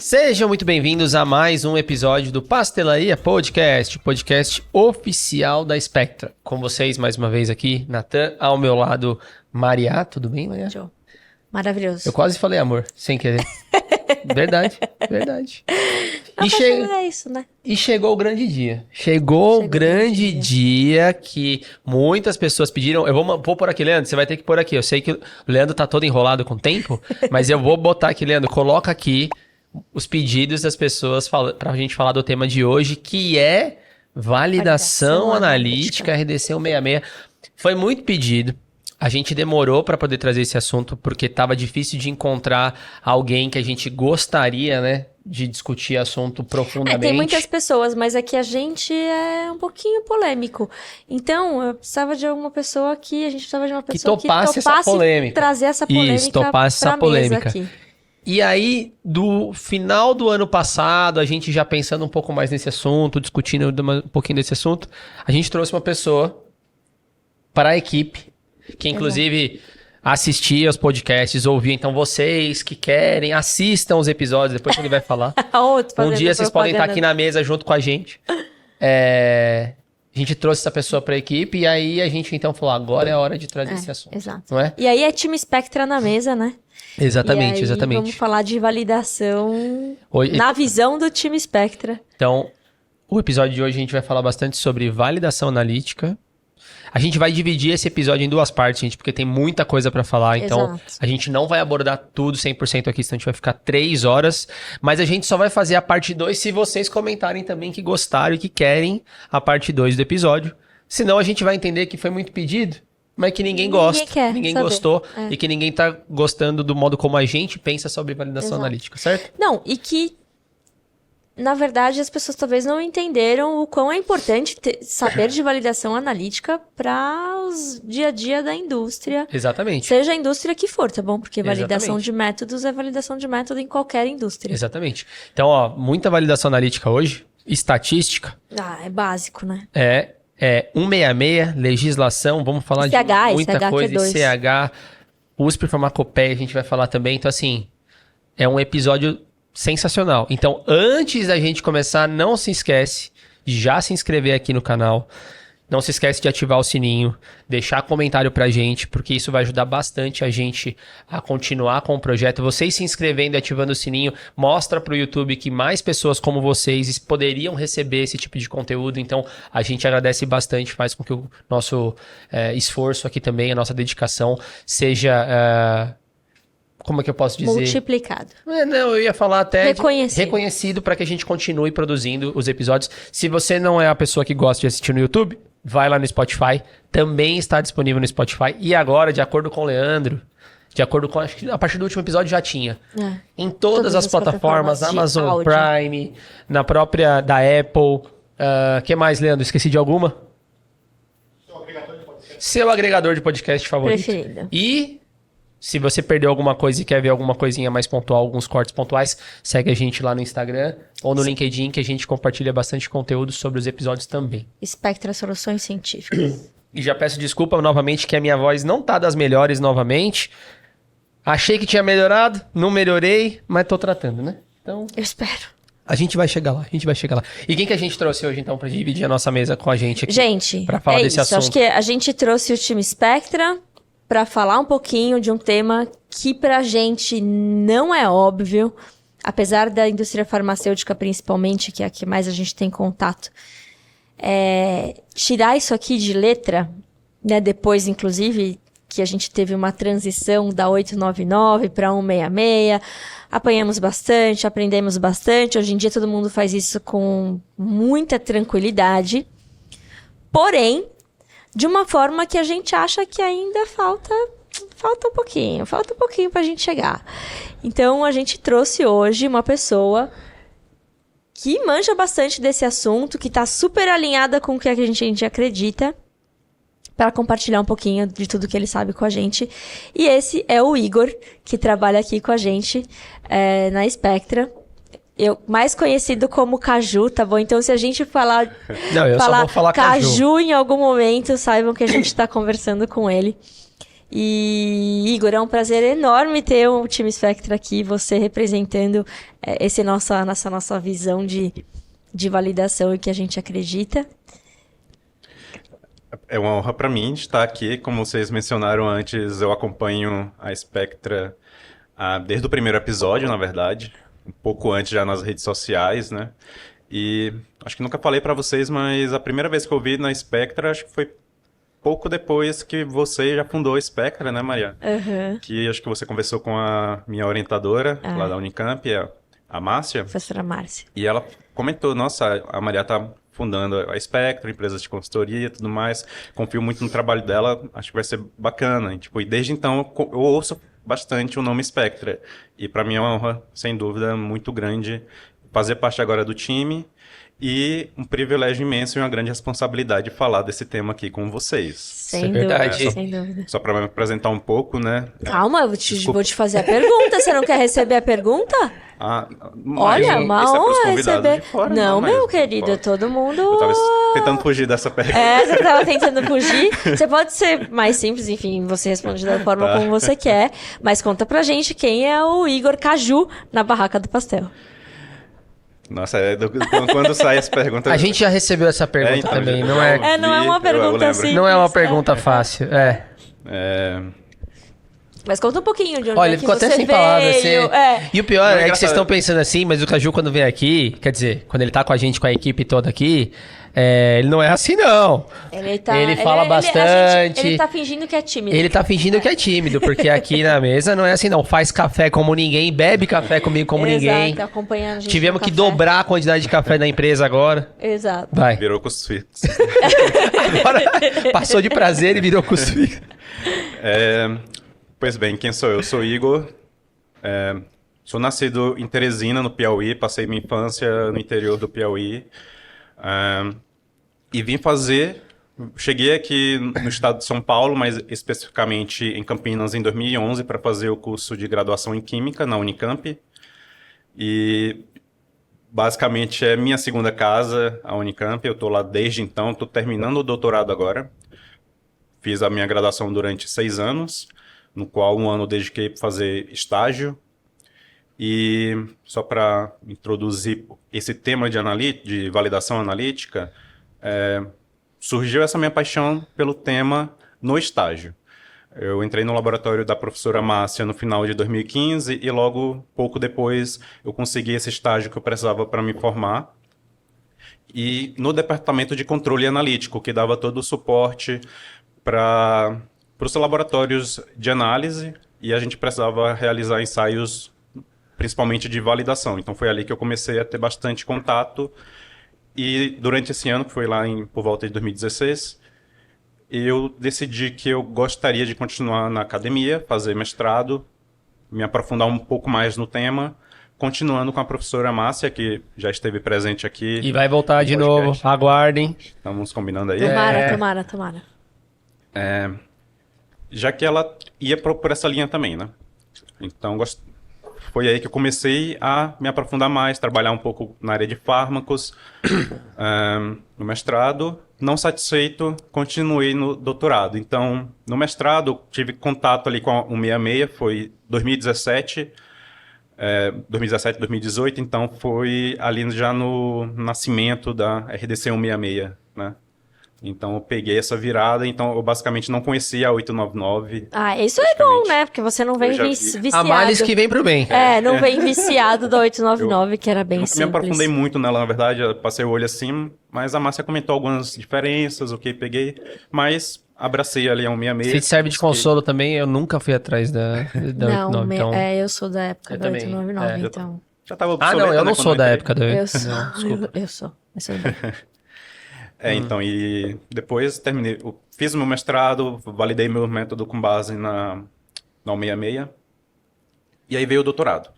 Sejam muito bem-vindos a mais um episódio do Pastelaria Podcast, o podcast oficial da Spectra. Com vocês, mais uma vez aqui, Natan, ao meu lado, Maria. Tudo bem, Maria? Maravilhoso. Eu quase falei amor, sem querer. Verdade. É isso, né? E chegou o grande dia. Chegou o grande dia que muitas pessoas pediram. Eu vou pôr aqui, Leandro, você vai ter que pôr aqui. Eu sei que o Leandro tá todo enrolado com o tempo, mas eu vou botar aqui, Leandro, coloca aqui os pedidos das pessoas pra gente falar do tema de hoje, que é validação analítica RDC 166. Foi muito pedido. A gente demorou para poder trazer esse assunto porque estava difícil de encontrar alguém que a gente gostaria, né, de discutir assunto profundamente. Tem muitas pessoas, mas aqui a gente é um pouquinho polêmico. Então, eu precisava de alguma pessoa aqui, a gente precisava de uma pessoa que topasse essa polêmica. Trazer essa polêmica. Isso, topasse essa polêmica. Aqui. E aí, do final do ano passado, a gente já pensando um pouco mais nesse assunto, discutindo um pouquinho desse assunto, a gente trouxe uma pessoa para a equipe, que inclusive assistia aos podcasts, ouvia. Então vocês que querem, assistam os episódios, depois que ele vai falar. Um dia vocês podem estar aqui na mesa junto com a gente. A gente trouxe essa pessoa para a equipe e aí a gente então falou, agora é a hora de trazer esse assunto. Exato. Não é? E aí é time Spectra na mesa, né? Exatamente. Vamos falar de validação na visão do time Spectra. Então, o episódio de hoje a gente vai falar bastante sobre validação analítica. A gente vai dividir esse episódio em duas partes, gente, porque tem muita coisa pra falar. Então, Exato. A gente não vai abordar tudo 100% aqui, senão a gente vai ficar 3 horas. Mas a gente só vai fazer a parte 2 se vocês comentarem também que gostaram e que querem a parte 2 do episódio. Senão a gente vai entender que foi muito pedido, mas que ninguém gosta, ninguém gostou e que ninguém tá gostando do modo como a gente pensa sobre validação analítica, certo? Não, e que, na verdade, as pessoas talvez não entenderam o quão é importante saber de validação analítica para os dia a dia da indústria. Exatamente. Seja a indústria que for, tá bom? Porque validação Exatamente. de métodos é validação de método em qualquer indústria. Exatamente. Então, ó, muita validação analítica hoje, estatística. É básico, né? É 166, legislação, vamos falar de muita coisa, ICH, USP Farmacopeia, a gente vai falar também. Então, assim, é um episódio sensacional. Então, antes da gente começar, não se esquece de já se inscrever aqui no canal. Não se esquece de ativar o sininho, deixar comentário pra gente, porque isso vai ajudar bastante a gente a continuar com o projeto. Vocês se inscrevendo e ativando o sininho, mostra pro YouTube que mais pessoas como vocês poderiam receber esse tipo de conteúdo. Então, a gente agradece bastante, faz com que o nosso esforço aqui também, a nossa dedicação, seja... como é que eu posso dizer? Multiplicado. Não, eu ia falar até reconhecido para que a gente continue produzindo os episódios. Se você não é a pessoa que gosta de assistir no YouTube, vai lá no Spotify. Também está disponível no Spotify. E agora, de acordo com o Leandro, acho que a partir do último episódio já tinha. Em todas as plataformas, Amazon Prime, na própria da Apple. Que mais, Leandro? Esqueci de alguma? Seu agregador de podcast favorito. Preferido. E... se você perdeu alguma coisa e quer ver alguma coisinha mais pontual, alguns cortes pontuais, segue a gente lá no Instagram ou no LinkedIn, que a gente compartilha bastante conteúdo sobre os episódios também. Spectra Soluções Científicas. E já peço desculpa novamente que a minha voz não tá das melhores novamente. Achei que tinha melhorado, não melhorei, mas tô tratando, né? Então, eu espero. A gente vai chegar lá. E quem que a gente trouxe hoje, então, pra dividir a nossa mesa com a gente aqui? Gente, pra falar desse assunto. Acho que a gente trouxe o time Spectra para falar um pouquinho de um tema que pra gente não é óbvio, apesar da indústria farmacêutica principalmente, que é a que mais a gente tem contato. Tirar isso aqui de letra, né, depois, inclusive, que a gente teve uma transição da 899 para 166, apanhamos bastante, aprendemos bastante, hoje em dia todo mundo faz isso com muita tranquilidade, porém, de uma forma que a gente acha que ainda falta um pouquinho pra gente chegar. Então, a gente trouxe hoje uma pessoa que manja bastante desse assunto, que tá super alinhada com o que a gente acredita, para compartilhar um pouquinho de tudo que ele sabe com a gente. E esse é o Igor, que trabalha aqui com a gente na Spectra. Mais conhecido como Caju, tá bom? Então, se a gente falar só vou falar Caju em algum momento, saibam que a gente está conversando com ele. E, Igor, é um prazer enorme ter o time Spectra aqui, você representando essa nossa visão de validação e que a gente acredita. É uma honra para mim estar aqui. Como vocês mencionaram antes, eu acompanho a Spectra desde o primeiro episódio, na verdade, um pouco antes já nas redes sociais, né? E acho que nunca falei para vocês, mas a primeira vez que eu vi na Spectra, acho que foi pouco depois que você já fundou a Spectra, né, Maria? Uhum. Que acho que você conversou com a minha orientadora lá da Unicamp, a Márcia. Professora Márcia. E ela comentou, nossa, a Maria tá fundando a Spectra, empresas de consultoria e tudo mais. Confio muito no trabalho dela, acho que vai ser bacana. E desde então, eu ouço bastante o nome Spectra. E para mim é uma honra, sem dúvida, muito grande fazer parte agora do time. E um privilégio imenso e uma grande responsabilidade falar desse tema aqui com vocês. Sem dúvida, sem dúvida. Só para me apresentar um pouco, né? Calma, eu vou te fazer a pergunta. Você não quer receber a pergunta? Olha, uma honra receber. Fora, não, meu querido, todo mundo... Eu tava tentando fugir dessa pergunta. Você tava tentando fugir. Você pode ser mais simples, enfim, você responde da forma como você quer. Mas conta pra gente quem é o Igor Caju na Barraca do Pastel. Nossa, quando sai essa pergunta... A gente já recebeu essa pergunta também, não é? Não é uma pergunta simples. Não é uma pergunta fácil, Mas conta um pouquinho de onde Olha, é que ficou você até sem veio. palavras. E o pior é que vocês estão engraçado. pensando assim, mas o Caju quando vem aqui, quer dizer, quando ele tá com a gente, com a equipe toda aqui, ele não é assim, não. Ele fala bastante. Ele tá fingindo que é tímido. Ele tá fingindo que é tímido, porque aqui na mesa não é assim, não. Faz café como ninguém, bebe café comigo como ninguém. Exato, acompanhando a gente. Tivemos que dobrar a quantidade de café da empresa agora. Exato. Vai. Virou cusfix. Agora passou de prazer e virou cusfix. Pois bem, quem sou eu? Eu sou Igor. Sou nascido em Teresina, no Piauí. Passei minha infância no interior do Piauí. E cheguei aqui no estado de São Paulo, mas especificamente em Campinas em 2011 para fazer o curso de graduação em Química na Unicamp. E basicamente é minha segunda casa, a Unicamp. Eu estou lá desde então, estou terminando o doutorado agora. Fiz a minha graduação durante 6 anos, no qual um ano eu dediquei para fazer estágio. E só para introduzir esse tema de validação analítica, surgiu essa minha paixão pelo tema no estágio. Eu entrei no laboratório da professora Márcia no final de 2015 e logo, pouco depois, eu consegui esse estágio que eu precisava para me formar. E no departamento de controle analítico, que dava todo o suporte para os laboratórios de análise, e a gente precisava realizar ensaios principalmente de validação. Então foi ali que eu comecei a ter bastante contato. E durante esse ano, que foi lá por volta de 2016, eu decidi que eu gostaria de continuar na academia, fazer mestrado, me aprofundar um pouco mais no tema, continuando com a professora Márcia, que já esteve presente aqui. E vai voltar de novo, aguardem. Estamos combinando aí. Tomara. Já que ela ia por essa linha também, né? Então, foi aí que eu comecei a me aprofundar mais, trabalhar um pouco na área de fármacos, no mestrado. Não satisfeito, continuei no doutorado. Então, no mestrado, tive contato ali com o 166, foi 2017, 2018, então foi ali já no nascimento da RDC 166, né? Então, eu peguei essa virada, então eu basicamente não conhecia a 899. Isso é bom, né? Porque você não vem viciado. A males que vem pro bem. Não vem viciado da 899, que era bem simples. Me aprofundei muito nela, na verdade, eu passei o olho assim, mas a Márcia comentou algumas diferenças, peguei, mas abracei ali a 166. Se serve de consolo também, eu nunca fui atrás da 899. Então... eu sou da época da 899, então... Já tava não, eu não sou da época da 899. Eu sou. Então, e depois fiz o meu mestrado, validei meu método com base na 166, e aí veio o doutorado.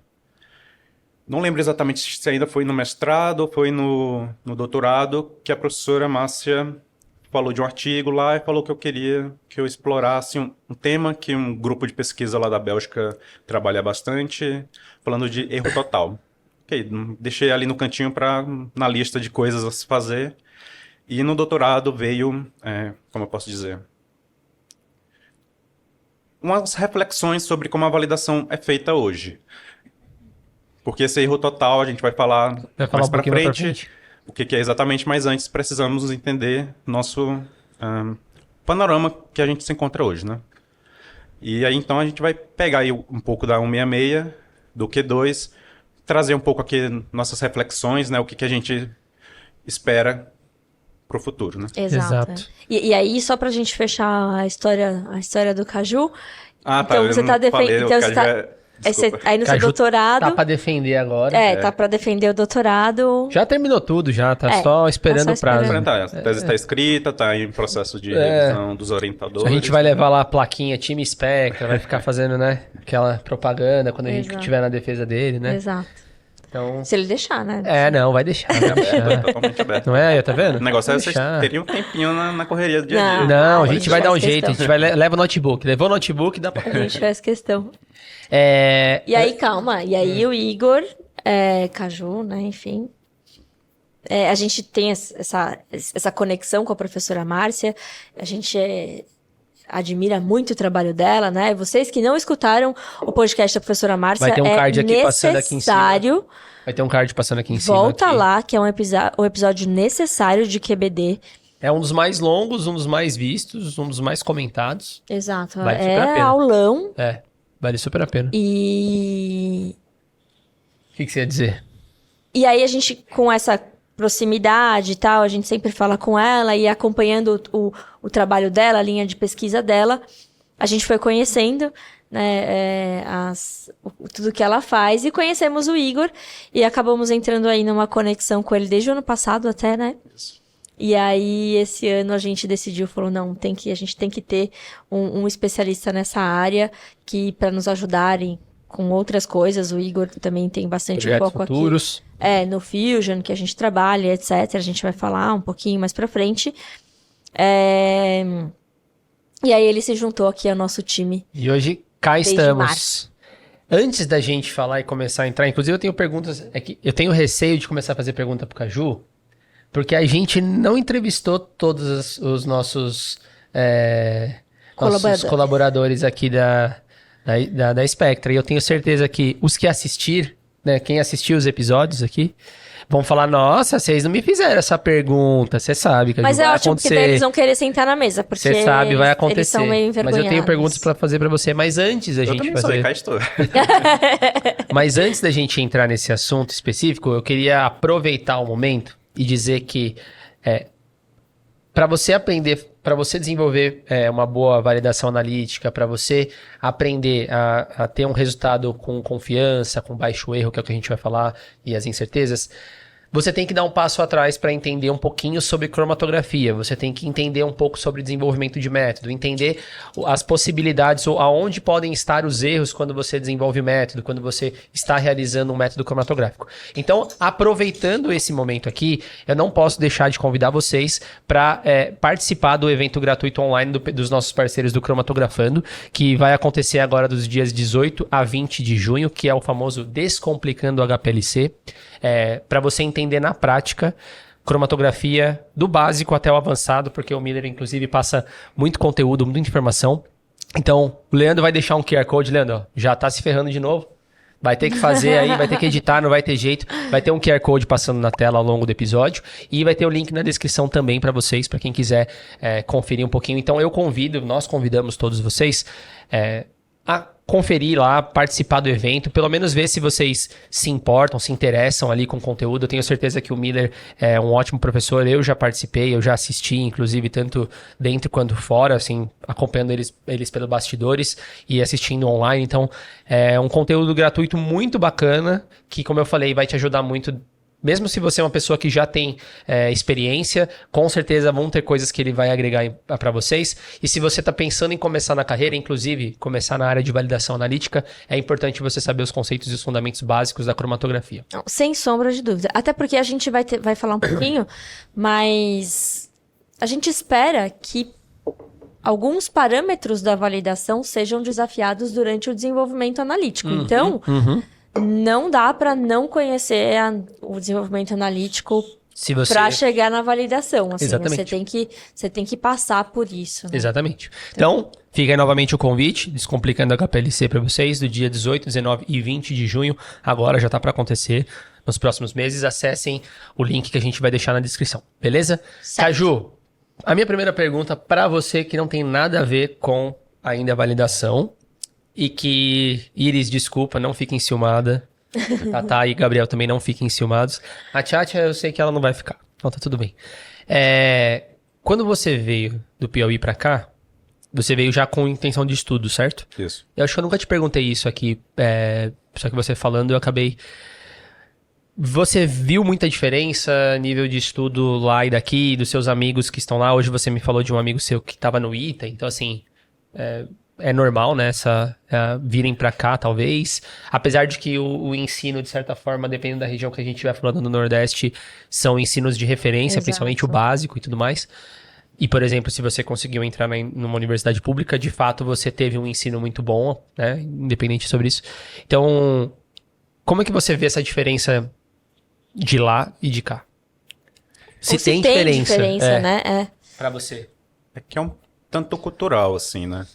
Não lembro exatamente se ainda foi no mestrado ou foi no doutorado, que a professora Márcia falou de um artigo lá e falou que eu queria que eu explorasse um tema que um grupo de pesquisa lá da Bélgica trabalha bastante, falando de erro total. Deixei ali no cantinho na lista de coisas a se fazer. E no doutorado veio, como eu posso dizer, umas reflexões sobre como a validação é feita hoje. Porque esse erro total a gente vai falar mais para frente, o que é exatamente, mas antes precisamos entender nosso panorama que a gente se encontra hoje, né? E aí então a gente vai pegar aí um pouco da 166, do Q2, trazer um pouco aqui nossas reflexões, né? O que a gente espera pro futuro, né? Exato. E aí, só pra gente fechar a história do Caju... Ah, tá. Então você tá defendendo... Então, você tá... aí no seu doutorado... Tá pra defender agora. Tá pra defender o doutorado. Já terminou tudo, já. Tá só esperando o prazo. A tese tá escrita, tá em processo de revisão dos orientadores. A gente vai levar lá a plaquinha Time Spectra, vai ficar fazendo, né? Aquela propaganda quando a gente estiver na defesa dele, né? Exato. Então... Se ele deixar, né? Não, vai deixar. Totalmente aberto. Não é? Tá vendo? O negócio vocês teriam um tempinho na correria do dia a dia. Não, a gente vai dar um jeito. A gente leva o notebook. Levou o notebook, dá pra... A gente faz questão. E aí, calma. E aí o Igor, Caju, né? Enfim. A gente tem essa conexão com a professora Márcia. A gente admira muito o trabalho dela, né? Vocês que não escutaram o podcast da professora Márcia, vai ter um card aqui passando aqui em cima. Vai ter um card passando aqui em cima. Volta lá, que é um episódio necessário de QBD. É um dos mais longos, um dos mais vistos, um dos mais comentados. Exato. Vale super a pena. Aulão. Vale super a pena. E... O que você ia dizer? E aí a gente, com essa proximidade e tal, a gente sempre fala com ela e acompanhando o trabalho dela, a linha de pesquisa dela, a gente foi conhecendo, né, tudo que ela faz e conhecemos o Igor e acabamos entrando aí numa conexão com ele desde o ano passado até, né? Isso. E aí, esse ano a gente decidiu, falou, não, a gente tem que ter um especialista nessa área que para nos ajudarem com outras coisas. O Igor também tem bastante projetos foco futuros. Aqui. No Fusion, que a gente trabalha, etc. A gente vai falar um pouquinho mais pra frente. E aí ele se juntou aqui ao nosso time. E hoje cá estamos. Antes da gente falar e começar a entrar, inclusive eu tenho perguntas, eu tenho receio de começar a fazer pergunta pro Caju, porque a gente não entrevistou todos os nossos colaboradores aqui da Spectra. E eu tenho certeza que os que assistir, né, quem assistiu os episódios aqui, vão falar, nossa, vocês não me fizeram essa pergunta. Você sabe que vai acontecer. Mas é ótimo, porque daí eles vão querer sentar na mesa, porque você sabe, vai acontecer. Eles são meio envergonhados. Mas eu tenho perguntas pra fazer pra você. Mas antes da gente fazer... Mas antes da gente entrar nesse assunto específico, eu queria aproveitar o momento e dizer que para você aprender, para você desenvolver uma boa validação analítica, para você aprender a ter um resultado com confiança, com baixo erro, que é o que a gente vai falar, e as incertezas, você tem que dar um passo atrás para entender um pouquinho sobre cromatografia, você tem que entender um pouco sobre desenvolvimento de método, entender as possibilidades ou aonde podem estar os erros quando você desenvolve método, quando você está realizando um método cromatográfico. Então, aproveitando esse momento aqui, eu não posso deixar de convidar vocês para participar do evento gratuito online dos nossos parceiros do Cromatografando, que vai acontecer agora dos dias 18 a 20 de junho, que é o famoso Descomplicando o HPLC, para você entender na prática cromatografia do básico até o avançado, porque o Miller, inclusive, passa muito conteúdo, muita informação. Então, o Leandro vai deixar um QR Code. Leandro, ó, já tá se ferrando de novo. Vai ter que fazer aí, vai ter que editar, não vai ter jeito. Vai ter um QR Code passando na tela ao longo do episódio. E vai ter o link na descrição também para vocês, para quem quiser conferir um pouquinho. Então, nós convidamos todos vocês a conferir lá, participar do evento, pelo menos ver se vocês se importam, se interessam ali com o conteúdo. Eu tenho certeza que o Miller é um ótimo professor, eu já participei, eu já assisti, inclusive, tanto dentro quanto fora, assim, acompanhando eles pelos bastidores e assistindo online. Então, é um conteúdo gratuito muito bacana, que, como eu falei, vai te ajudar muito. Mesmo se você é uma pessoa que já tem experiência, com certeza vão ter coisas que ele vai agregar para vocês. E se você está pensando em começar na carreira, inclusive começar na área de validação analítica, é importante você saber os conceitos e os fundamentos básicos da cromatografia. Sem sombra de dúvida. Até porque a gente vai falar um pouquinho, mas a gente espera que alguns parâmetros da validação sejam desafiados durante o desenvolvimento analítico. Então... não dá para não conhecer o desenvolvimento analítico Para chegar na validação, assim, Exatamente. Você tem que passar por isso. Né? Exatamente. Então, fica aí novamente o convite, Descomplicando a HPLC para vocês, do dia 18, 19 e 20 de junho. Agora já tá para acontecer nos próximos meses. Acessem o link que a gente vai deixar na descrição, beleza? Certo. Caju, a minha primeira pergunta para você, que não tem nada a ver com ainda a validação, e que, Iris, desculpa, não fique enciumada. Tatá e Gabriel também não fiquem enciumados. A Tchatcha, eu sei que ela não vai ficar. Então tá tudo bem. Quando você veio do Piauí pra cá, você veio já com intenção de estudo, certo? Isso. Eu acho que eu nunca te perguntei isso aqui. Só que você falando, eu acabei... Você viu muita diferença nível de estudo lá e daqui, dos seus amigos que estão lá? Hoje você me falou de um amigo seu que estava no ITA, então assim... É normal, né, virem pra cá, talvez. Apesar de que o ensino, de certa forma, dependendo da região que a gente estiver falando no Nordeste, são ensinos de referência, Exato. Principalmente o básico e tudo mais. E, por exemplo, se você conseguiu entrar numa universidade pública, de fato, você teve um ensino muito bom, né, independente sobre isso. Então, como é que você vê essa diferença de lá e de cá? Se tem diferença, né? Pra você. É que é um tanto cultural, assim, né?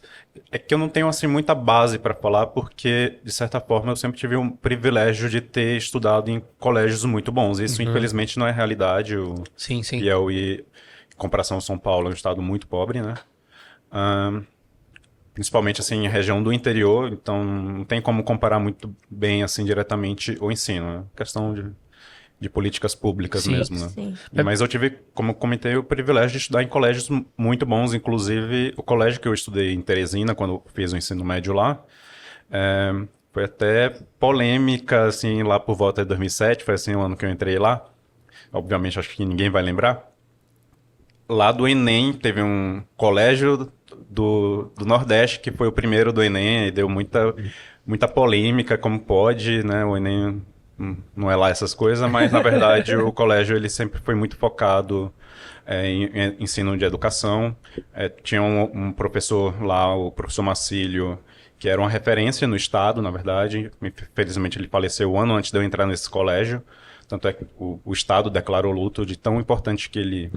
É que eu não tenho, assim, muita base para falar, porque, de certa forma, eu sempre tive um privilégio de ter estudado em colégios muito bons. Isso, infelizmente, não é realidade. Sim. Piauí, em comparação ao São Paulo, é um estado muito pobre, né? Principalmente, assim, em região do interior, então não tem como comparar muito bem, assim, diretamente o ensino. É questão de políticas públicas mesmo, né? Sim. Mas eu tive, como eu comentei, o privilégio de estudar em colégios muito bons, inclusive o colégio que eu estudei em Teresina, quando fiz o ensino médio lá, foi até polêmica, assim, lá por volta de 2007, foi assim o ano que eu entrei lá. Obviamente, acho que ninguém vai lembrar. Lá do Enem, teve um colégio do Nordeste, que foi o primeiro do Enem, e deu muita polêmica, como pode, né? O Enem... não é lá essas coisas, mas na verdade o colégio ele sempre foi muito focado em ensino de educação. Tinha um professor lá, o professor Marcílio, que era uma referência no estado, na verdade. Infelizmente ele faleceu um ano antes de eu entrar nesse colégio. Tanto é que o estado declarou luto de tão importante que ele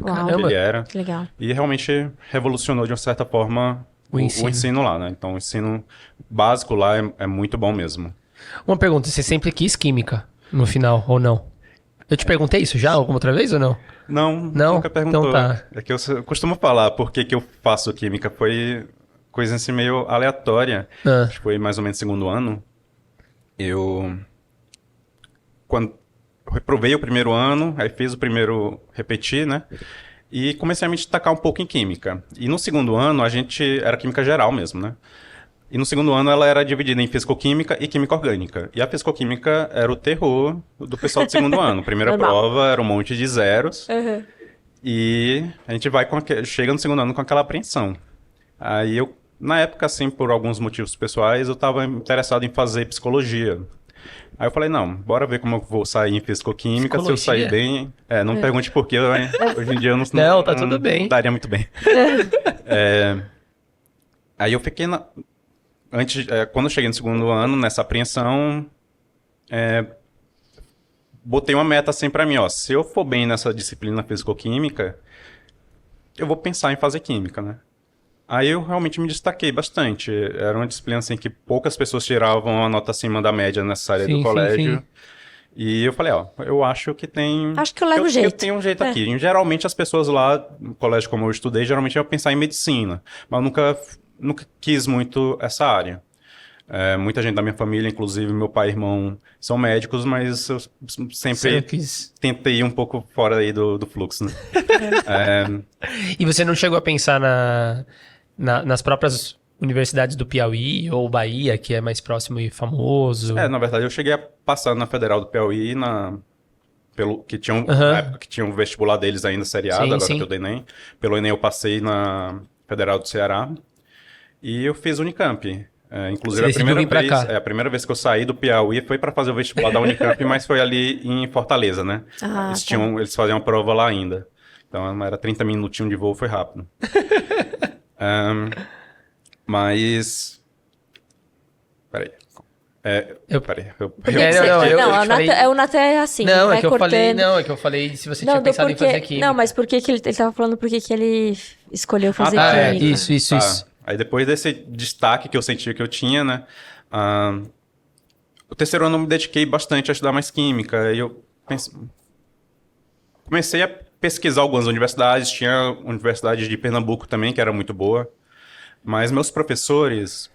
era. Que legal. E realmente revolucionou de uma certa forma o ensino lá, né? Então o ensino básico lá é muito bom mesmo. Uma pergunta, você sempre quis química no final, ou não? Eu te perguntei isso já alguma outra vez ou não? Não, nunca perguntou. Então tá. É que eu costumo falar por que eu faço química. Foi coisa assim meio aleatória. Acho que foi mais ou menos segundo ano. Quando eu reprovei o primeiro ano, aí fiz o primeiro repetir, né? E comecei a me destacar um pouco em química. E no segundo ano, a gente era química geral mesmo, né? E no segundo ano ela era dividida em fisicoquímica e química orgânica. E a fisicoquímica era o terror do pessoal do segundo ano. Primeira prova era um monte de zeros. E a gente chega no segundo ano com aquela apreensão. Aí eu, na época, assim, por alguns motivos pessoais, eu estava interessado em fazer psicologia. Aí eu falei, não, bora ver como eu vou sair em fisicoquímica, se eu sair bem... não me pergunte por quê, hoje em dia eu não tá tudo bem. Daria muito bem. Aí eu fiquei quando eu cheguei no segundo ano, nessa apreensão, botei uma meta assim pra mim, ó, se eu for bem nessa disciplina fisicoquímica, eu vou pensar em fazer química, né? Aí eu realmente me destaquei bastante. Era uma disciplina assim que poucas pessoas tiravam a nota acima da média necessária do colégio. Sim. E eu falei, ó, eu acho que tem... Acho que eu levo jeito. Eu tenho um jeito aqui. Geralmente as pessoas lá, no colégio como eu estudei, geralmente iam pensar em medicina. Mas eu nunca quis muito essa área. Muita gente da minha família, inclusive meu pai e irmão, são médicos, mas eu sempre tentei ir um pouco fora aí do fluxo, né? E você não chegou a pensar nas próprias universidades do Piauí ou Bahia, que é mais próximo e famoso? Na verdade, eu cheguei a passar na Federal do Piauí, na época que tinha um vestibular deles ainda seriado, agora que eu dei Enem. Pelo Enem eu passei na Federal do Ceará e eu fiz Unicamp. Inclusive a primeira vez que eu saí do Piauí foi para fazer o vestibular da Unicamp, mas foi ali em Fortaleza, né? Eles faziam uma prova lá ainda. Então era 30 minutinhos de voo, foi rápido. Mas... Peraí. O Natan é assim. Não, é que eu falei se você tinha pensado em fazer química. Não, mas por que ele tava falando por que ele escolheu fazer química? Isso. Aí depois desse destaque que eu sentia que eu tinha, né? O terceiro ano eu me dediquei bastante a estudar mais química. E eu comecei a pesquisar algumas universidades. Tinha universidade de Pernambuco também, que era muito boa. Mas meus professores,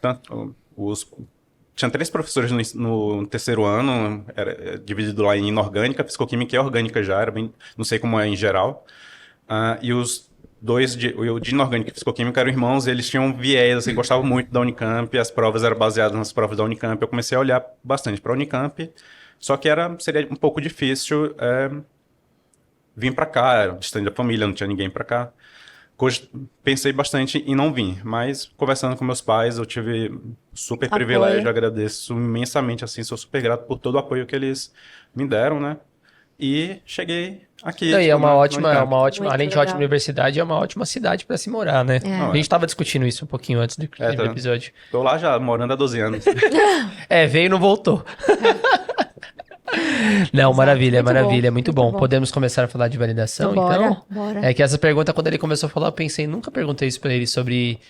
tinha 3 professores no terceiro ano, era dividido lá em inorgânica, fisicoquímica e orgânica já, era bem, não sei como é em geral. E os 2 de inorgânica e fisicoquímica eram irmãos, eles tinham viés, assim, gostavam muito da Unicamp, as provas eram baseadas nas provas da Unicamp. Eu comecei a olhar bastante para a Unicamp, só que seria um pouco difícil vir para cá, era distante da família, não tinha ninguém para cá. Pensei bastante em não vir, mas conversando com meus pais, eu tive super privilégio, agradeço imensamente, assim, sou super grato por todo o apoio que eles me deram, né? E cheguei aqui. E é uma ótima, além de ótima universidade, é uma ótima cidade para se morar, né? A gente tava discutindo isso um pouquinho antes do episódio. Tô lá já, morando há 12 anos. Veio e não voltou. Não, exato. Maravilha, muito bom. Podemos começar a falar de validação, então? Bora. É que essa pergunta, quando ele começou a falar, eu pensei, nunca perguntei isso pra ele sobre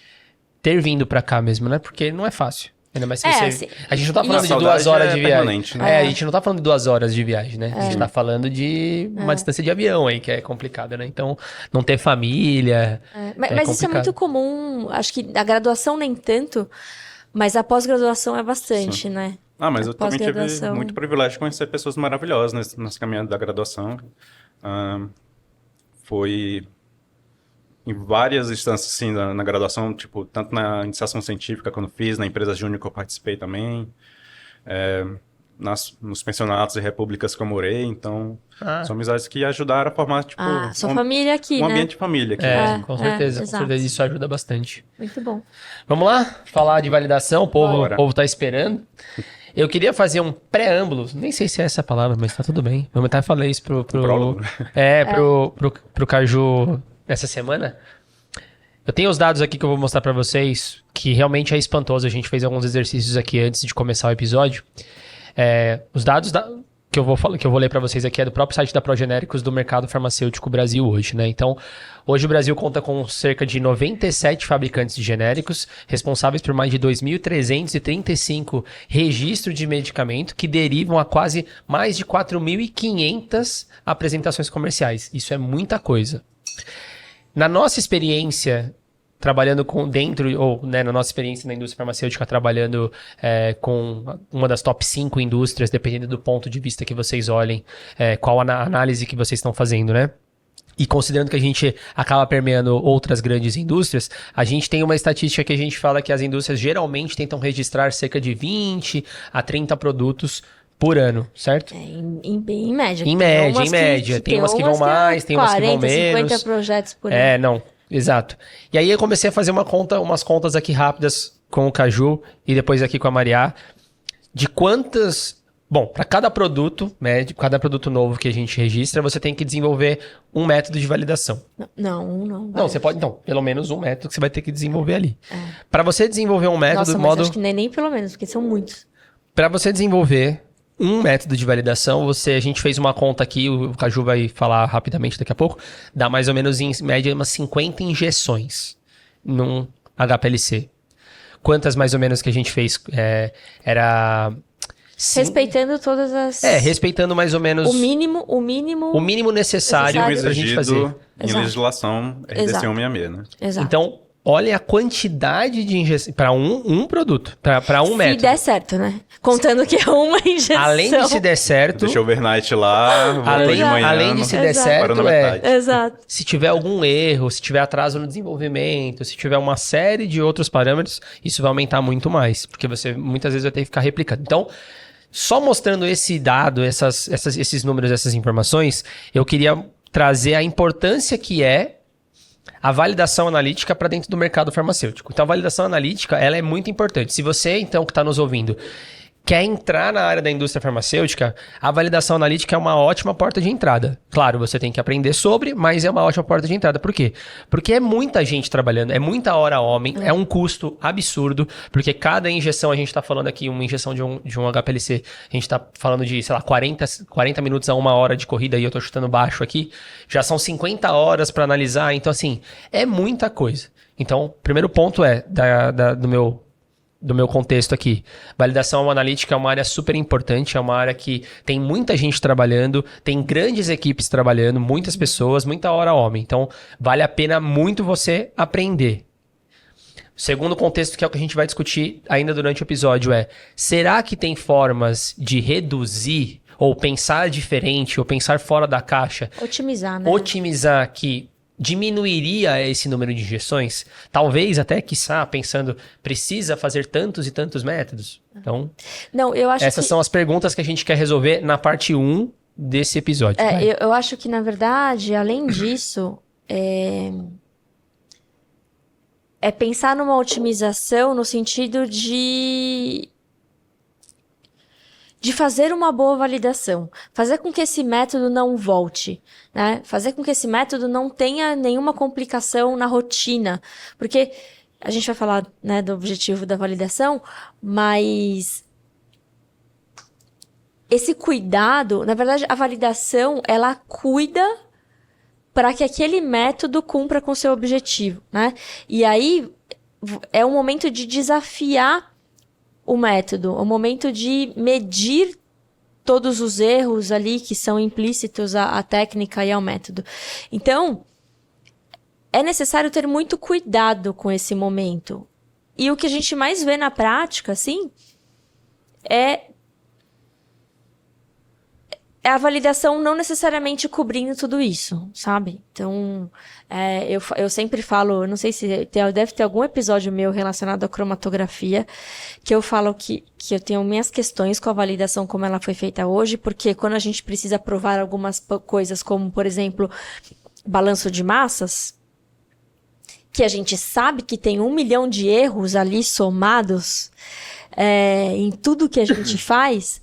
ter vindo pra cá mesmo, né? Porque não é fácil. Ainda mais se você... Assim, a gente não tá falando de 2 horas de viagem. Né? A gente não tá falando de 2 horas de viagem, né? A gente tá falando de uma distância de avião aí, que é complicada, né? Então, não ter família... Mas isso é muito comum, acho que a graduação nem tanto, mas a pós-graduação é bastante, sim, né? Mas eu também tive muito privilégio de conhecer pessoas maravilhosas nessa caminhada da graduação. Foi em várias instâncias, assim, na graduação, tipo, tanto na iniciação científica quando fiz, na empresa júnior que eu participei também, nos pensionatos e repúblicas que eu morei, então são amizades que ajudaram a formar, tipo... sua família aqui, um ambiente de família aqui. Com certeza, isso ajuda bastante. Muito bom. Vamos lá? Falar de validação, o povo tá esperando. Eu queria fazer um preâmbulo, nem sei se é essa palavra, mas tá tudo bem. Vamos tentar falar isso pro Caju essa semana. Eu tenho os dados aqui que eu vou mostrar pra vocês, que realmente é espantoso. A gente fez alguns exercícios aqui antes de começar o episódio. Os dados que eu vou ler pra vocês aqui é do próprio site da Progenéricos do mercado farmacêutico Brasil hoje, né? Então, hoje o Brasil conta com cerca de 97 fabricantes de genéricos, responsáveis por mais de 2.335 registros de medicamento, que derivam a quase mais de 4.500 apresentações comerciais. Isso é muita coisa. Na nossa experiência trabalhando na nossa experiência na indústria farmacêutica, trabalhando com uma das top 5 indústrias, dependendo do ponto de vista que vocês olhem, qual a análise que vocês estão fazendo, né? E considerando que a gente acaba permeando outras grandes indústrias, a gente tem uma estatística que a gente fala que as indústrias geralmente tentam registrar cerca de 20 a 30 produtos por ano, certo? Em média. Em média. Tem umas que vão mais, tem umas que vão menos. 50 projetos por ano. Não. Exato. E aí eu comecei a fazer umas contas aqui rápidas com o Caju e depois aqui com a Mariá, de quantas... Bom, para cada produto médico, cada produto novo que a gente registra, você tem que desenvolver um método de validação. Não. Não, você pode... Não, pelo menos um método que você vai ter que desenvolver ali. Para você desenvolver um método... Nossa, mas acho que nem pelo menos, porque são muitos. Para você desenvolver um método de validação, a gente fez uma conta aqui, o Caju vai falar rapidamente daqui a pouco, dá mais ou menos em média umas 50 injeções num HPLC. Quantas mais ou menos que a gente fez? Respeitando todas as... respeitando mais ou menos... O mínimo necessário pra gente fazer. Em legislação RDC 166, né? Exato. Então, olha a quantidade de injeção para um produto, para um método. Se der certo, né? Contando que é uma injeção. Além de se der certo... Deixa overnight lá, voltou de manhã. Além de se der certo, Exato. Se tiver algum erro, se tiver atraso no desenvolvimento, se tiver uma série de outros parâmetros, isso vai aumentar muito mais, porque você muitas vezes vai ter que ficar replicando. Então, só mostrando esse dado, esses números, essas informações, eu queria trazer a importância que é a validação analítica para dentro do mercado farmacêutico. Então, a validação analítica, ela é muito importante. Se você, então, que está nos ouvindo, quer entrar na área da indústria farmacêutica, a validação analítica é uma ótima porta de entrada. Claro, você tem que aprender sobre, mas é uma ótima porta de entrada. Por quê? Porque é muita gente trabalhando, é muita hora homem, é um custo absurdo, porque cada injeção, a gente está falando aqui, uma injeção de um HPLC, a gente está falando de, sei lá, 40 minutos a 1 hora de corrida, e eu estou chutando baixo aqui, já são 50 horas para analisar, então assim, é muita coisa. Então, o primeiro ponto é, do meu contexto aqui. Validação analítica é uma área super importante, é uma área que tem muita gente trabalhando, tem grandes equipes trabalhando, muitas pessoas, muita hora homem. Então, vale a pena muito você aprender. O segundo contexto, que é o que a gente vai discutir ainda durante o episódio, é: será que tem formas de reduzir, ou pensar diferente, ou pensar fora da caixa? Otimizar, né? Otimizar que diminuiria esse número de injeções? Talvez até, quiçá, pensando, precisa fazer tantos e tantos métodos? Então, não, eu acho essas são as perguntas que a gente quer resolver na parte 1 desse episódio. Eu acho que, na verdade, além disso, é pensar numa otimização no sentido de fazer uma boa validação, fazer com que esse método não volte, né? Fazer com que esse método não tenha nenhuma complicação na rotina, porque a gente vai falar, né, do objetivo da validação, mas esse cuidado, na verdade, a validação, ela cuida para que aquele método cumpra com seu objetivo, né? E aí é um momento de desafiar o método, o momento de medir todos os erros ali que são implícitos à técnica e ao método. Então, é necessário ter muito cuidado com esse momento. E o que a gente mais vê na prática, assim, é a validação não necessariamente cobrindo tudo isso, sabe? Então, eu sempre falo, não sei se deve ter algum episódio meu relacionado à cromatografia, que eu falo que eu tenho minhas questões com a validação como ela foi feita hoje, porque quando a gente precisa provar algumas coisas, como, por exemplo, balanço de massas, que a gente sabe que tem 1 milhão de erros ali somados em tudo que a gente faz.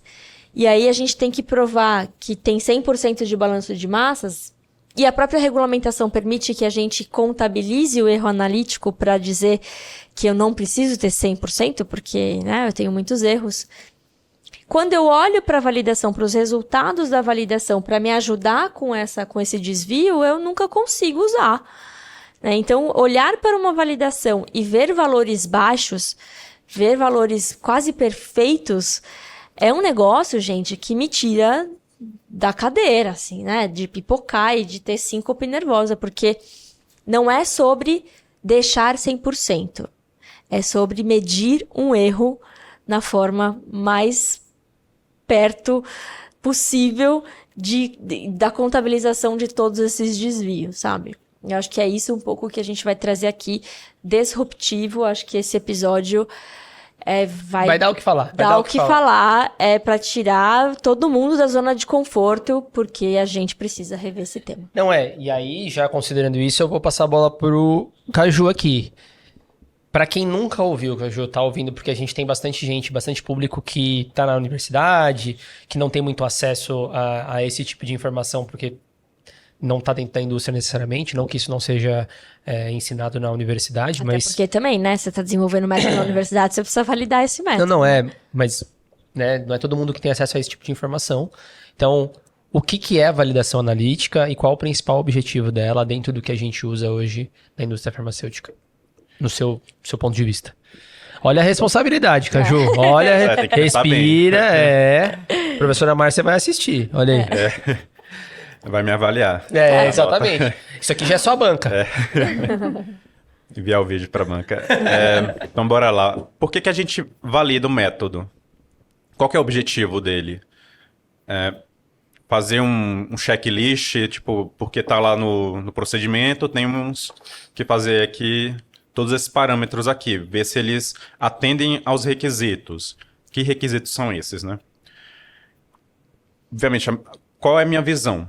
E aí a gente tem que provar que tem 100% de balanço de massas, e a própria regulamentação permite que a gente contabilize o erro analítico para dizer que eu não preciso ter 100%, porque, né, eu tenho muitos erros. Quando eu olho para a validação, para os resultados da validação, para me ajudar com esse desvio, eu nunca consigo usar, né? Então, olhar para uma validação e ver valores baixos, ver valores quase perfeitos, é um negócio, gente, que me tira da cadeira, assim, né? De pipocar e de ter síncope nervosa, porque não é sobre deixar 100%. É sobre medir um erro na forma mais perto possível da contabilização de todos esses desvios, sabe? Eu acho que é isso um pouco que a gente vai trazer aqui, disruptivo. Acho que esse episódio vai dar o que falar. Dar o que falar para tirar todo mundo da zona de conforto, porque a gente precisa rever esse tema. Não e aí, já considerando isso, eu vou passar a bola pro Caju aqui. Para quem nunca ouviu, Caju, tá ouvindo, porque a gente tem bastante gente, bastante público que tá na universidade, que não tem muito acesso a esse tipo de informação, porque não está dentro da indústria necessariamente, não que isso não seja ensinado na universidade, até mas... porque também, né, você está desenvolvendo método na universidade, você precisa validar esse método. Mas né, não é todo mundo que tem acesso a esse tipo de informação. Então, o que é a validação analítica e qual o principal objetivo dela dentro do que a gente usa hoje na indústria farmacêutica, no seu ponto de vista? Olha a responsabilidade, Caju. Olha, respira, Professora Márcia vai assistir, olha aí. Vai me avaliar. Exatamente. Isso aqui já é só a banca. Enviar o vídeo para a banca. Então, bora lá. Por que a gente valida o método? Qual que é o objetivo dele? Fazer um checklist, tipo, porque está lá no procedimento, temos que fazer aqui todos esses parâmetros aqui, ver se eles atendem aos requisitos. Que requisitos são esses, né? Obviamente, qual é a minha visão?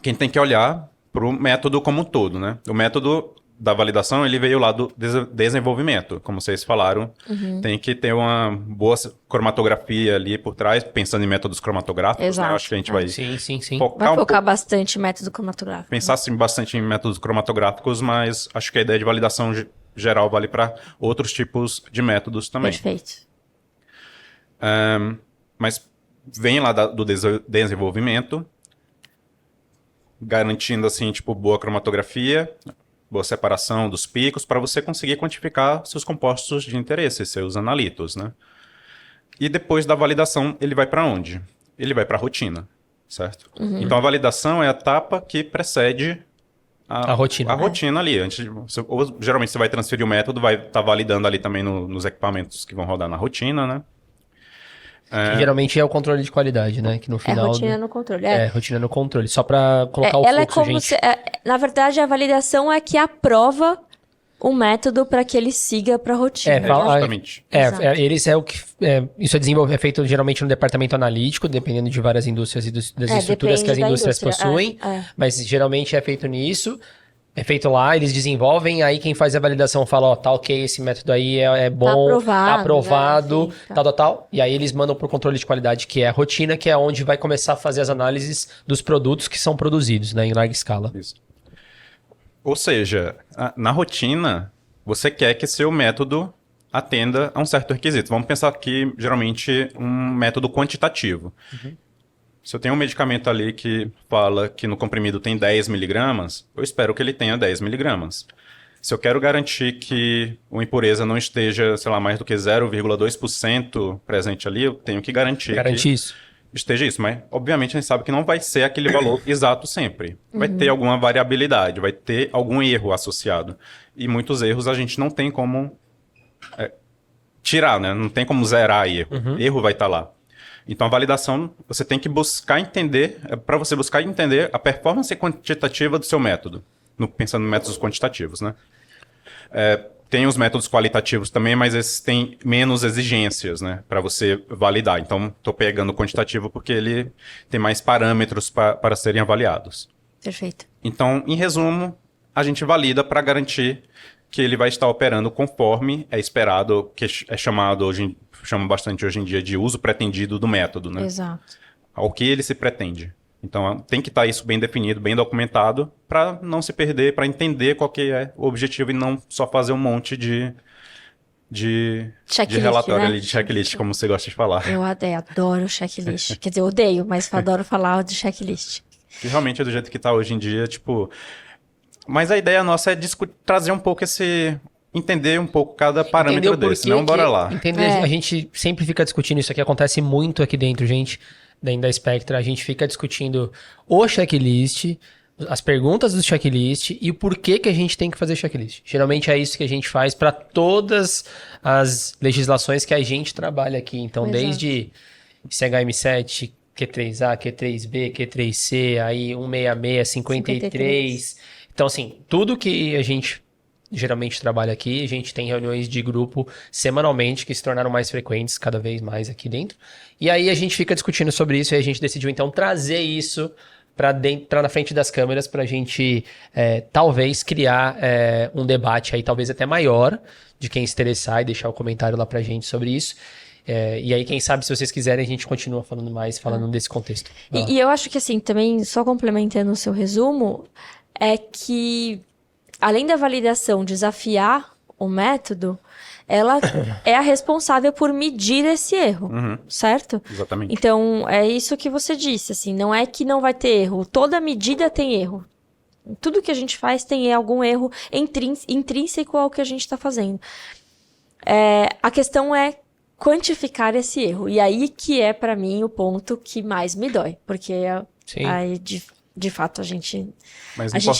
Quem tem que olhar para o método como um todo, né? O método da validação, ele veio lá do desenvolvimento, como vocês falaram. Tem que ter uma boa cromatografia ali por trás, pensando em métodos cromatográficos. Exato. Né? Acho que a gente vai focar bastante em método cromatográfico. Pensar sim, bastante em métodos cromatográficos, mas acho que a ideia de validação geral vale para outros tipos de métodos também. Perfeito. Mas vem lá do desenvolvimento, garantindo assim, tipo, boa cromatografia, boa separação dos picos, para você conseguir quantificar seus compostos de interesse, seus analitos, né? E depois da validação, ele vai para onde? Ele vai para a rotina, certo? Então, a validação é a etapa que precede a rotina. A rotina ali. Ou, geralmente, você vai transferir o método, vai estar validando ali também nos equipamentos que vão rodar na rotina, né? Que geralmente é o controle de qualidade, né? Que no final... rotina no controle. Rotina no controle. Só para colocar o ela fluxo, é como na verdade, a validação é que aprova o método para que ele siga para a rotina. Justamente. Isso é feito geralmente no departamento analítico, dependendo de várias indústrias e das estruturas que as indústrias possuem. Mas geralmente é feito nisso. É feito lá, eles desenvolvem, aí quem faz a validação fala, tá ok, esse método aí é bom, tá aprovado, né? Enfim, tal. E aí eles mandam pro controle de qualidade, que é a rotina, que é onde vai começar a fazer as análises dos produtos que são produzidos, né, em larga escala. Isso. Ou seja, na rotina, você quer que seu método atenda a um certo requisito. Vamos pensar aqui, geralmente, um método quantitativo. Se eu tenho um medicamento ali que fala que no comprimido tem 10 miligramas, eu espero que ele tenha 10 miligramas. Se eu quero garantir que uma impureza não esteja, sei lá, mais do que 0,2% presente ali, eu tenho que garantir que isso. esteja isso. Mas, obviamente, a gente sabe que não vai ser aquele valor exato sempre. Vai ter alguma variabilidade, vai ter algum erro associado. E muitos erros a gente não tem como tirar, né? Não tem como zerar erro. Erro vai estar lá. Então, a validação, você tem que buscar entender, para você buscar entender a performance quantitativa do seu método, pensando em métodos quantitativos, né? Tem os métodos qualitativos também, mas esses têm menos exigências, né, para você validar. Então, estou pegando o quantitativo porque ele tem mais parâmetros para serem avaliados. Perfeito. Então, em resumo, a gente valida para garantir que ele vai estar operando conforme é esperado, que é chamado chama bastante hoje em dia de uso pretendido do método, né? Exato. Ao que ele se pretende. Então, tem que estar isso bem definido, bem documentado, para não se perder, para entender qual que é o objetivo e não só fazer um monte de relatório, né? Ali, de checklist, como você gosta de falar. Eu adoro checklist. Quer dizer, odeio, mas adoro falar de checklist. Que realmente é do jeito que está hoje em dia, tipo... Mas a ideia nossa é trazer um pouco entender um pouco cada parâmetro desse, não bora lá. A gente sempre fica discutindo isso aqui, acontece muito aqui dentro, dentro da Spectra, a gente fica discutindo o checklist, as perguntas do checklist e o porquê que a gente tem que fazer checklist. Geralmente é isso que a gente faz para todas as legislações que a gente trabalha aqui. Então, desde CHM7, Q3A, Q3B, Q3C, aí 166, 53. Então, assim, tudo que a gente geralmente trabalha aqui, a gente tem reuniões de grupo semanalmente que se tornaram mais frequentes cada vez mais aqui dentro. E aí a gente fica discutindo sobre isso e a gente decidiu então trazer isso para na frente das câmeras para a gente talvez criar um debate aí talvez até maior de quem se interessar e deixar o comentário lá para a gente sobre isso. E aí, quem sabe, se vocês quiserem, a gente continua falando desse contexto. E eu acho que assim, também, só complementando o seu resumo, é que além da validação desafiar o método, ela é a responsável por medir esse erro, certo? Exatamente. Então, é isso que você disse, assim, não é que não vai ter erro, toda medida tem erro. Tudo que a gente faz tem algum erro intrínseco ao que a gente está fazendo. A questão é quantificar esse erro, e aí que é, para mim, o ponto que mais me dói, porque aí, de fato, a gente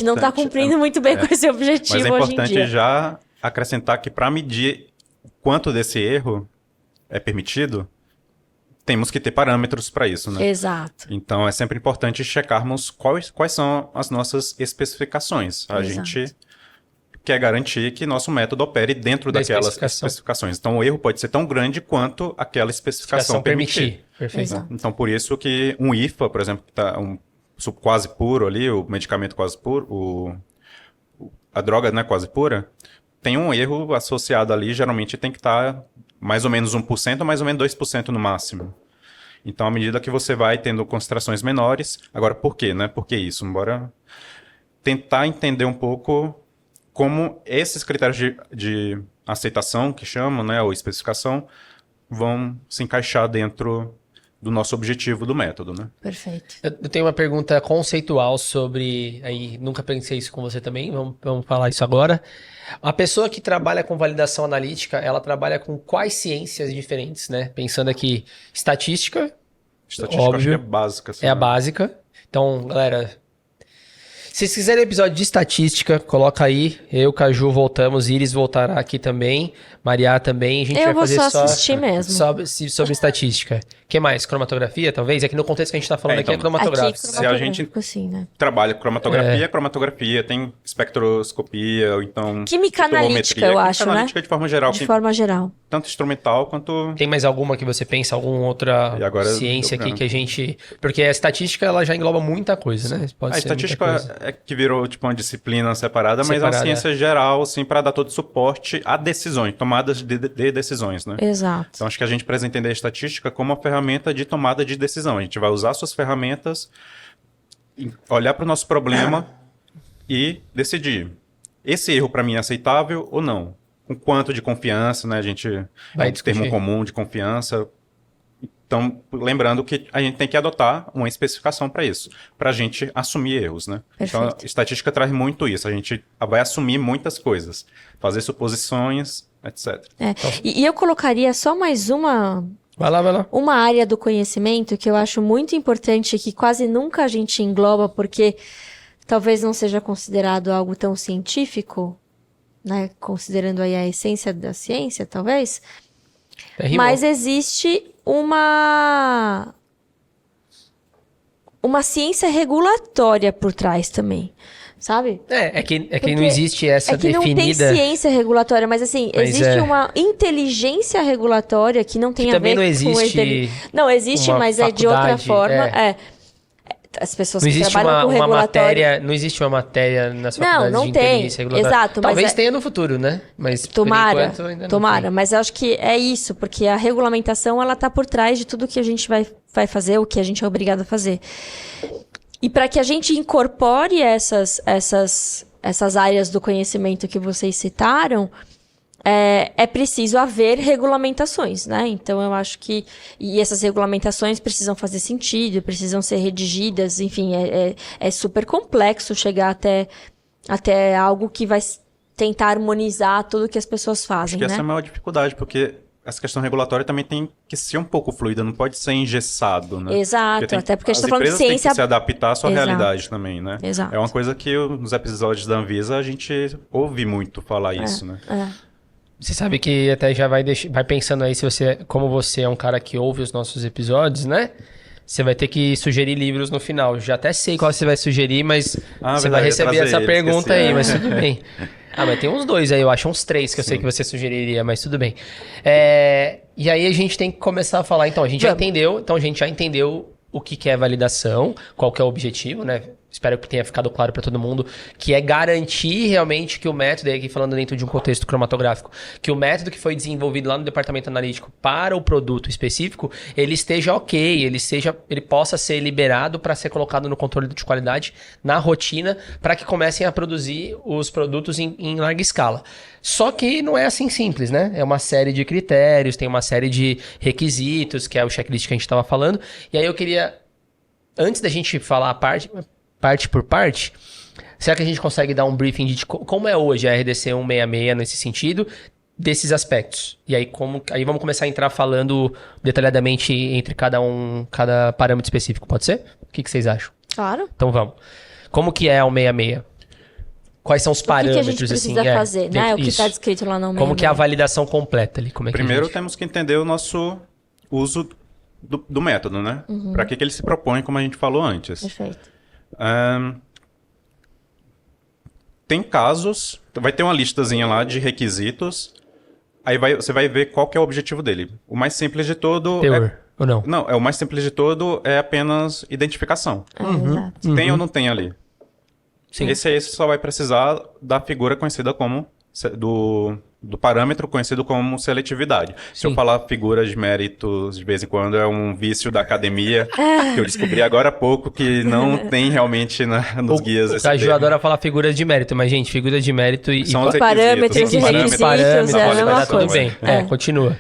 não está cumprindo muito bem com esse objetivo hoje em dia. Mas é importante já acrescentar que para medir quanto desse erro é permitido, temos que ter parâmetros para isso, né? Exato. Então, é sempre importante checarmos quais são as nossas especificações. A gente quer garantir que nosso método opere dentro daquelas especificações. Então, o erro pode ser tão grande quanto aquela especificação permitir. Perfeito. Então, por isso que um IFA, por exemplo, que está quase puro ali, o medicamento quase puro, a droga, né, quase pura, tem um erro associado ali, geralmente tem que estar mais ou menos 1%, mais ou menos 2% no máximo. Então, à medida que você vai tendo concentrações menores... Agora, por quê, né? Por que isso? Bora tentar entender um pouco como esses critérios de aceitação, que chamam, né, ou especificação, vão se encaixar dentro do nosso objetivo do método, né? Perfeito. Eu tenho uma pergunta conceitual sobre... Aí, nunca pensei isso com você também, vamos falar isso agora. A pessoa que trabalha com validação analítica, ela trabalha com quais ciências diferentes, né? Pensando aqui, estatística, óbvio, acho que é básica. Assim, é a básica. Então, galera... Se vocês quiserem episódio de estatística, coloca aí. Eu, Caju, voltamos. Iris voltará aqui também. Maria também. A gente vai fazer só assistir mesmo. Sobre estatística. O que mais? Cromatografia, talvez? Aqui no contexto que a gente está falando aqui é cromatográfico. Se a gente né? trabalha com cromatografia, tem espectroscopia, ou então... Química analítica, eu acho, né? Química analítica de forma geral. De forma geral. Tanto instrumental quanto... Tem mais alguma que você pensa? Alguma outra ciência aqui que a gente... Porque a estatística, ela já engloba muita coisa, né? A estatística é que virou tipo uma disciplina separada, mas é uma ciência geral, assim, para dar todo suporte a decisões, tomadas de decisões, né? Exato. Então, acho que a gente precisa entender a estatística como uma ferramenta de tomada de decisão. A gente vai usar suas ferramentas, olhar para o nosso problema e decidir. Esse erro para mim é aceitável ou não? Com quanto de confiança, né? A gente vai ter termo comum de confiança. Então, lembrando que a gente tem que adotar uma especificação para isso, para a gente assumir erros, né? Perfeito. Então, a estatística traz muito isso. A gente vai assumir muitas coisas, fazer suposições, etc. E eu colocaria só mais uma... Vai lá. Uma área do conhecimento que eu acho muito importante, que quase nunca a gente engloba, porque talvez não seja considerado algo tão científico, né? Considerando aí a essência da ciência, talvez. Mas existe uma ciência regulatória por trás também, sabe? É que não existe essa definida... não tem ciência regulatória, mas assim, existe uma inteligência regulatória que não tem a ver também não existe com... Não, existe, mas é de outra forma. As pessoas que trabalham com regulatório... Não existe uma matéria nas faculdades não de tem. Inteligência regulatória. Exato. Talvez tenha no futuro, né? Mas tomara, por enquanto ainda não tem. Mas eu acho que é isso, porque a regulamentação, ela tá por trás de tudo que a gente vai fazer, o que a gente é obrigado a fazer. E para que a gente incorpore essas áreas do conhecimento que vocês citaram, é preciso haver regulamentações, né? Então, eu acho que... E essas regulamentações precisam fazer sentido, precisam ser redigidas, enfim, é super complexo chegar até algo que vai tentar harmonizar tudo que as pessoas fazem, acho que né? essa é a maior dificuldade, porque essa questão regulatória também tem que ser um pouco fluida, não pode ser engessado, né? Exato, até porque a gente está falando de ciência... As empresas têm que se adaptar à sua realidade também, né? Exato. É uma coisa que nos episódios da Anvisa a gente ouve muito falar isso, né? Você sabe que até já vai pensando aí, como você é um cara que ouve os nossos episódios, né? Você vai ter que sugerir livros no final. Já até sei qual você vai sugerir, mas você vai receber essa pergunta aí, mas tudo bem. Mas tem uns 2 aí, eu acho, uns 3 que eu sei que você sugeriria, mas tudo bem. E aí a gente tem que começar a falar, então, a gente já entendeu o que é validação, qual que é o objetivo, né? Espero que tenha ficado claro para todo mundo, que é garantir realmente que o método, e aqui falando dentro de um contexto cromatográfico, que o método que foi desenvolvido lá no departamento analítico para o produto específico, ele esteja ok, ele possa ser liberado para ser colocado no controle de qualidade, na rotina, para que comecem a produzir os produtos em larga escala. Só que não é assim simples, né? É uma série de critérios, tem uma série de requisitos, que é o checklist que a gente estava falando, e aí eu queria, antes da gente falar a parte por parte, será que a gente consegue dar um briefing de como é hoje a RDC 166 nesse sentido, desses aspectos? E aí, aí vamos começar a entrar falando detalhadamente entre cada parâmetro específico, pode ser? O que vocês acham? Claro. Então vamos. Como que é a 166? Quais são os parâmetros? O que a gente precisa fazer, né? O que está descrito lá no 166. Como que é a validação completa ali? Primeiro temos que entender o nosso uso do método, né? Para que ele se propõe, como a gente falou antes. Perfeito. Tem casos, vai ter uma listazinha lá de requisitos, aí você vai ver qual que é o objetivo dele. O mais simples de todo... Teor, ou não? Não, o mais simples de todo é apenas identificação. Exato. Tem ou não tem ali? Sim. Esse só vai precisar da figura conhecida como... do parâmetro conhecido como seletividade. Se eu falar figuras de méritos de vez em quando, é um vício da academia, que eu descobri agora há pouco, que não tem realmente nos guias. O Caju adora falar figuras de mérito, mas, gente, figuras de mérito e são os parâmetros e requisitos, tudo bem. Continua.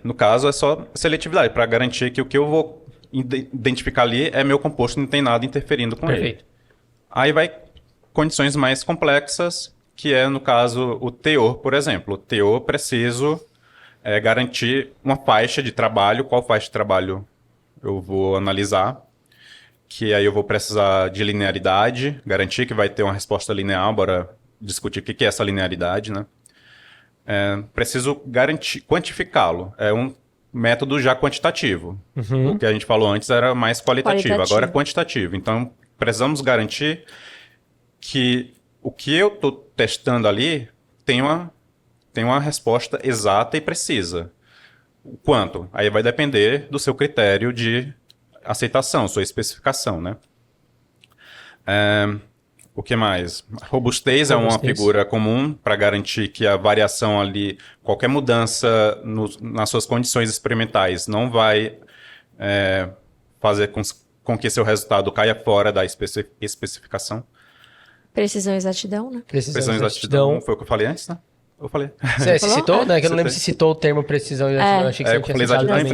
No caso, é só seletividade, para garantir que o que eu vou identificar ali é meu composto, não tem nada interferindo com ele. Aí vai condições mais complexas, que é, no caso, o teor, por exemplo. O teor, preciso garantir uma faixa de trabalho. Qual faixa de trabalho eu vou analisar? Que aí eu vou precisar de linearidade, garantir que vai ter uma resposta linear, bora discutir o que é essa linearidade, né? Preciso garantir, quantificá-lo. É um método já quantitativo. O que a gente falou antes era mais qualitativo. Agora é quantitativo. Então, precisamos garantir que o que eu estou testando ali tem uma resposta exata e precisa. O quanto? Aí vai depender do seu critério de aceitação, sua especificação, né? O que mais? Robustez é uma figura comum para garantir que a variação ali, qualquer mudança nas suas condições experimentais não vai fazer com que seu resultado caia fora da especificação. Precisão e exatidão, né? Precisão e exatidão. Foi o que eu falei antes, né? Eu falei. Você citou, né? Que eu não lembro se citou o termo precisão e exatidão. Eu achei que você tinha citado também.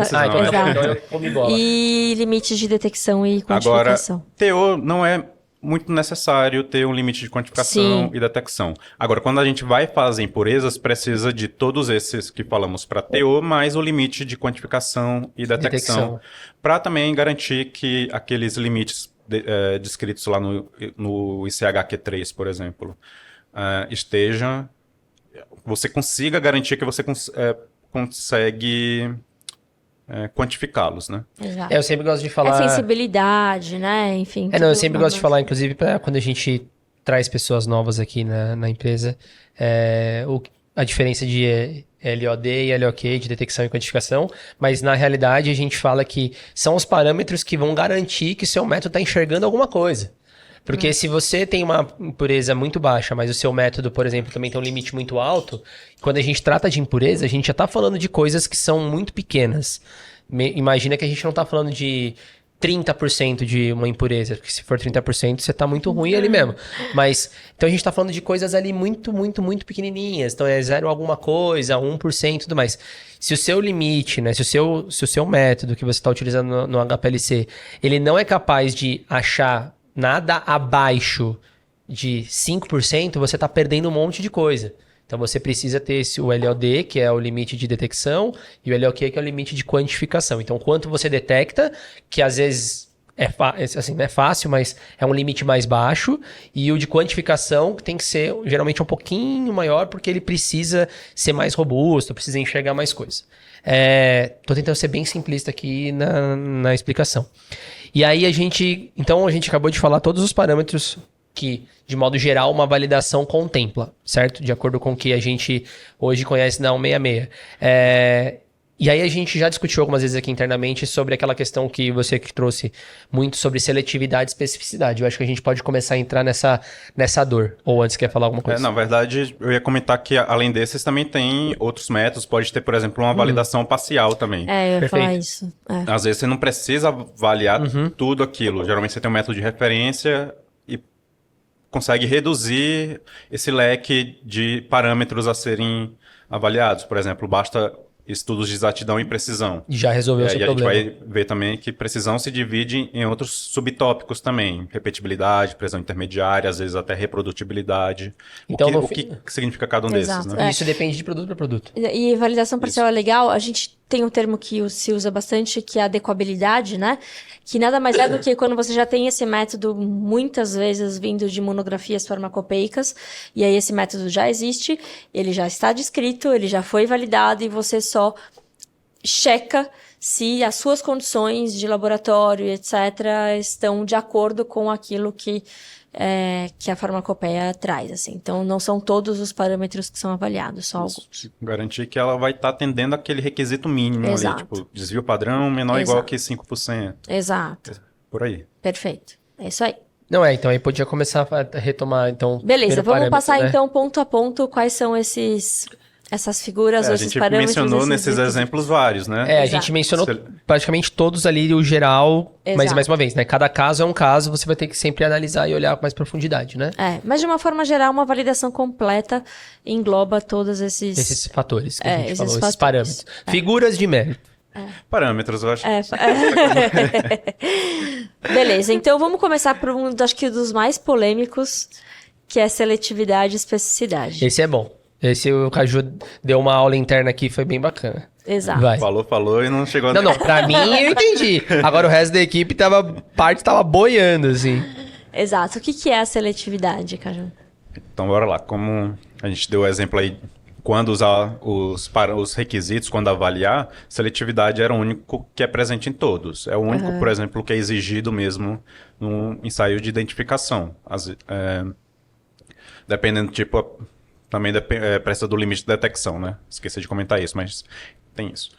Então eu comi bola. E limites de detecção e quantificação. Agora, teor não é muito necessário ter um limite de quantificação e detecção. Agora, quando a gente vai fazer impurezas, precisa de todos esses que falamos para teor, mais o limite de quantificação e detecção. Para também garantir que aqueles limites descritos lá no ICHQ3, por exemplo, você consiga garantir que você consegue quantificá-los, né? Exato. Eu sempre gosto de falar... sensibilidade, né? Enfim. eu sempre gosto de falar, inclusive, quando a gente traz pessoas novas aqui na empresa, a diferença de LOD e LOQ, de detecção e quantificação, mas na realidade a gente fala que são os parâmetros que vão garantir que o seu método está enxergando alguma coisa. Porque se você tem uma impureza muito baixa, mas o seu método, por exemplo, também tem um limite muito alto, quando a gente trata de impureza, a gente já está falando de coisas que são muito pequenas. Imagina que a gente não está falando de 30% de uma impureza, porque se for 30%, você tá muito ruim ali mesmo. Mas, então a gente tá falando de coisas ali muito, muito, muito pequenininhas. Então é 0 alguma coisa, 1% e tudo mais. Se o seu limite, né, se o seu método que você está utilizando no HPLC, ele não é capaz de achar nada abaixo de 5%, você tá perdendo um monte de coisa. Então você precisa ter o LOD, que é o limite de detecção, e o LOQ, que é o limite de quantificação. Então, quanto você detecta, que às vezes não é fácil, mas é um limite mais baixo, e o de quantificação tem que ser geralmente um pouquinho maior, porque ele precisa ser mais robusto, precisa enxergar mais coisa. Tô tentando ser bem simplista aqui na explicação. E aí a gente acabou de falar todos os parâmetros que, de modo geral, uma validação contempla, certo? De acordo com o que a gente hoje conhece na 166. E aí a gente já discutiu algumas vezes aqui internamente sobre aquela questão que você que trouxe muito sobre seletividade e especificidade. Eu acho que a gente pode começar a entrar nessa dor. Ou antes quer falar alguma coisa? Na verdade, eu ia comentar que além desses também tem outros métodos. Pode ter, por exemplo, uma validação parcial também. Eu ia falar isso. Às vezes você não precisa avaliar tudo aquilo. Geralmente você tem um método de referência e consegue reduzir esse leque de parâmetros a serem avaliados. Por exemplo, basta estudos de exatidão e precisão. Já resolveu o seu problema. E a gente vai ver também que precisão se divide em outros subtópicos também. Repetibilidade, precisão intermediária, às vezes até reprodutibilidade. Então, o que significa cada um desses, né? Isso depende de produto para produto. E validação parcial é legal. A gente tem um termo que se usa bastante, que é a adequabilidade, né? Que nada mais é do que quando você já tem esse método, muitas vezes vindo de monografias farmacopeicas, e aí esse método já existe, ele já está descrito, ele já foi validado, e você só checa se as suas condições de laboratório, etc., estão de acordo com aquilo que a farmacopeia traz, assim. Então, não são todos os parâmetros que são avaliados, só alguns. Garantir que ela vai estar atendendo aquele requisito mínimo ali, tipo, desvio padrão menor ou igual que 5%. Exato. Por aí. Perfeito. É isso aí. Não então aí podia começar a retomar, então... Beleza, vamos passar, né? Então, ponto a ponto, quais são essas figuras, esses parâmetros... A gente mencionou nesses exemplos vários, né? A gente mencionou praticamente todos ali, o geral, mas mais uma vez, né? Cada caso é um caso, você vai ter que sempre analisar e olhar com mais profundidade, né? Mas de uma forma geral, uma validação completa engloba todos esses fatores que a gente falou, fatores. Esses parâmetros. Figuras de mérito. Parâmetros, eu acho. Beleza, então vamos começar por acho que dos mais polêmicos, que é seletividade e especificidade. Esse é bom. Esse o Caju deu uma aula interna aqui, foi bem bacana. Exato. Vai. Falou e não chegou... Não, pra mim eu entendi. Agora o resto da equipe parte tava boiando, assim. Exato. O que é a seletividade, Caju? Então, bora lá. Como a gente deu o exemplo aí, quando usar os requisitos, quando avaliar, seletividade era o único que é presente em todos. É o único, por exemplo, que é exigido mesmo no ensaio de identificação. Dependendo do tipo, também precisa do limite de detecção, né? Esqueci de comentar isso, mas tem isso.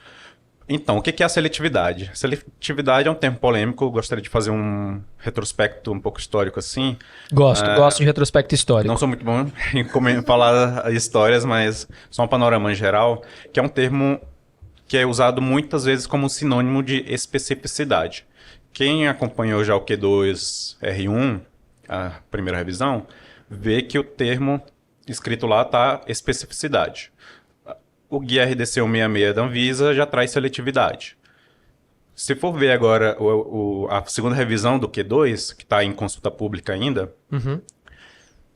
Então, o que é a seletividade? Seletividade é um termo polêmico, gostaria de fazer um retrospecto um pouco histórico assim. Gosto de retrospecto histórico. Não sou muito bom em falar histórias, mas só um panorama em geral, que é um termo que é usado muitas vezes como sinônimo de especificidade. Quem acompanhou já o Q2 R1, a primeira revisão, vê que o termo escrito lá está especificidade. O Guia RDC 166 da Anvisa já traz seletividade. Se for ver agora a segunda revisão do Q2, que está em consulta pública ainda,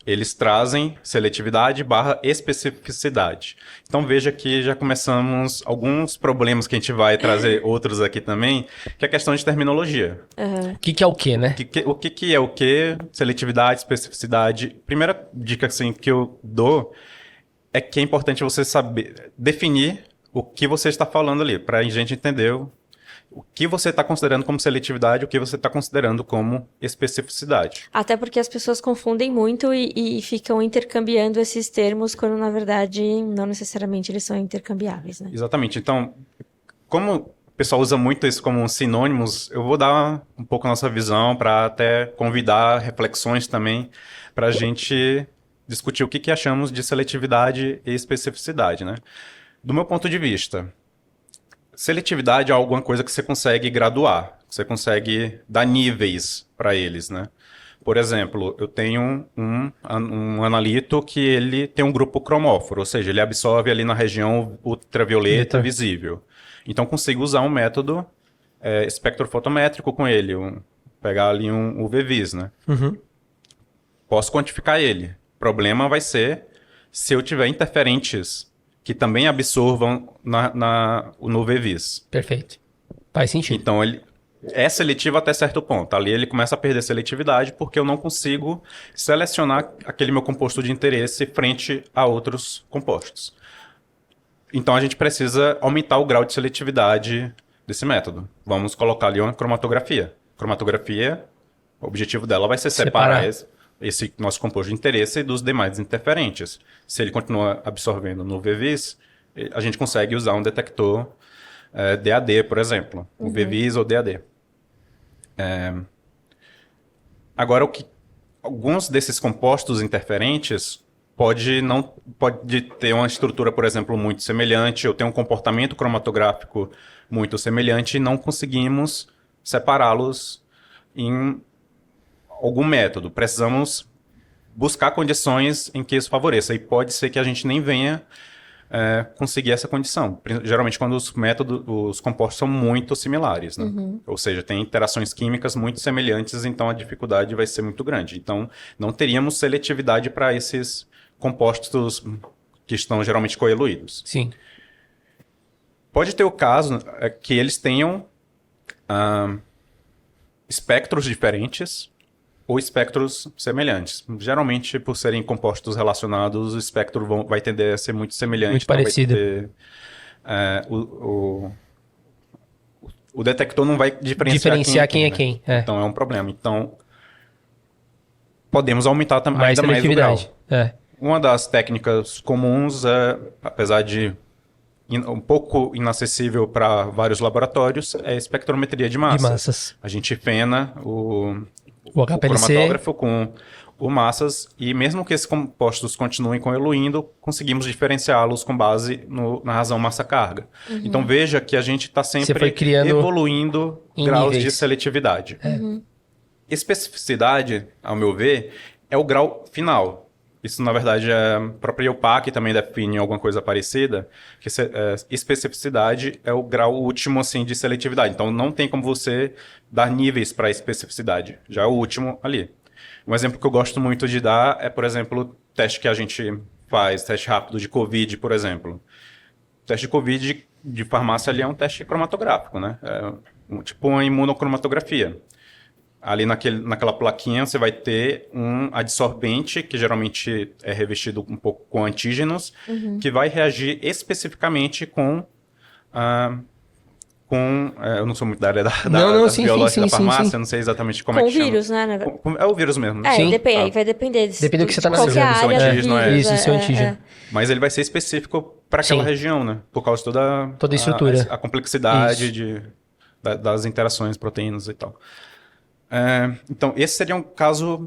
eles trazem seletividade / especificidade. Então veja que já começamos alguns problemas que a gente vai trazer outros aqui também, que é a questão de terminologia. O que é o quê, né? O que é o quê? Seletividade, especificidade. Primeira dica assim, que eu dou é que é importante você saber definir o que você está falando ali, para a gente entender o que você está considerando como seletividade, o que você está considerando como especificidade. Até porque as pessoas confundem muito e ficam intercambiando esses termos, quando na verdade não necessariamente eles são intercambiáveis, né? Exatamente. Então, como o pessoal usa muito isso como sinônimos, eu vou dar um pouco a nossa visão para até convidar reflexões também para a gente discutir o que achamos de seletividade e especificidade, né? Do meu ponto de vista, seletividade é alguma coisa que você consegue graduar, você consegue dar níveis para eles, né? Por exemplo, eu tenho um analito que ele tem um grupo cromóforo, ou seja, ele absorve ali na região ultravioleta visível. Então, consigo usar um método espectrofotométrico com ele, pegar ali um UV-Vis, né? Posso quantificar ele. O problema vai ser se eu tiver interferentes que também absorvam no UV-Vis. Perfeito. Faz sentido. Então, ele é seletivo até certo ponto. Ali ele começa a perder seletividade porque eu não consigo selecionar aquele meu composto de interesse frente a outros compostos. Então, a gente precisa aumentar o grau de seletividade desse método. Vamos colocar ali uma cromatografia. Cromatografia, o objetivo dela vai ser separar esse nosso composto de interesse dos demais interferentes. Se ele continua absorvendo no UV-Vis, a gente consegue usar um detector DAD, por exemplo. UV-Vis ou DAD. Agora, alguns desses compostos interferentes pode ter uma estrutura, por exemplo, muito semelhante, ou ter um comportamento cromatográfico muito semelhante, e não conseguimos separá-los em algum método. Precisamos buscar condições em que isso favoreça. E pode ser que a gente nem venha conseguir essa condição. Geralmente quando os compostos são muito similares, né? Ou seja, tem interações químicas muito semelhantes, então a dificuldade vai ser muito grande. Então, não teríamos seletividade para esses compostos que estão geralmente coeluídos. Sim. Pode ter o caso que eles tenham espectros diferentes ou espectros semelhantes. Geralmente, por serem compostos relacionados, o espectro vai tender a ser muito semelhante. Muito parecido. O detector não vai diferenciar quem é quem. Né? Então, é um problema. Então, podemos aumentar ainda mais o grau. Uma das técnicas comuns, apesar de um pouco inacessível para vários laboratórios, é a espectrometria de massas. A gente fena o cromatógrafo com o massas, e mesmo que esses compostos continuem evoluindo, conseguimos diferenciá-los com base na razão massa-carga. Então veja que a gente está sempre evoluindo graus níveis de seletividade. Especificidade, ao meu ver, é o grau final. Isso, na verdade, a própria EUPAC também define alguma coisa parecida, que especificidade é o grau último assim, de seletividade. Então, não tem como você dar níveis para a especificidade. Já é o último ali. Um exemplo que eu gosto muito de dar é, por exemplo, o teste que a gente faz, teste rápido de COVID, por exemplo. O teste de COVID de farmácia ali é um teste cromatográfico, né? É tipo uma imunocromatografia. Ali naquela plaquinha você vai ter um adsorvente, que geralmente é revestido um pouco com antígenos, que vai reagir especificamente com... eu não sou muito da área da biológica da farmácia, eu não sei exatamente como é que chama. Com o vírus, né? É o vírus mesmo. Né? Depende, aí vai depender depende do que você está qualquer área do vírus. Isso, seu antígeno. Mas ele vai ser específico para aquela região, né? Por causa de toda a estrutura. A complexidade das interações, proteínas e tal. Então, esse seria um caso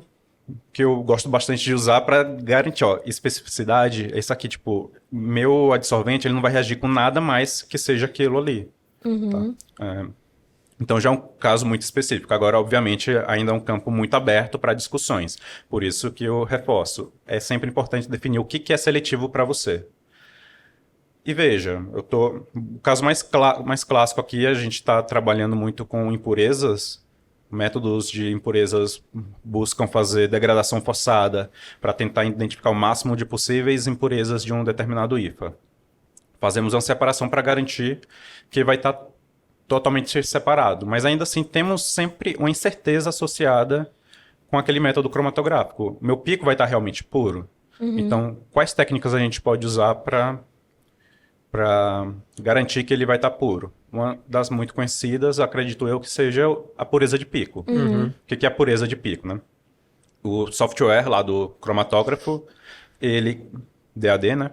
que eu gosto bastante de usar para garantir, especificidade. Esse aqui, tipo, meu adsorvente, ele não vai reagir com nada mais que seja aquilo ali. Tá? Então, já é um caso muito específico. Agora, obviamente, ainda é um campo muito aberto para discussões. Por isso que eu reforço. É sempre importante definir o que é seletivo para você. E veja, o caso mais clássico aqui, a gente está trabalhando muito com impurezas. Métodos de impurezas buscam fazer degradação forçada para tentar identificar o máximo de possíveis impurezas de um determinado IFA. Fazemos uma separação para garantir que vai estar totalmente separado, mas ainda assim temos sempre uma incerteza associada com aquele método cromatográfico. Meu pico vai estar realmente puro? Então, quais técnicas a gente pode usar para garantir que ele vai estar puro? Uma das muito conhecidas, acredito eu, que seja a pureza de pico. O que é a pureza de pico, né? O software lá do cromatógrafo, DAD, né?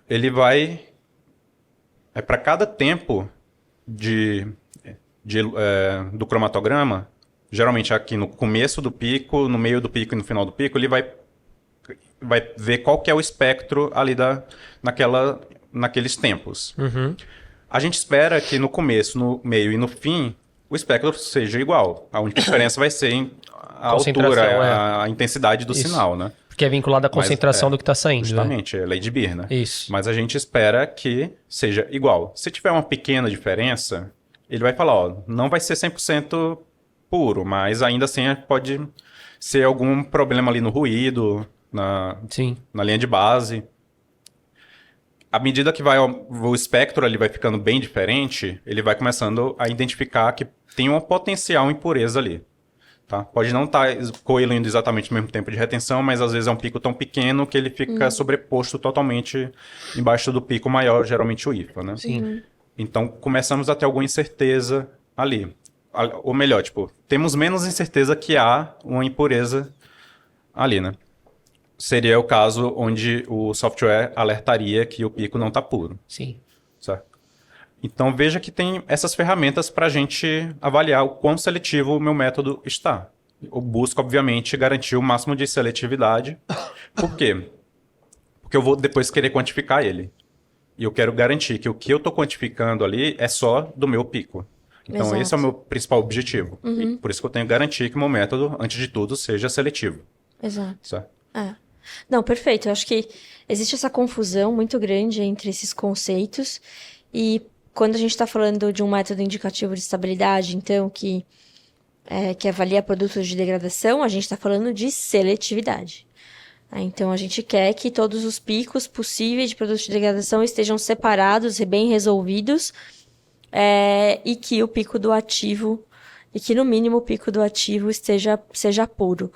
Ele vai... para cada tempo do cromatograma, geralmente aqui no começo do pico, no meio do pico e no final do pico, ele vai ver qual que é o espectro ali naqueles tempos. A gente espera que no começo, no meio e no fim, o espectro seja igual. A única diferença vai ser a altura, a intensidade do sinal, né? Porque é vinculado à concentração do que está saindo. Justamente, é lei de Beer, né? Isso. Mas a gente espera que seja igual. Se tiver uma pequena diferença, ele vai falar, não vai ser 100% puro, mas ainda assim pode ser algum problema ali no ruído, na linha de base. À medida que o espectro ali vai ficando bem diferente, ele vai começando a identificar que tem uma potencial impureza ali. Tá? Pode não estar coelindo exatamente no mesmo tempo de retenção, mas às vezes é um pico tão pequeno que ele fica sobreposto totalmente embaixo do pico maior, geralmente o IFA, né? Então começamos a ter alguma incerteza ali. Ou melhor, temos menos incerteza que há uma impureza ali, né? Seria o caso onde o software alertaria que o pico não está puro. Certo? Então, veja que tem essas ferramentas para a gente avaliar o quão seletivo o meu método está. Eu busco, obviamente, garantir o máximo de seletividade. Por quê? Porque eu vou depois querer quantificar ele. E eu quero garantir que o que eu estou quantificando ali é só do meu pico. Então, esse é o meu principal objetivo. E por isso que eu tenho que garantir que o meu método, antes de tudo, seja seletivo. Certo? Não, perfeito. Eu acho que existe essa confusão muito grande entre esses conceitos e quando a gente está falando de um método indicativo de estabilidade, então, que avalia produtos de degradação, a gente está falando de seletividade. Então, a gente quer que todos os picos possíveis de produtos de degradação estejam separados e bem resolvidos e que o pico do ativo, e que no mínimo o pico do ativo seja puro.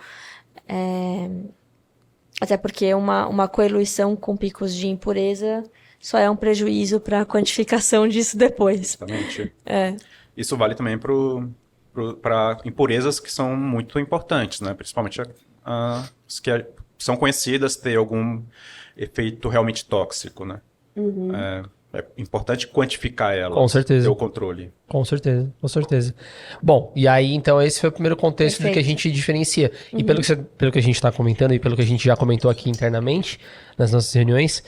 Até porque uma coeluição com picos de impureza só é um prejuízo para a quantificação disso depois. Exatamente. Isso vale também para impurezas que são muito importantes, né? Principalmente as que são conhecidas ter algum efeito realmente tóxico, né? é importante quantificar ela. Com certeza. Ter o controle. Com certeza, com certeza. Bom, e aí então esse foi o primeiro contexto do que a gente diferencia. E pelo que a gente está comentando e pelo que a gente já comentou aqui internamente, nas nossas reuniões,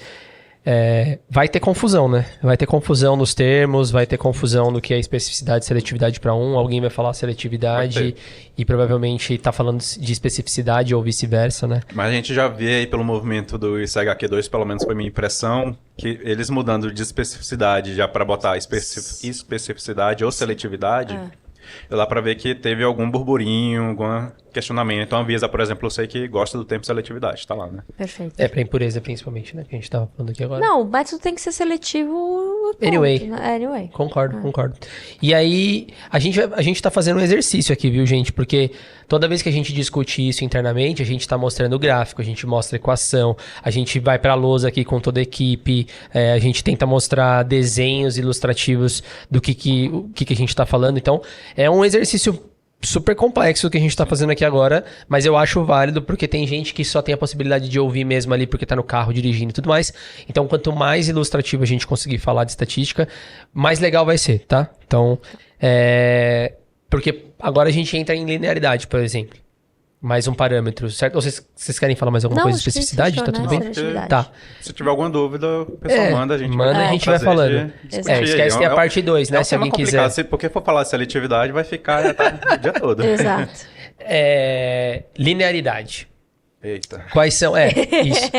vai ter confusão, né? Vai ter confusão nos termos, vai ter confusão no que é especificidade e seletividade para alguém vai falar seletividade e provavelmente tá falando de especificidade ou vice-versa, né? Mas a gente já vê aí pelo movimento do ICHQ2, pelo menos foi minha impressão, que eles mudando de especificidade já para botar especificidade ou seletividade, dá para ver que teve algum burburinho, algum questionamento. Então a Anvisa, por exemplo, eu sei que gosta do termo seletividade, tá lá, né? Perfeito. Para impureza principalmente, né? Que a gente tava falando aqui agora. Não, o método tem que ser seletivo. Ponto, anyway. Né? Anyway. Concordo. E aí, a gente tá fazendo um exercício aqui, viu, gente? Porque toda vez que a gente discute isso internamente, a gente tá mostrando o gráfico, a gente mostra a equação, a gente vai pra lousa aqui com toda a equipe, a gente tenta mostrar desenhos ilustrativos do que a gente tá falando. Então, é um exercício super complexo o que a gente tá fazendo aqui agora, mas eu acho válido porque tem gente que só tem a possibilidade de ouvir mesmo ali porque tá no carro dirigindo e tudo mais. Então, quanto mais ilustrativo a gente conseguir falar de estatística, mais legal vai ser, tá? Então, porque agora a gente entra em linearidade, por exemplo. Mais um parâmetro, certo? Ou vocês querem falar mais alguma coisa de especificidade? Tá tudo bem? Tá. Se tiver alguma dúvida, o pessoal manda, a gente vai falando. Esquece que é a parte 2, né? Se alguém quiser. Porque for falar de seletividade, vai ficar o dia todo. Exato. Linearidade. Eita. Quais são? Isso.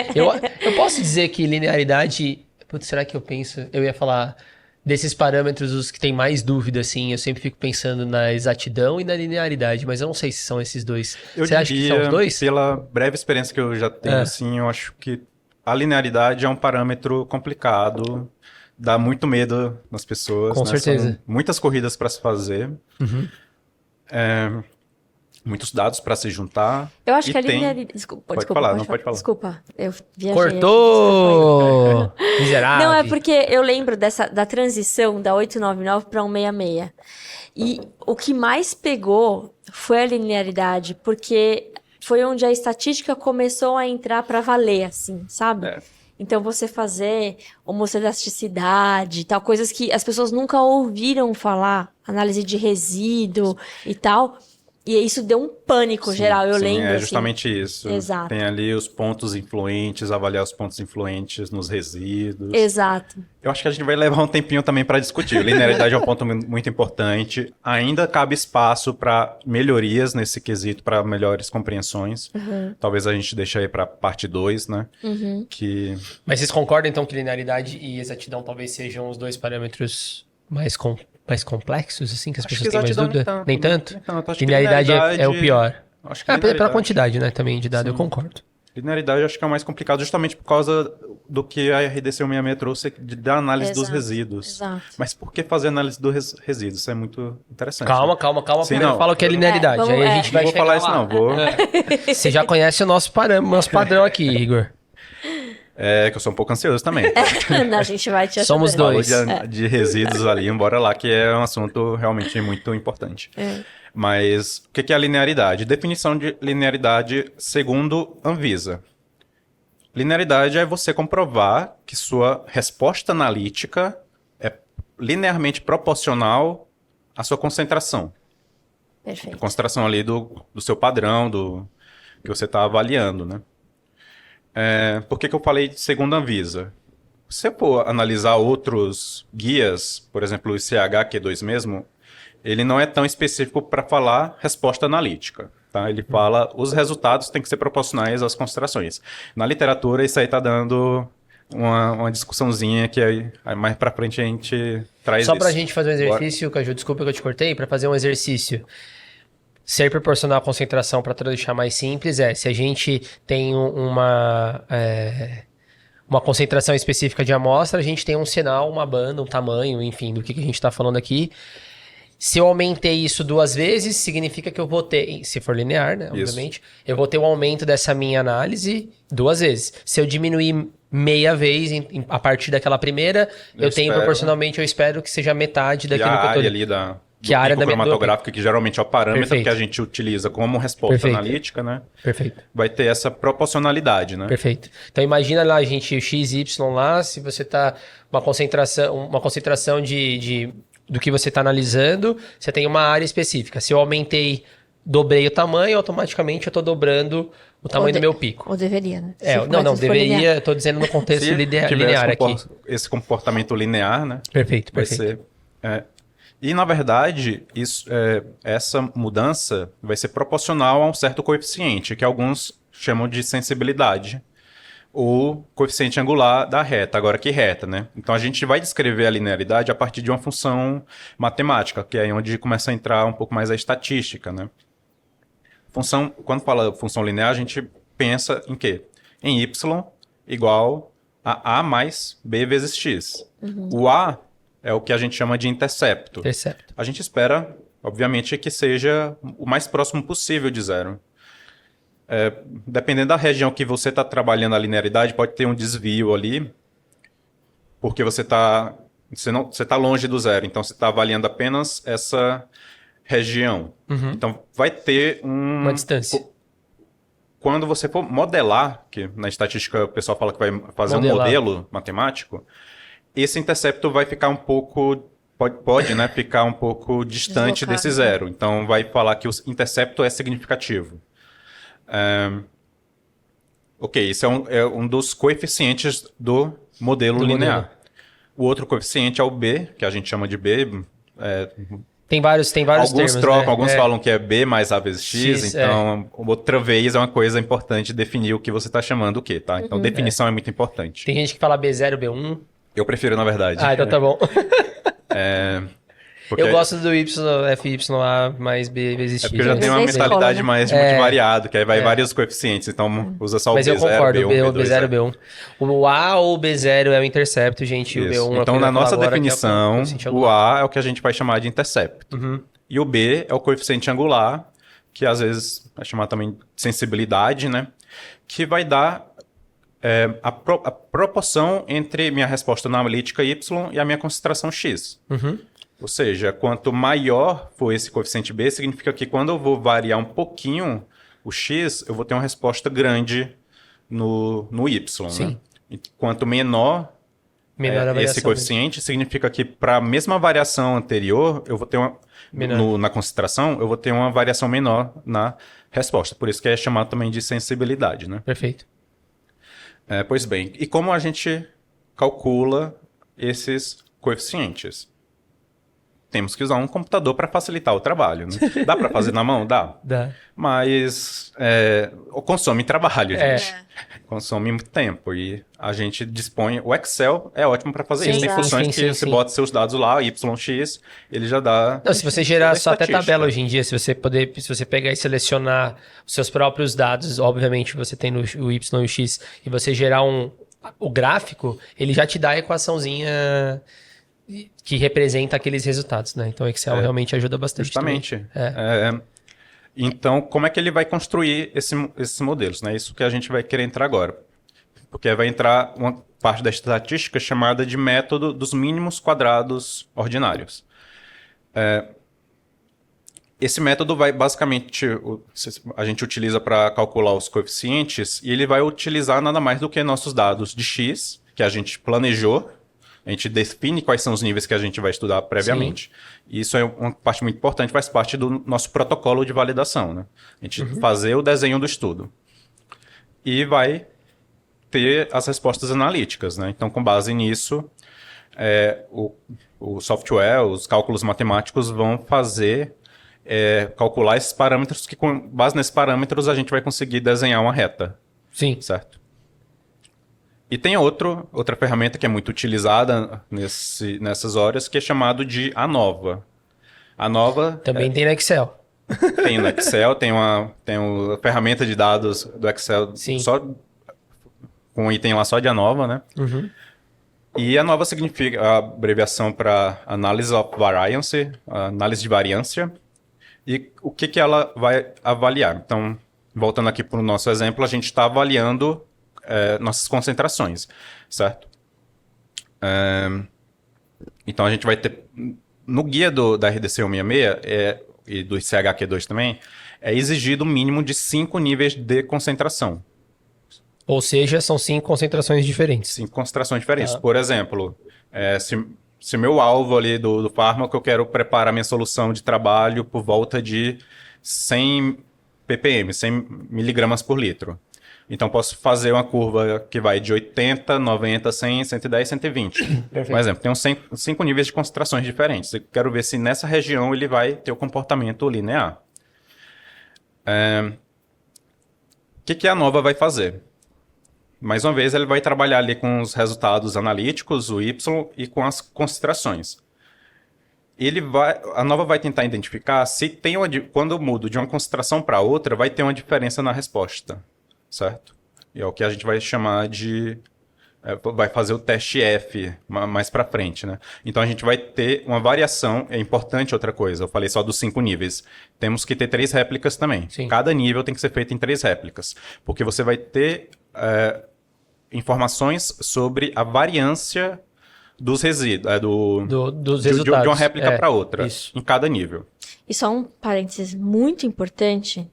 Eu posso dizer que linearidade... Putz, será que eu penso... Eu ia falar... Desses parâmetros, os que tem mais dúvida, assim, eu sempre fico pensando na exatidão e na linearidade, mas eu não sei se são esses dois. Você acha que são os dois? Pela breve experiência que eu já tenho, assim, eu acho que a linearidade é um parâmetro complicado, dá muito medo nas pessoas. Com certeza. São muitas corridas para se fazer. Muitos dados para se juntar. Eu acho que a linearidade... Desculpa, pode falar. Desculpa, eu viajei. Cortou! Miserável. Não, é porque eu lembro da transição da 899 para 166. E o que mais pegou foi a linearidade, porque foi onde a estatística começou a entrar para valer, assim, sabe? Então, você fazer homocedasticidade e tal, coisas que as pessoas nunca ouviram falar, análise de resíduo e tal... E isso deu um pânico geral, eu lembro. É justamente isso. Exato. Tem ali os pontos influentes, avaliar os pontos influentes nos resíduos. Exato. Eu acho que a gente vai levar um tempinho também para discutir. Linearidade é um ponto muito importante. Ainda cabe espaço para melhorias nesse quesito, para melhores compreensões. Talvez a gente deixe aí para parte 2, né? Mas vocês concordam, então, que linearidade e exatidão talvez sejam os dois parâmetros mais complexos, assim, que as pessoas têm mais dúvida? Nem tanto? Linearidade é o pior. Acho que pela quantidade, né, também de dado, eu concordo. Linearidade eu acho que é o mais complicado, justamente por causa do que a RDC 166 trouxe da análise dos resíduos. Exato. Mas por que fazer análise dos resíduos? Isso é muito interessante. Calma. Primeiro eu falo que é linearidade. Aí a gente vai chegar lá. Não vou falar isso, não. Você já conhece o nosso padrão aqui, Igor. Que eu sou um pouco ansioso também. A gente vai te ajudar. Somos dois. De resíduos ali, embora lá, que é um assunto realmente muito importante. Mas o que é a linearidade? Definição de linearidade segundo Anvisa. Linearidade é você comprovar que sua resposta analítica é linearmente proporcional à sua concentração. Perfeito. A concentração ali do seu padrão, do que você está avaliando, né? Por que eu falei de segundo a Anvisa? Se eu for analisar outros guias, por exemplo, o ICHQ2 mesmo, ele não é tão específico para falar resposta analítica. Tá? Ele fala os resultados têm que ser proporcionais às concentrações. Na literatura, isso aí está dando uma discussãozinha que aí mais para frente a gente traz Só para a gente fazer um exercício, Caju, desculpa que eu te cortei, para fazer um exercício. Ser proporcional à concentração, para deixar mais simples, se a gente tem uma concentração específica de amostra, a gente tem um sinal, uma banda, um tamanho, enfim, do que a gente está falando aqui. Se eu aumentei isso 2 vezes, significa que eu vou ter, se for linear, né, obviamente, eu vou ter um aumento dessa minha análise 2 vezes. Se eu diminuir meia vez a partir daquela primeira, eu tenho proporcionalmente, eu espero que seja metade daquilo que eu tô... ali que a área da cromatográfica, que geralmente é o parâmetro Perfeito. Que a gente utiliza como resposta Perfeito. analítica, né? Perfeito. Vai ter essa proporcionalidade, né? Perfeito. Então imagina lá, gente, o XY lá, se você tá uma concentração do que você está analisando, você tem uma área específica. Se eu dobrei o tamanho, automaticamente eu estou dobrando o tamanho do meu pico. Ou deveria, né? Deveria, estou dizendo no contexto linear aqui. Esse comportamento linear, né? Perfeito, vai ser... E, na verdade, essa mudança vai ser proporcional a um certo coeficiente, que alguns chamam de sensibilidade, ou coeficiente angular da reta. Agora, que reta, né? Então, a gente vai descrever a linearidade a partir de uma função matemática, que é onde começa a entrar um pouco mais a estatística, né? Quando fala função linear, a gente pensa em quê? Em y igual a mais b vezes x. O a é o que a gente chama de intercepto. A gente espera, obviamente, que seja o mais próximo possível de zero. Dependendo da região que você está trabalhando a linearidade, pode ter um desvio ali, porque você tá longe do zero, então você está avaliando apenas essa região. Então, vai ter uma distância. Quando você for modelar, que na estatística o pessoal fala que vai fazer um modelo matemático, esse intercepto vai ficar um pouco... Pode, né, ficar um pouco distante desse zero. Então, vai falar que o intercepto é significativo. Esse é um dos coeficientes do modelo linear. O outro coeficiente é o B, que a gente chama de B. Tem vários alguns termos, trocam, né? Alguns falam que é B mais A vezes X. Então, outra vez é uma coisa importante definir o que você está chamando o quê, tá? Então, definição é muito importante. Tem gente que fala B0, B1. Eu prefiro, na verdade. Então tá bom. Porque eu gosto do FYA mais B vezes X. Porque eu já tenho uma mentalidade mais multivariado, que aí vai vários coeficientes, então usa só o B0, Mas eu concordo, B1, B0, B1. O A ou o B0 é o intercepto, gente, Isso. o B1 então, na nossa definição, o A é o que a gente vai chamar de intercepto. E o B é o coeficiente angular, que às vezes é chamado também de sensibilidade, né? Que vai dar a proporção entre minha resposta analítica Y e a minha concentração X. Ou seja, quanto maior for esse coeficiente B, significa que quando eu vou variar um pouquinho o X, eu vou ter uma resposta grande no Y. Sim. Né? E quanto menor esse coeficiente, significa que para a mesma variação anterior, eu vou ter na concentração, eu vou ter uma variação menor na resposta. Por isso que é chamado também de sensibilidade. Né? Perfeito. Pois bem, e como a gente calcula esses coeficientes? Temos que usar um computador para facilitar o trabalho. Né? Dá para fazer na mão? Dá. Mas consome trabalho, gente. Consome muito tempo. E a gente dispõe... O Excel é ótimo para fazer isso. Tem funções que você bota seus dados lá, YX, ele já dá... Não, se você gerar só até tabela hoje em dia, se você pegar e selecionar os seus próprios dados, obviamente você tem o Y e o X, e você gerar o gráfico, ele já te dá a equaçãozinha... que representa aqueles resultados, né? Então o Excel realmente ajuda bastante. Justamente. Então, como é que ele vai construir esses modelos? Né? Isso que a gente vai querer entrar agora. Porque vai entrar uma parte da estatística chamada de método dos mínimos quadrados ordinários. Esse método vai basicamente... A gente utiliza para calcular os coeficientes e ele vai utilizar nada mais do que nossos dados de X, que a gente planejou. A gente define quais são os níveis que a gente vai estudar previamente. E isso é uma parte muito importante, faz parte do nosso protocolo de validação. Né? A gente fazer o desenho do estudo. E vai ter as respostas analíticas. Né? Então, com base nisso, o software, os cálculos matemáticos vão calcular esses parâmetros, que com base nesses parâmetros a gente vai conseguir desenhar uma reta. Sim. Certo? E tem outra ferramenta que é muito utilizada nessas horas, que é chamado de ANOVA. ANOVA... Também tem no Excel. Tem no Excel, tem uma ferramenta de dados do Excel só com um item lá só de ANOVA, né? E ANOVA significa a abreviação para Analysis of Variance, análise de variância. E o que ela vai avaliar? Então, voltando aqui para o nosso exemplo, a gente está avaliando... nossas concentrações, certo? Então, a gente vai ter no guia da RDC 166 e do CHQ2 também, é exigido o mínimo de 5 níveis de concentração. Ou seja, são 5 concentrações diferentes. 5 concentrações diferentes. Por exemplo, se meu alvo ali do fármaco, eu quero preparar minha solução de trabalho por volta de 100 ppm, 100 miligramas por litro. Então, posso fazer uma curva que vai de 80, 90, 100, 110, 120. Perfeito. Por exemplo, tem 5 níveis de concentrações diferentes. Eu quero ver se nessa região ele vai ter o comportamento linear. O que a ANOVA vai fazer? Mais uma vez, ele vai trabalhar ali com os resultados analíticos, o Y, e com as concentrações. A ANOVA vai tentar identificar se tem quando eu mudo de uma concentração para outra, vai ter uma diferença na resposta, certo? E é o que a gente vai chamar de... vai fazer o teste F mais para frente, né? Então, a gente vai ter uma variação. É importante outra coisa, eu falei só dos 5 níveis. Temos que ter 3 réplicas também. Sim. Cada nível tem que ser feito em 3 réplicas, porque você vai ter informações sobre a variância dos resíduos, dos resultados. De uma réplica para outra, em cada nível. E só um parênteses muito importante,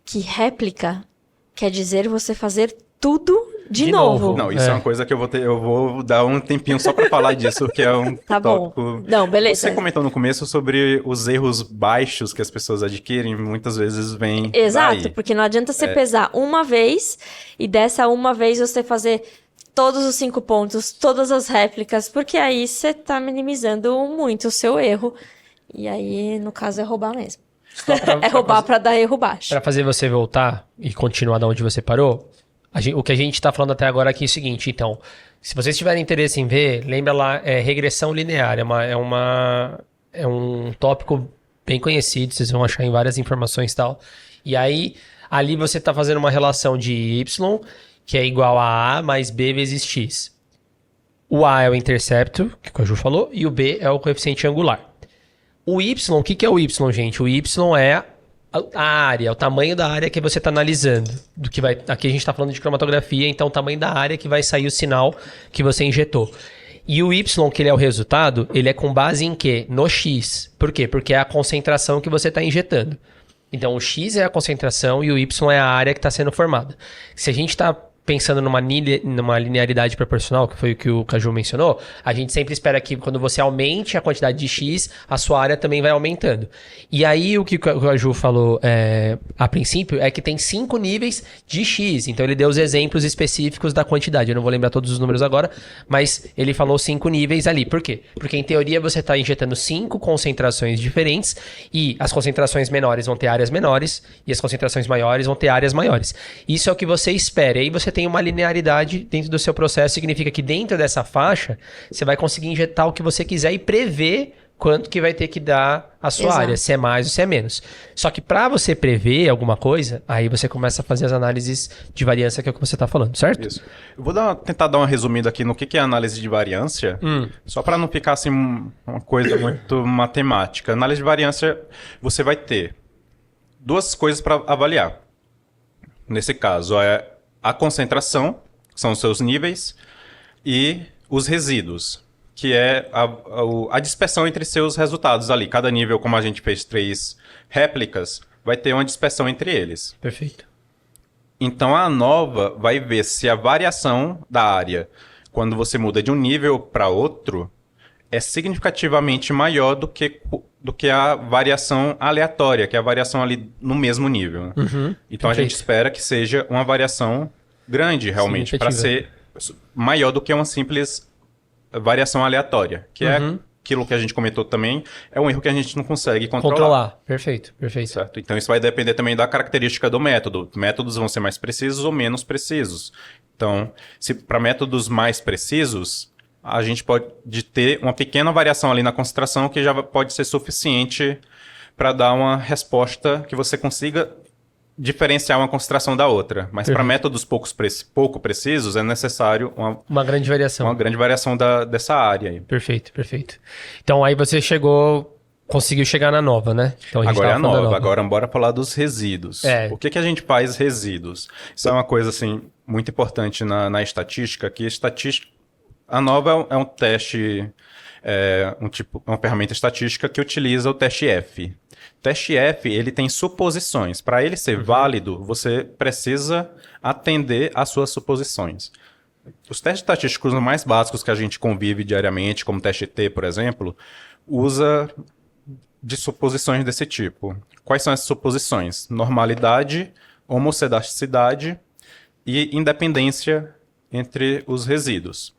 que réplica quer dizer você fazer tudo de novo. Não, isso é uma coisa que eu vou dar um tempinho só para falar disso, que é um tópico... Bom. Não, beleza. Você comentou no começo sobre os erros baixos que as pessoas adquirem, muitas vezes vêm Exato, daí. Porque não adianta você pesar uma vez e dessa uma vez você fazer todos os 5 pontos, todas as réplicas, porque aí você tá minimizando muito o seu erro. E aí, no caso, é roubar mesmo. É roubar para dar erro baixo. Para fazer você voltar e continuar de onde você parou, o que a gente está falando até agora aqui é o seguinte, então, se vocês tiverem interesse em ver, lembra lá, regressão linear, é um tópico bem conhecido, vocês vão achar em várias informações e tal, e aí, ali você está fazendo uma relação de Y, que é igual a mais B vezes X. O A é o intercepto, que o Ju falou, e o B é o coeficiente angular. O Y, o que é o Y, gente? O Y é a área, o tamanho da área que você está analisando. Aqui a gente está falando de cromatografia, então o tamanho da área que vai sair o sinal que você injetou. E o Y, que ele é o resultado, ele é com base em quê? No X. Por quê? Porque é a concentração que você está injetando. Então o X é a concentração e o Y é a área que está sendo formada. Se a gente está pensando numa linearidade proporcional, que foi o que o Caju mencionou, a gente sempre espera que quando você aumente a quantidade de X, a sua área também vai aumentando. E aí o que o Caju falou a princípio é que tem 5 níveis de X, então ele deu os exemplos específicos da quantidade. Eu não vou lembrar todos os números agora, mas ele falou 5 níveis ali. Por quê? Porque em teoria você está injetando 5 concentrações diferentes e as concentrações menores vão ter áreas menores e as concentrações maiores vão ter áreas maiores. Isso é o que você espera. E aí você tem uma linearidade dentro do seu processo, significa que dentro dessa faixa, você vai conseguir injetar o que você quiser e prever quanto que vai ter que dar a sua área, se é mais ou se é menos. Só que para você prever alguma coisa, aí você começa a fazer as análises de variância, que é o que você está falando, certo? Isso. Eu vou tentar dar uma resumida aqui no que é análise de variância, só para não ficar assim uma coisa muito matemática. Análise de variância, você vai ter 2 coisas para avaliar. Nesse caso, a concentração, que são os seus níveis, e os resíduos, que é a dispersão entre seus resultados ali. Cada nível, como a gente fez 3 réplicas, vai ter uma dispersão entre eles. Perfeito. Então, a ANOVA vai ver se a variação da área, quando você muda de um nível para outro, é significativamente maior do que a variação aleatória, que é a variação ali no mesmo nível. Uhum, então, a gente espera que seja uma variação grande, realmente, para ser maior do que uma simples variação aleatória, que é aquilo que a gente comentou também, é um erro que a gente não consegue controlar. Perfeito. Certo? Então, isso vai depender também da característica do método. Métodos vão ser mais precisos ou menos precisos. Então, se para métodos mais precisos, a gente pode ter uma pequena variação ali na concentração que já pode ser suficiente para dar uma resposta que você consiga diferenciar uma concentração da outra. Mas para métodos pouco precisos, é necessário uma grande variação. Uma grande variação dessa área aí. Perfeito. Então aí você conseguiu chegar na ANOVA, né? Então, agora é a nova. Agora bora falar dos resíduos. Por que a gente faz resíduos? Isso é uma coisa assim muito importante na estatística, que a ANOVA é um teste, uma ferramenta estatística que utiliza o teste F. O teste F, ele tem suposições. Para ele ser válido, você precisa atender às suas suposições. Os testes estatísticos mais básicos que a gente convive diariamente, como o teste T, por exemplo, usa de suposições desse tipo. Quais são essas suposições? Normalidade, homocedaticidade e independência entre os resíduos.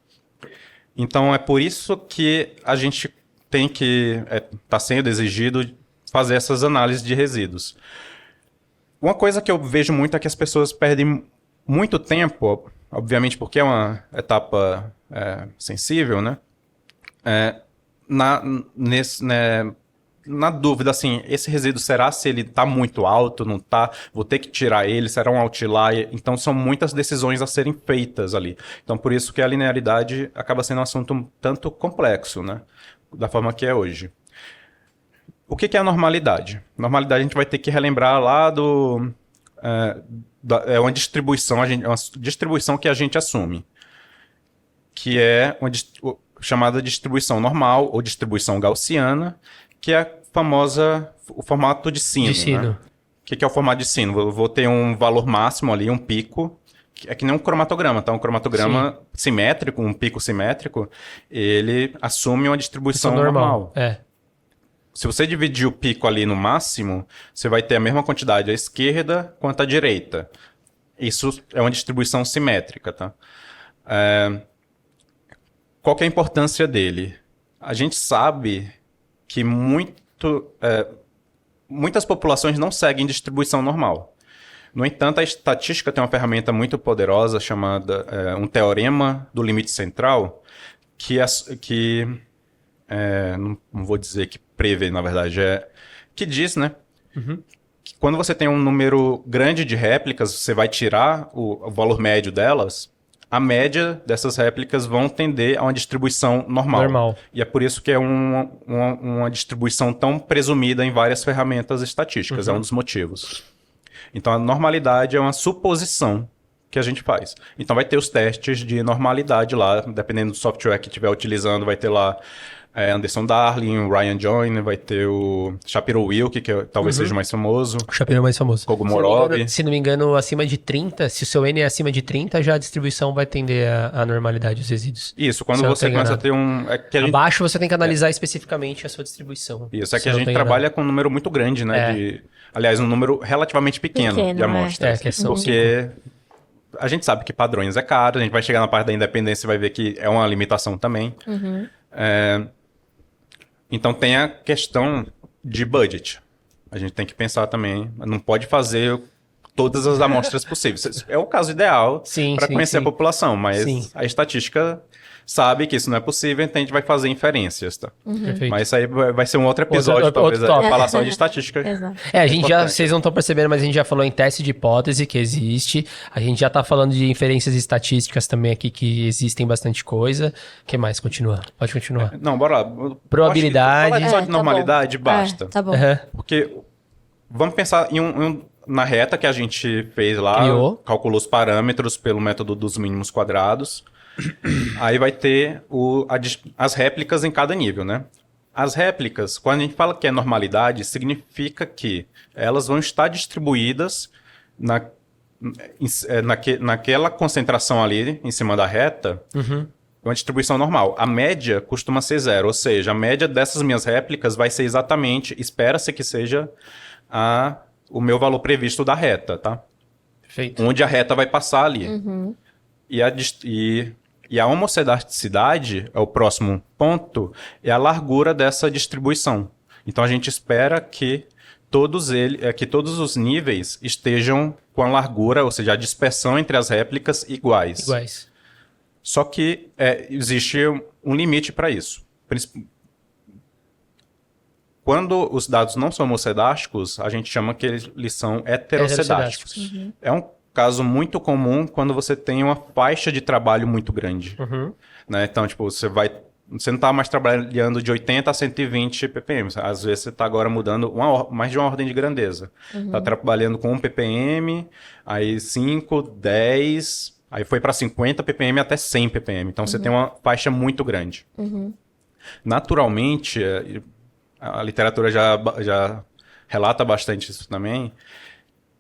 Então, é por isso que a gente tem que... está sendo exigido fazer essas análises de resíduos. Uma coisa que eu vejo muito é que as pessoas perdem muito tempo, obviamente porque é uma etapa sensível, né? Na dúvida, assim, esse resíduo, será se ele está muito alto, não está? Vou ter que tirar ele, será um outlier? Então, são muitas decisões a serem feitas ali. Então, por isso que a linearidade acaba sendo um assunto um tanto complexo, né? Da forma que é hoje. O que é a normalidade? Normalidade a gente vai ter que relembrar lá é uma distribuição, uma distribuição que a gente assume, que é uma chamada distribuição normal ou distribuição gaussiana, que é o formato de sino. Né? O que é o formato de sino? Eu vou ter um valor máximo ali, um pico, que nem um cromatograma, tá? Um cromatograma simétrico, um pico simétrico, ele assume uma distribuição normal. Se você dividir o pico ali no máximo, você vai ter a mesma quantidade à esquerda quanto à direita. Isso é uma distribuição simétrica, tá? Qual que é a importância dele? A gente sabe que muitas populações não seguem distribuição normal. No entanto, a estatística tem uma ferramenta muito poderosa chamada um teorema do limite central, não vou dizer que prevê, na verdade, que diz, né? Que quando você tem um número grande de réplicas, você vai tirar o valor médio delas, a média dessas réplicas vão tender a uma distribuição normal. E é por isso que é uma distribuição tão presumida em várias ferramentas estatísticas, é um dos motivos. Então, a normalidade é uma suposição que a gente faz. Então, vai ter os testes de normalidade lá, dependendo do software que estiver utilizando, vai ter lá Anderson Darling, Ryan Joyner, vai ter o Shapiro-Wilk, que talvez seja o mais famoso. O Shapiro é o mais famoso. Kogumorov. Se não me engano, acima de 30, se o seu N é acima de 30, já a distribuição vai tender à normalidade dos resíduos. Isso, quando você começa a ter abaixo você tem que analisar especificamente a sua distribuição. Isso, que a gente trabalha com um número muito grande, né? Aliás, um número relativamente pequeno de amostras. Porque a gente sabe que padrões é caro, a gente vai chegar na parte da independência e vai ver que é uma limitação também. Então tem a questão de budget. A gente tem que pensar também, não pode fazer todas as amostras possíveis. É o caso ideal para conhecer a população, mas a estatística sabe que isso não é possível, então a gente vai fazer inferências, tá? Mas isso aí vai ser um outro episódio, talvez, falar só de estatística. A gente vocês não estão percebendo, mas a gente já falou em teste de hipótese, que existe. A gente já está falando de inferências estatísticas também aqui, que existem bastante coisa. O que mais? Continua. Pode continuar. Não, bora lá. Probabilidade. Falar só de normalidade, basta. Tá bom. Porque vamos pensar na reta que a gente fez lá, calculou os parâmetros pelo método dos mínimos quadrados. Aí vai ter as réplicas em cada nível, né? As réplicas, quando a gente fala que é normalidade, significa que elas vão estar distribuídas naquela concentração ali em cima da reta, uma distribuição normal. A média costuma ser 0, ou seja, a média dessas minhas réplicas vai ser exatamente, espera-se que seja o meu valor previsto da reta, tá? Perfeito. Onde a reta vai passar ali. E a homocedaticidade, é o próximo ponto, é a largura dessa distribuição. Então, a gente espera que todos os níveis estejam com a largura, ou seja, a dispersão entre as réplicas iguais. Só que existe um limite para isso. Quando os dados não são homocedásticos, a gente chama que eles são heterocedásticos. É um caso muito comum quando você tem uma faixa de trabalho muito grande. Né? Então, tipo, você não está mais trabalhando de 80 a 120 ppm. Às vezes você está agora mudando mais de uma ordem de grandeza. Está trabalhando com 1 ppm, aí 5, 10, aí foi para 50 ppm até 100 ppm. Então, você tem uma faixa muito grande. Naturalmente, a literatura já relata bastante isso também,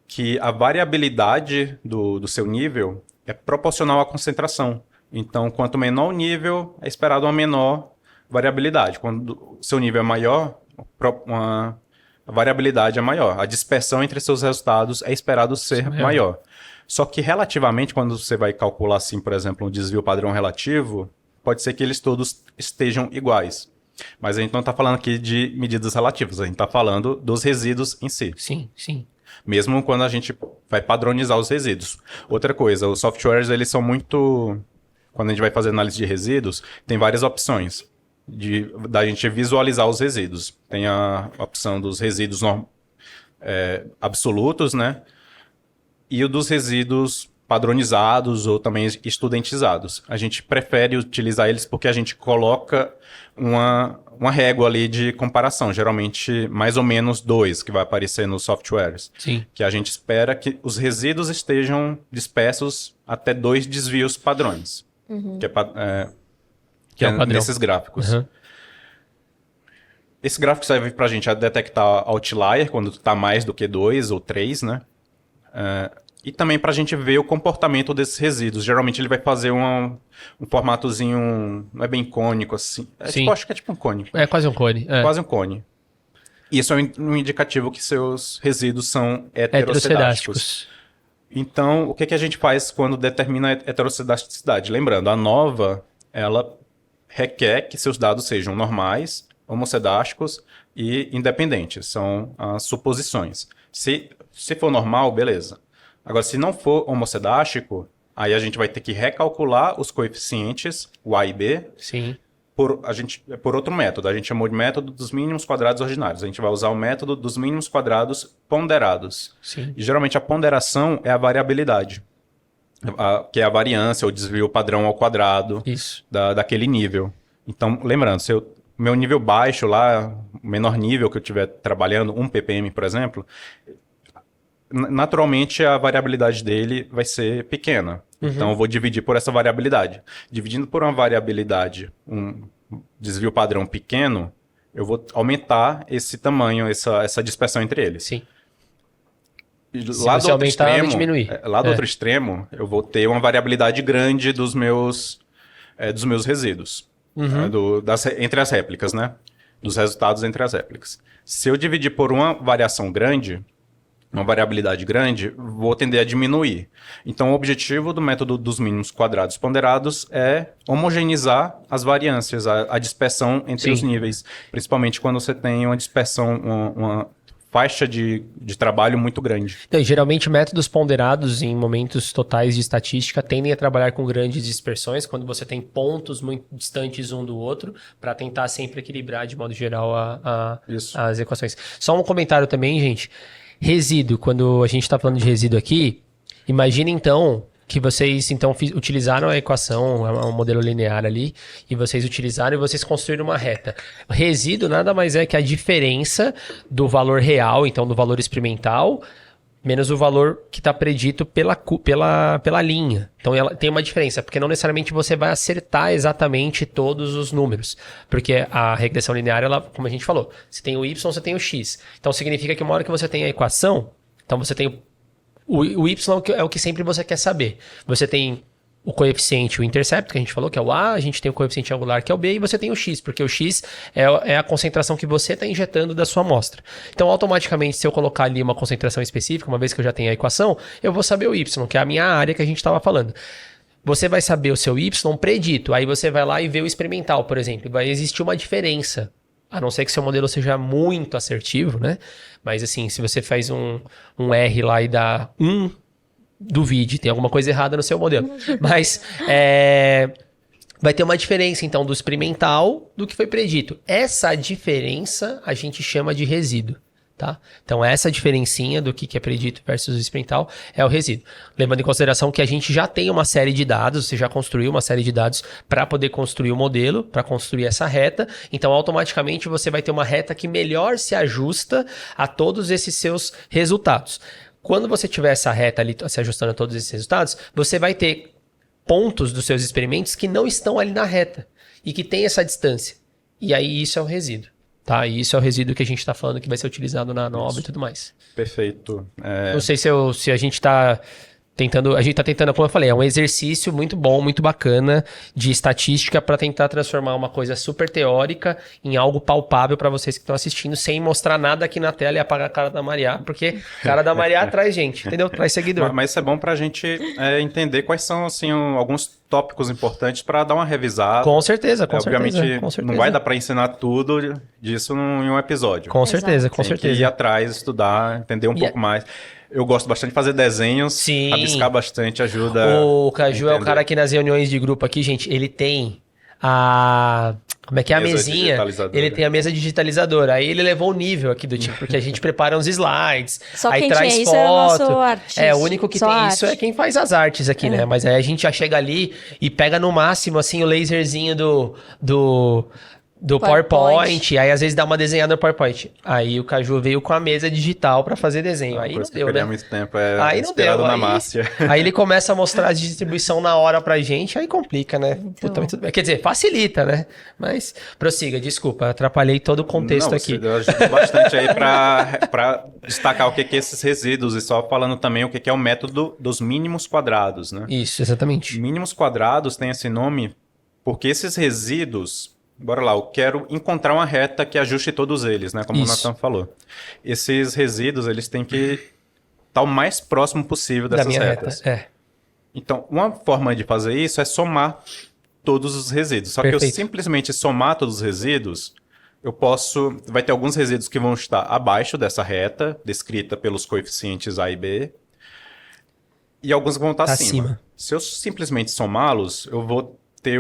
que a variabilidade do seu nível é proporcional à concentração. Então, quanto menor o nível, é esperado uma menor variabilidade. Quando o seu nível é maior, a variabilidade é maior. A dispersão entre seus resultados é esperado ser maior. Só que, relativamente, quando você vai calcular, assim, por exemplo, um desvio padrão relativo, pode ser que eles todos estejam iguais. Mas a gente não está falando aqui de medidas relativas, a gente está falando dos resíduos em si. Sim, sim. Mesmo quando a gente vai padronizar os resíduos. Outra coisa, os softwares, eles são muito... Quando a gente vai fazer análise de resíduos, tem várias opções da gente visualizar os resíduos. Tem a opção dos resíduos absolutos, né? E o dos resíduos padronizados ou também estudentizados. A gente prefere utilizar eles porque a gente coloca uma régua ali de comparação, geralmente mais ou menos 2, que vai aparecer nos softwares. Sim. Que a gente espera que os resíduos estejam dispersos até 2 desvios padrões, que é nesses gráficos. Uhum. Esse gráfico serve para a gente detectar outlier, quando está mais do que 2 ou 3, né? E também para a gente ver o comportamento desses resíduos. Geralmente ele vai fazer um formatozinho, não é bem cônico assim. Acho que é tipo um cone. É quase um cone. Quase um cone. Isso é um indicativo que seus resíduos são heterocedásticos. Então, o que a gente faz quando determina a heterocedisticidade? Lembrando, a nova, ela requer que seus dados sejam normais, homocedásticos e independentes. São as suposições. Se for normal, beleza. Agora, se não for homocedástico, aí a gente vai ter que recalcular os coeficientes Y e B. Sim. Por outro método. A gente chamou de método dos mínimos quadrados ordinários. A gente vai usar o método dos mínimos quadrados ponderados. Sim. E geralmente a ponderação é a variabilidade, que é a variância, o desvio padrão ao quadrado daquele nível. Então, lembrando, se meu nível baixo lá, o menor nível que eu estiver trabalhando, 1 ppm, por exemplo, naturalmente a variabilidade dele vai ser pequena. Então eu vou dividir por essa variabilidade. Dividindo por uma variabilidade, um desvio padrão pequeno, eu vou aumentar esse tamanho, essa dispersão entre eles. Sim. Lá do outro extremo, outro extremo, eu vou ter uma variabilidade grande dos meus resíduos. Entre as réplicas, né? Dos resultados entre as réplicas. Se eu dividir por uma variação grande, uma variabilidade grande, vou tender a diminuir. Então, o objetivo do método dos mínimos quadrados ponderados é homogeneizar as variâncias, a dispersão entre os níveis. Principalmente quando você tem uma dispersão, uma faixa de trabalho muito grande. Então, geralmente, métodos ponderados em momentos totais de estatística tendem a trabalhar com grandes dispersões, quando você tem pontos muito distantes um do outro, para tentar sempre equilibrar, de modo geral, as equações. Só um comentário também, gente. Resíduo, quando a gente está falando de resíduo aqui, imagine então que vocês utilizaram a equação, o modelo linear ali, e vocês utilizaram e vocês construíram uma reta. O resíduo nada mais é que a diferença do valor real, então do valor experimental, menos o valor que está predito pela linha. Então ela tem uma diferença, porque não necessariamente você vai acertar exatamente todos os números. Porque a regressão linear, ela, como a gente falou, você tem o y, você tem o x. Então significa que uma hora que você tem a equação, então você tem o y é o que sempre você quer saber. Você tem o coeficiente, o intercepto, que a gente falou, que é o A, a gente tem o coeficiente angular, que é o B, e você tem o X, porque o X é a concentração que você está injetando da sua amostra. Então, automaticamente, se eu colocar ali uma concentração específica, uma vez que eu já tenho a equação, eu vou saber o Y, que é a minha área que a gente estava falando. Você vai saber o seu Y predito, aí você vai lá e vê o experimental, por exemplo. Vai existir uma diferença, a não ser que seu modelo seja muito assertivo, né? Mas assim, se você faz um R lá e dá 1, duvide, tem alguma coisa errada no seu modelo. Mas vai ter uma diferença, então, do experimental do que foi predito. Essa diferença a gente chama de resíduo, tá? Então, essa diferencinha do que é predito versus o experimental é o resíduo. Levando em consideração que a gente já tem uma série de dados, você já construiu uma série de dados para poder construir o modelo, para construir essa reta. Então, automaticamente, você vai ter uma reta que melhor se ajusta a todos esses seus resultados. Quando você tiver essa reta ali se ajustando a todos esses resultados, você vai ter pontos dos seus experimentos que não estão ali na reta e que tem essa distância. e aí isso é o resíduo. Tá, e isso é o resíduo que a gente está falando que vai ser utilizado na nova e tudo mais. Perfeito. Não sei se a gente está tentando, como eu falei, é um exercício muito bom, muito bacana de estatística para tentar transformar uma coisa super teórica em algo palpável para vocês que estão assistindo, sem mostrar nada aqui na tela e apagar a cara da Maria, porque a cara da Maria traz gente, entendeu? Traz seguidor. Mas isso é bom para a gente entender quais são assim, alguns tópicos importantes para dar uma revisada. Com certeza, obviamente, com certeza. Não vai dar para ensinar tudo disso em um episódio. Com certeza, com Tem certeza. que ir atrás, estudar, entender um pouco mais. Eu gosto bastante de fazer desenhos, Sim. rabiscar bastante ajuda. O Caju é o cara que nas reuniões de grupo aqui, gente, ele tem a... Como é que é a mesinha? Ele tem a mesa digitalizadora. Aí ele levou o nível aqui do time, porque a gente prepara uns slides, só aí quem traz tinha foto. Isso é o nosso artista. O único que tem isso é quem faz as artes aqui, né? Mas aí a gente já chega ali e pega no máximo, assim, o laserzinho do PowerPoint, aí às vezes dá uma desenhada no PowerPoint. Aí o Caju veio com a mesa digital pra fazer desenho. Aí não deu, né? Muito tempo, aí não deu. Na Márcia. Aí ele começa a mostrar a distribuição na hora pra gente, aí complica, né? Tudo bem. Quer dizer, facilita, né? Mas prossiga, desculpa, atrapalhei todo o contexto aqui. Você ajudou bastante aí pra destacar o que é esses resíduos e só falando também o que é o método dos mínimos quadrados, né? Isso, exatamente. Mínimos quadrados tem esse nome porque esses resíduos... Bora lá, eu quero encontrar uma reta que ajuste todos eles, né? Como o Nathan falou. Esses resíduos, eles têm que estar o mais próximo possível dessas retas. Então, uma forma de fazer isso é somar todos os resíduos. Só que eu simplesmente somar todos os resíduos, vai ter alguns resíduos que vão estar abaixo dessa reta, descrita pelos coeficientes A e B, e alguns vão estar acima. Se eu simplesmente somá-los, eu vou ter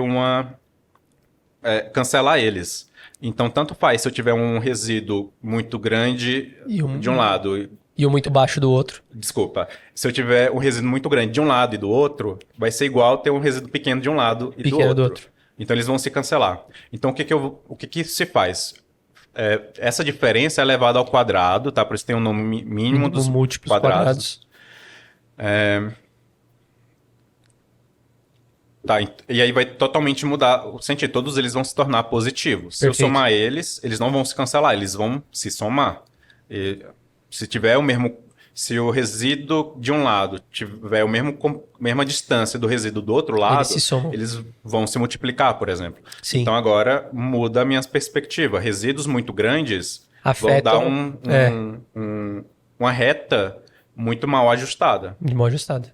cancelar eles. Então, tanto faz se eu tiver um resíduo muito grande de um lado... E um muito baixo do outro. Desculpa. Se eu tiver um resíduo muito grande de um lado e do outro, vai ser igual ter um resíduo pequeno de um lado e do outro. Então, eles vão se cancelar. Então, o que se faz? Essa diferença é levada ao quadrado, tá? Por isso tem um nome mínimo dos múltiplos quadrados. Tá, e aí vai totalmente mudar o sentido. Todos eles vão se tornar positivos. Se eu somar eles não vão se cancelar, eles vão se somar. Se o resíduo de um lado tiver a mesma distância do resíduo do outro lado, eles vão se multiplicar, por exemplo. Sim. Então agora muda a minha perspectiva. Resíduos muito grandes vão dar uma reta muito mal ajustada. Muito mal ajustada.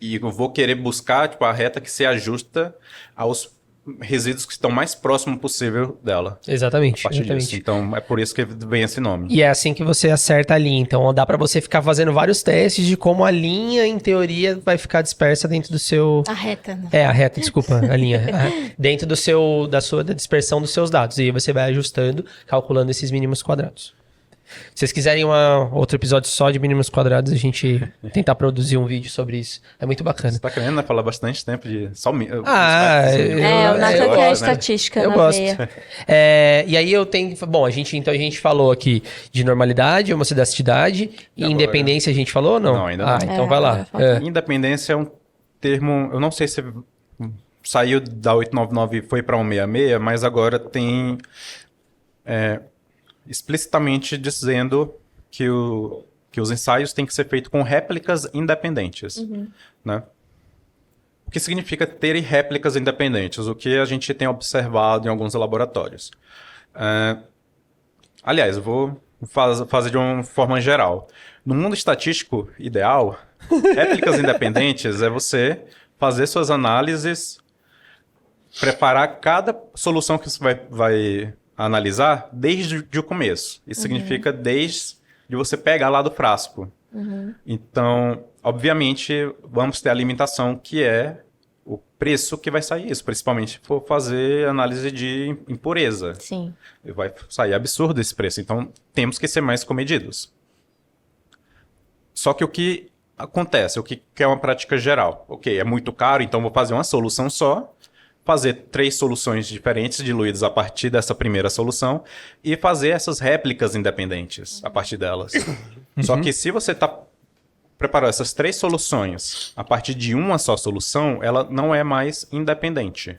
E eu vou querer buscar a reta que se ajusta aos resíduos que estão mais próximo possível dela. Exatamente. Então, é por isso que vem esse nome. E é assim que você acerta a linha. Então, dá para você ficar fazendo vários testes de como a linha, em teoria, vai ficar dispersa dentro do seu... A reta, né? A reta, desculpa, a linha. Dentro da dispersão dos seus dados. E aí você vai ajustando, calculando esses mínimos quadrados. Se vocês quiserem outro episódio só de mínimos quadrados, a gente tentar produzir um vídeo sobre isso. É muito bacana. Você tá querendo falar bastante tempo de só o Nathan quer a estatística eu gosto. E aí eu tenho... Bom, a gente falou aqui de normalidade, homocedasticidade e independência, a gente falou ou não? Não, ainda não. Então vai lá. Independência é um termo... Eu não sei se saiu da 899 e foi para 166, mas agora tem... explicitamente dizendo que os ensaios têm que ser feitos com réplicas independentes. Né? O que significa ter réplicas independentes? O que a gente tem observado em alguns laboratórios. Aliás, eu vou fazer de uma forma geral. No mundo estatístico ideal, réplicas independentes é você fazer suas análises, preparar cada solução que você vai analisar desde o começo. Isso significa desde você pegar lá do frasco. Então, obviamente, vamos ter a limitação que é o preço que vai sair isso, principalmente se for fazer análise de impureza. Sim. Vai sair absurdo esse preço. Então, temos que ser mais comedidos. Só que o que acontece, o que é uma prática geral? Ok, é muito caro, então vou fazer uma solução só, fazer 3 soluções diferentes diluídas a partir dessa primeira solução e fazer essas réplicas independentes a partir delas. Só que se você preparou essas 3 soluções a partir de uma só solução, ela não é mais independente.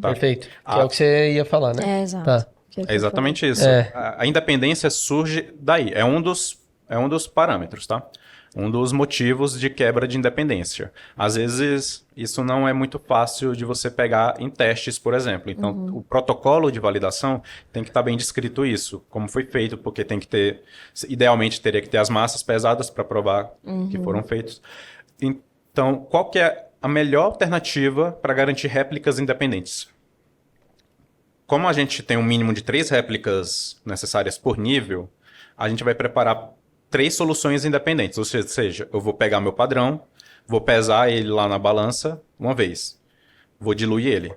Tá? Perfeito. Que é o que você ia falar, né? Exato. Tá. É exatamente isso. A independência surge daí. É um dos parâmetros, tá? Um dos motivos de quebra de independência. Às vezes, isso não é muito fácil de você pegar em testes, por exemplo. Então, o protocolo de validação tem que estar bem descrito isso, como foi feito, porque tem que ter... Idealmente, teria que ter as massas pesadas para provar que foram feitos. Então, qual que é a melhor alternativa para garantir réplicas independentes? Como a gente tem um mínimo de 3 réplicas necessárias por nível, a gente vai preparar 3 soluções independentes, ou seja, eu vou pegar meu padrão, vou pesar ele lá na balança uma vez, vou diluir ele,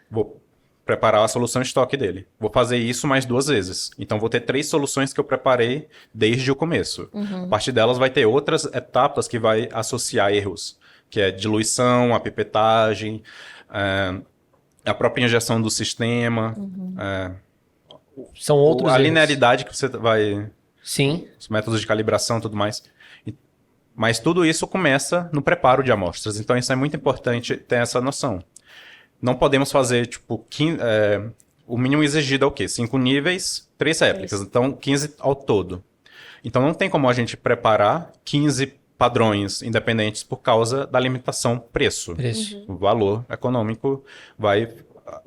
vou preparar a solução estoque dele, vou fazer isso mais 2 vezes. Então, vou ter 3 soluções que eu preparei desde o começo. A partir delas vai ter outras etapas que vai associar erros, que é diluição, a pipetagem, a própria injeção do sistema, são outros a linearidade que você vai... Sim. Os métodos de calibração e tudo mais. Mas tudo isso começa no preparo de amostras. Então, isso é muito importante ter essa noção. Não podemos fazer, tipo, o mínimo exigido é o quê? 5 níveis, 3 réplicas. Então, 15 ao todo. Então, não tem como a gente preparar 15 padrões independentes por causa da limitação preço. O valor econômico vai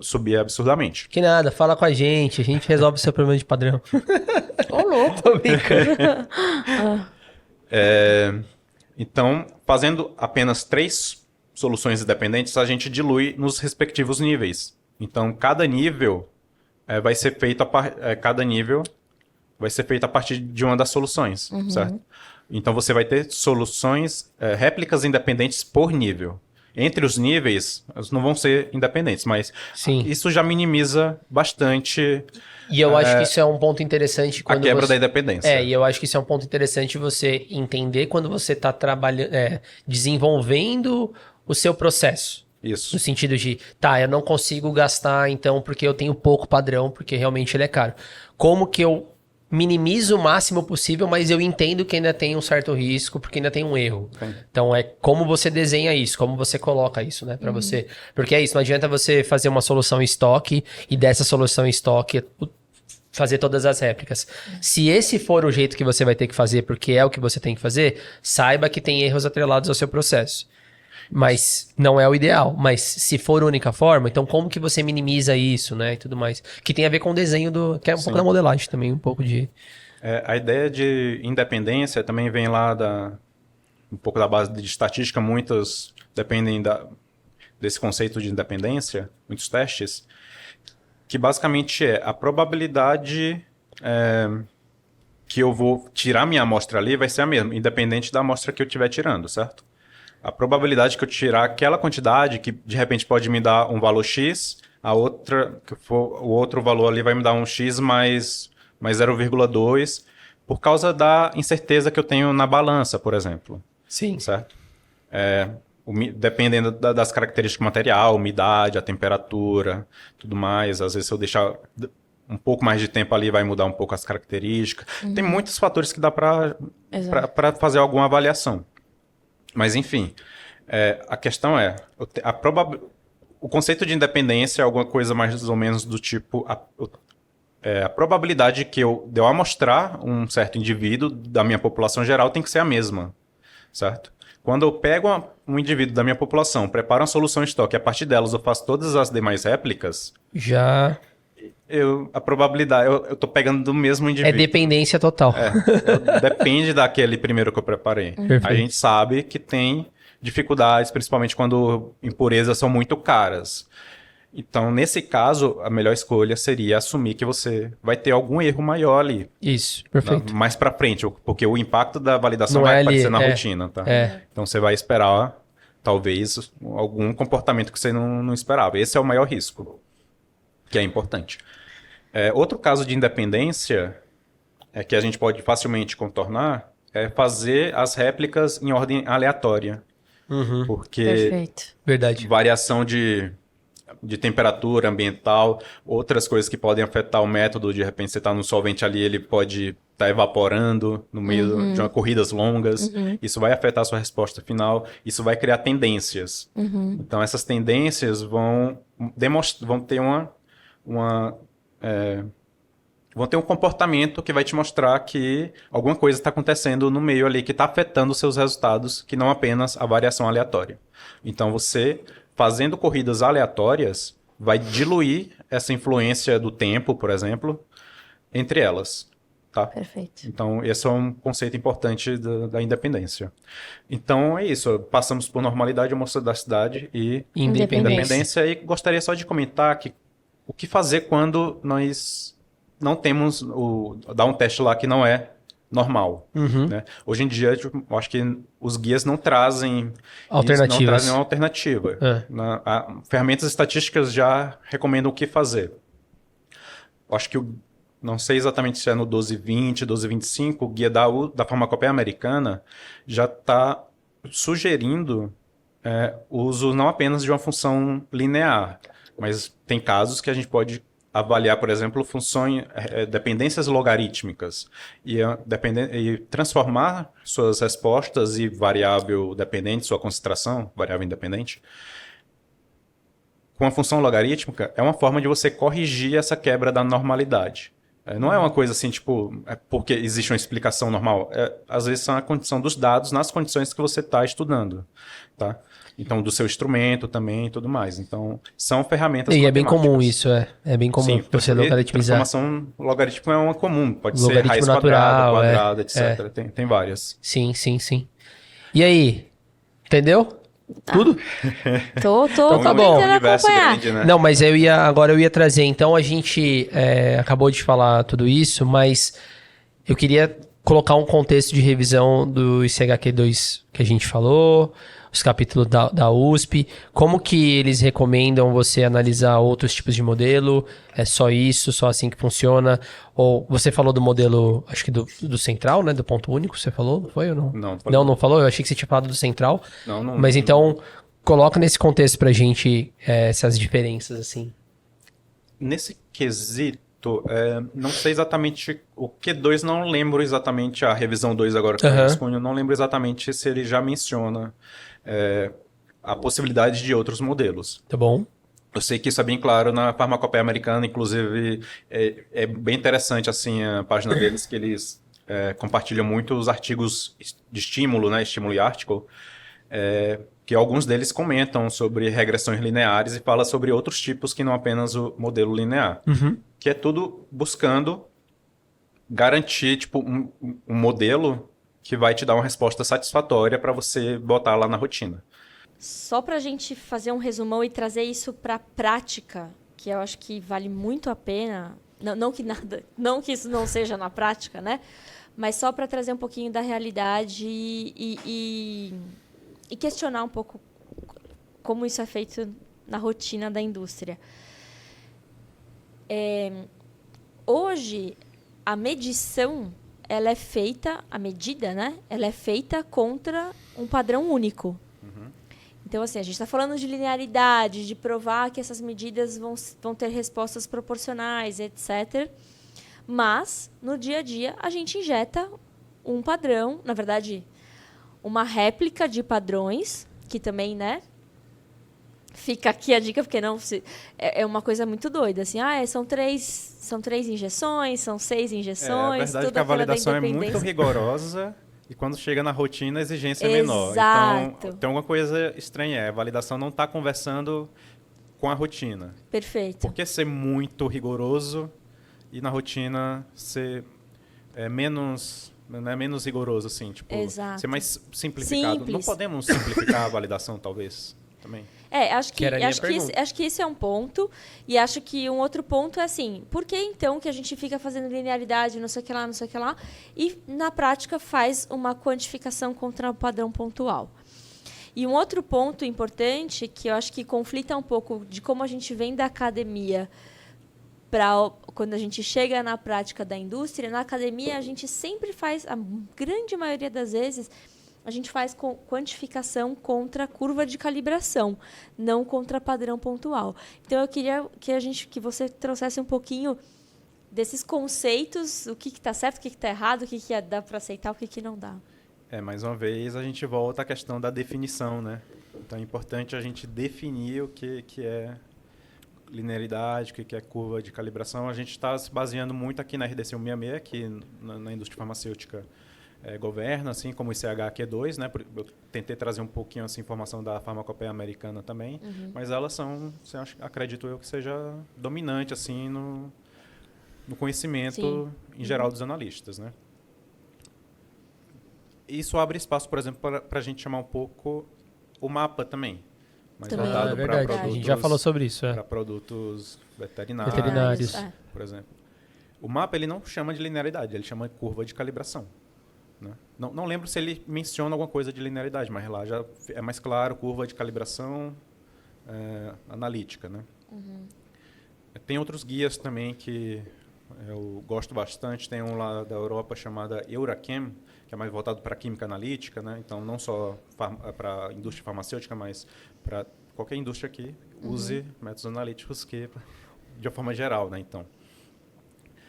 subir absurdamente. Que nada, fala com a gente resolve o seu problema de padrão. Ô, louco. Tô brincando. Então, fazendo apenas 3 soluções independentes, a gente dilui nos respectivos níveis. Então, cada nível vai ser feito a partir de uma das soluções, certo? Então, você vai ter soluções, réplicas independentes por nível. Entre os níveis, elas não vão ser independentes, mas isso já minimiza bastante... E eu acho que isso é um ponto interessante quando a quebra da independência. E eu acho que isso é um ponto interessante você entender quando você está trabalhando, desenvolvendo o seu processo. Isso. No sentido de, eu não consigo gastar então porque eu tenho pouco padrão, porque realmente ele é caro. Como que eu minimizo o máximo possível, mas eu entendo que ainda tem um certo risco, porque ainda tem um erro. Então, é como você desenha isso, como você coloca isso, né, para você. Porque é isso, não adianta você fazer uma solução em estoque e dessa solução em estoque fazer todas as réplicas. Se esse for o jeito que você vai ter que fazer, porque é o que você tem que fazer, saiba que tem erros atrelados ao seu processo. Mas não é o ideal. Mas se for a única forma, então como que você minimiza isso, né? E tudo mais. Que tem a ver com o desenho que é um pouco da modelagem também, um pouco de... a ideia de independência também vem lá um pouco da base de estatística. Muitos dependem desse conceito de independência, muitos testes, que basicamente é a probabilidade que eu vou tirar minha amostra ali vai ser a mesma, independente da amostra que eu estiver tirando, certo? A probabilidade que eu tirar aquela quantidade, que de repente pode me dar um valor X, o outro valor ali vai me dar um X mais 0,2, por causa da incerteza que eu tenho na balança, por exemplo. Sim. Certo? Dependendo das características do material, umidade, a temperatura, tudo mais. Às vezes, se eu deixar um pouco mais de tempo ali, vai mudar um pouco as características. Tem muitos fatores que dá para fazer alguma avaliação. Mas, enfim, a questão o conceito de independência é alguma coisa mais ou menos do tipo... A probabilidade de eu amostrar um certo indivíduo da minha população geral tem que ser a mesma, certo? Quando eu pego um indivíduo da minha população, preparo uma solução em estoque, e a partir delas eu faço todas as demais réplicas... A probabilidade... Eu estou pegando do mesmo indivíduo. É dependência total. Depende daquele primeiro que eu preparei. Perfeito. A gente sabe que tem dificuldades, principalmente quando impurezas são muito caras. Então, nesse caso, a melhor escolha seria assumir que você vai ter algum erro maior ali. Isso, perfeito. Mais para frente, porque o impacto da validação não vai é aparecer ali, na rotina, tá? Então, você vai esperar, talvez, algum comportamento que você não esperava. Esse é o maior risco, que é importante. Outro caso de independência que a gente pode facilmente contornar é fazer as réplicas em ordem aleatória. Porque Perfeito. Verdade. Variação de temperatura ambiental, outras coisas que podem afetar o método, de repente você está no solvente ali, ele pode estar evaporando no meio de corridas longas, isso vai afetar a sua resposta final, isso vai criar tendências. Então essas tendências vão ter vão ter um comportamento que vai te mostrar que alguma coisa está acontecendo no meio ali que está afetando os seus resultados, que não apenas a variação aleatória. Então, você, fazendo corridas aleatórias, vai diluir essa influência do tempo, por exemplo, entre elas. Tá? Perfeito. Então, esse é um conceito importante da independência. Então, é isso. Passamos por normalidade, homocedacidade e independência. E gostaria só de comentar que o que fazer quando nós não temos dar um teste lá que não é normal. Né? Hoje em dia, eu acho que os guias não trazem alternativas. Não trazem uma alternativa. Ferramentas estatísticas já recomendam o que fazer. Eu acho que não sei exatamente se é no 1220, 1225, o guia da farmacopeia americana já está sugerindo o uso não apenas de uma função linear, mas tem casos que a gente pode avaliar, por exemplo, dependências logarítmicas e transformar suas respostas e variável dependente, sua concentração, variável independente, com a função logarítmica, é uma forma de você corrigir essa quebra da normalidade. Não é uma coisa assim, tipo, porque existe uma explicação normal. Às vezes são a condição dos dados nas condições que você está estudando, tá? Então, do seu instrumento também e tudo mais. Então, são ferramentas matemáticas. E é bem comum isso, é bem comum. Sim, você logaritmizar. Transformação logarítmica é uma comum. Pode logaritmo ser raiz natural, quadrada, etc. Tem várias. Sim. E aí? Entendeu? Tudo? Tô tá bom. Acompanhar. Grande, né? Não, mas agora eu ia trazer. Então, a gente acabou de falar tudo isso, mas eu queria colocar um contexto de revisão do ICHQ2 que a gente falou, os capítulos da USP, como que eles recomendam você analisar outros tipos de modelo, é só isso, só assim que funciona, ou você falou do modelo, acho que do central, né, do ponto único, você falou, não foi ou não? Não falou, eu achei que você tinha falado do central, mas então, coloca nesse contexto pra gente essas diferenças, assim. Nesse quesito, não sei exatamente o Q2, não lembro exatamente a revisão 2 agora que eu disponho, não lembro exatamente se ele já menciona a possibilidade de outros modelos. Tá bom. Eu sei que isso é bem claro na farmacopeia americana, inclusive é bem interessante assim a página deles, que eles compartilham muito os artigos de estímulo, né, estímulo e article, que alguns deles comentam sobre regressões lineares e fala sobre outros tipos que não apenas o modelo linear. Que é tudo buscando garantir tipo, um modelo que vai te dar uma resposta satisfatória para você botar lá na rotina. Só para a gente fazer um resumão e trazer isso para a prática, que eu acho que vale muito a pena, não que isso não seja na prática, né? Mas só para trazer um pouquinho da realidade e questionar um pouco como isso é feito na rotina da indústria. Hoje, a medição, ela é feita, a medida, né? Ela é feita contra um padrão único. Então, assim, a gente está falando de linearidade, de provar que essas medidas vão ter respostas proporcionais, etc. Mas, no dia a dia, a gente injeta um padrão, na verdade, uma réplica de padrões, que também, né? Fica aqui a dica, porque é uma coisa muito doida. Assim, são três injeções, são 6 injeções. É verdade que a validação é muito rigorosa e quando chega na rotina a exigência é menor. Então, tem alguma coisa estranha. A validação não está conversando com a rotina. Perfeito. Por que ser muito rigoroso e na rotina ser menos rigoroso, assim? Tipo, ser mais simplificado. Simples. Não podemos simplificar a validação, talvez, também? Acho que esse é um ponto. E acho que um outro ponto é assim, por que então que a gente fica fazendo linearidade, não sei o que lá, e na prática faz uma quantificação contra o padrão pontual? E um outro ponto importante, que eu acho que conflita um pouco de como a gente vem da academia para quando a gente chega na prática da indústria, na academia a gente sempre faz, a grande maioria das vezes, a gente faz quantificação contra curva de calibração, não contra padrão pontual. Então, eu queria que você trouxesse um pouquinho desses conceitos, o que está certo, o que está errado, o que dá para aceitar, o que não dá. Mais uma vez, a gente volta à questão da definição, né? Então, é importante a gente definir o que é linearidade, o que é curva de calibração. A gente está se baseando muito aqui na RDC 166, que na indústria farmacêutica governa, assim como o ICH-Q2, né? Eu tentei trazer um pouquinho essa informação da farmacopeia americana também, mas elas são, acredito eu, que seja dominante assim no conhecimento em geral dos analistas, né? Isso abre espaço, por exemplo, para a gente chamar um pouco o mapa também. Mas voltado para produtos, a gente já falou sobre isso. Para produtos veterinários, por exemplo. O mapa ele não chama de linearidade, ele chama de curva de calibração. Né? Não lembro se ele menciona alguma coisa de linearidade, mas lá já é mais claro, curva de calibração analítica. Né? Tem outros guias também que eu gosto bastante. Tem um lá da Europa chamado Eurachem, que é mais voltado para química analítica, né? Então não só para a indústria farmacêutica, mas para qualquer indústria que use métodos analíticos que de uma forma geral, né? Então,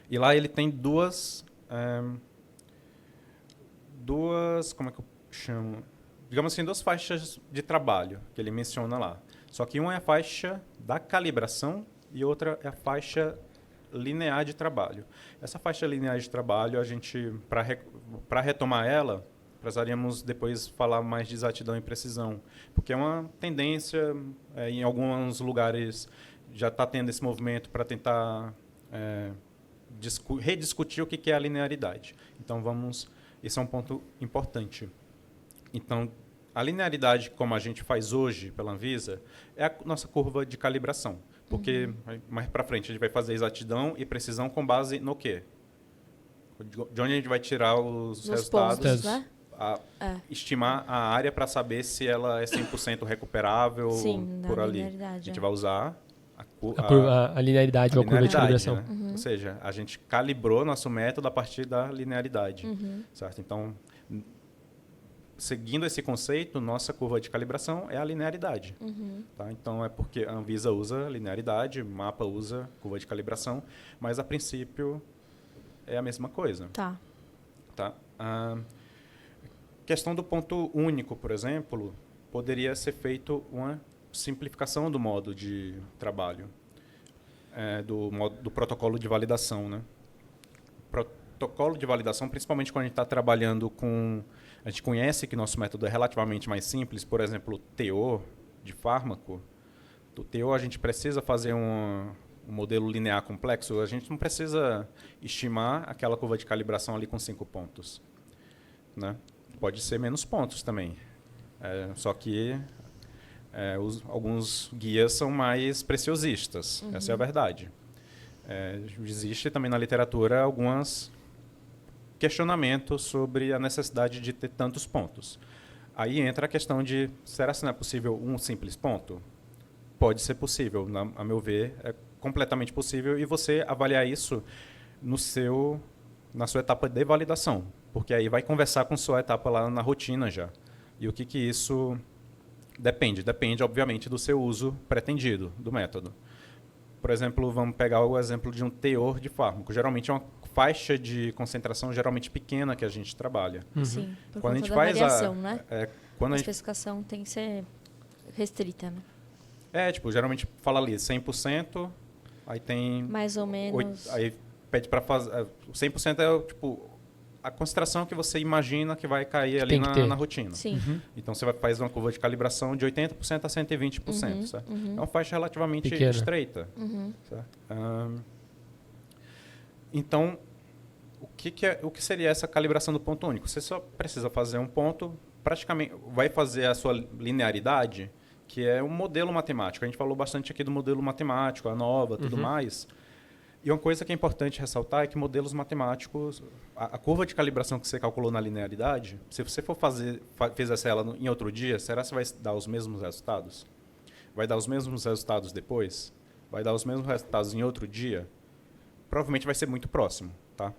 e lá ele tem duas, como é que eu chamo? Digamos assim, duas faixas de trabalho que ele menciona lá. Só que uma é a faixa da calibração e outra é a faixa linear de trabalho. Essa faixa linear de trabalho, a gente, para retomar ela, precisaríamos depois falar mais de exatidão e precisão, porque é uma tendência, em alguns lugares já está tendo esse movimento para tentar rediscutir o que é a linearidade. Então, esse é um ponto importante. Então, a linearidade, como a gente faz hoje pela Anvisa, é a nossa curva de calibração. Porque mais para frente a gente vai fazer exatidão e precisão com base no quê? De onde a gente vai tirar os resultados, pontos, né? Estimar a área para saber se ela é 100% recuperável. Sim, por ali. A gente vai usar a linearidade ou a curva de calibração. Né? Ou seja, a gente calibrou nosso método a partir da linearidade. Certo? Então, seguindo esse conceito, nossa curva de calibração é a linearidade. Tá? Então, é porque a Anvisa usa linearidade, o mapa usa curva de calibração, mas, a princípio, é a mesma coisa. Tá. A questão do ponto único, por exemplo, poderia ser feito uma simplificação do modo de trabalho, do protocolo de validação. Né? Protocolo de validação, principalmente quando a gente está trabalhando com... A gente conhece que nosso método é relativamente mais simples, por exemplo, o TO de fármaco. Do TO a gente precisa fazer um modelo linear complexo, a gente não precisa estimar aquela curva de calibração ali com 5 pontos. Né? Pode ser menos pontos também. Só que alguns guias são mais preciosistas, essa é a verdade. Existe também na literatura alguns questionamentos sobre a necessidade de ter tantos pontos. Aí entra a questão de, será que não é possível um simples ponto? Pode ser possível, a meu ver, é completamente possível, e você avaliar isso na sua etapa de validação, porque aí vai conversar com sua etapa lá na rotina já. E o que isso depende? Depende, obviamente, do seu uso pretendido do método. Por exemplo, vamos pegar o exemplo de um teor de fármaco. Geralmente é uma faixa de concentração geralmente pequena que a gente trabalha. Sim, por quando conta a gente da faz variação, né? A especificação tem que ser restrita, né? Geralmente fala ali 100%, aí tem... Mais ou menos... Aí pede para fazer... 100% é, a concentração que você imagina que vai cair ali na rotina. Sim. Então, você vai fazer uma curva de calibração de 80% a 120%. Certo? É uma faixa relativamente estreita. Certo? Então, o que seria essa calibração do ponto único? Você só precisa fazer um ponto, praticamente vai fazer a sua linearidade, que é um modelo matemático. A gente falou bastante aqui do modelo matemático, a NOVA, tudo mais. E uma coisa que é importante ressaltar é que modelos matemáticos, a curva de calibração que você calculou na linearidade, se você fizesse ela em outro dia, será que vai dar os mesmos resultados? Vai dar os mesmos resultados depois? Vai dar os mesmos resultados em outro dia? Provavelmente vai ser muito próximo, tá?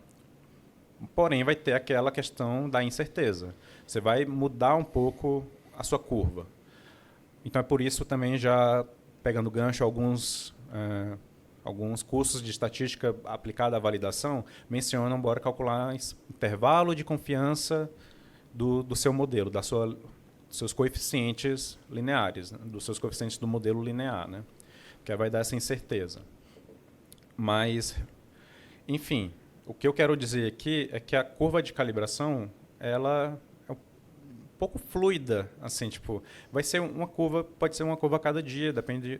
Porém, vai ter aquela questão da incerteza. Você vai mudar um pouco a sua curva. Então, é por isso também, já pegando gancho, alguns cursos de estatística aplicada à validação mencionam, bora calcular intervalo de confiança do seu modelo, dos seus coeficientes lineares, né? Dos seus coeficientes do modelo linear. Né? que vai dar essa incerteza. Mas, enfim, o que eu quero dizer aqui é que a curva de calibração, ela é um pouco fluida, assim, tipo, vai ser uma curva, pode ser uma curva a cada dia,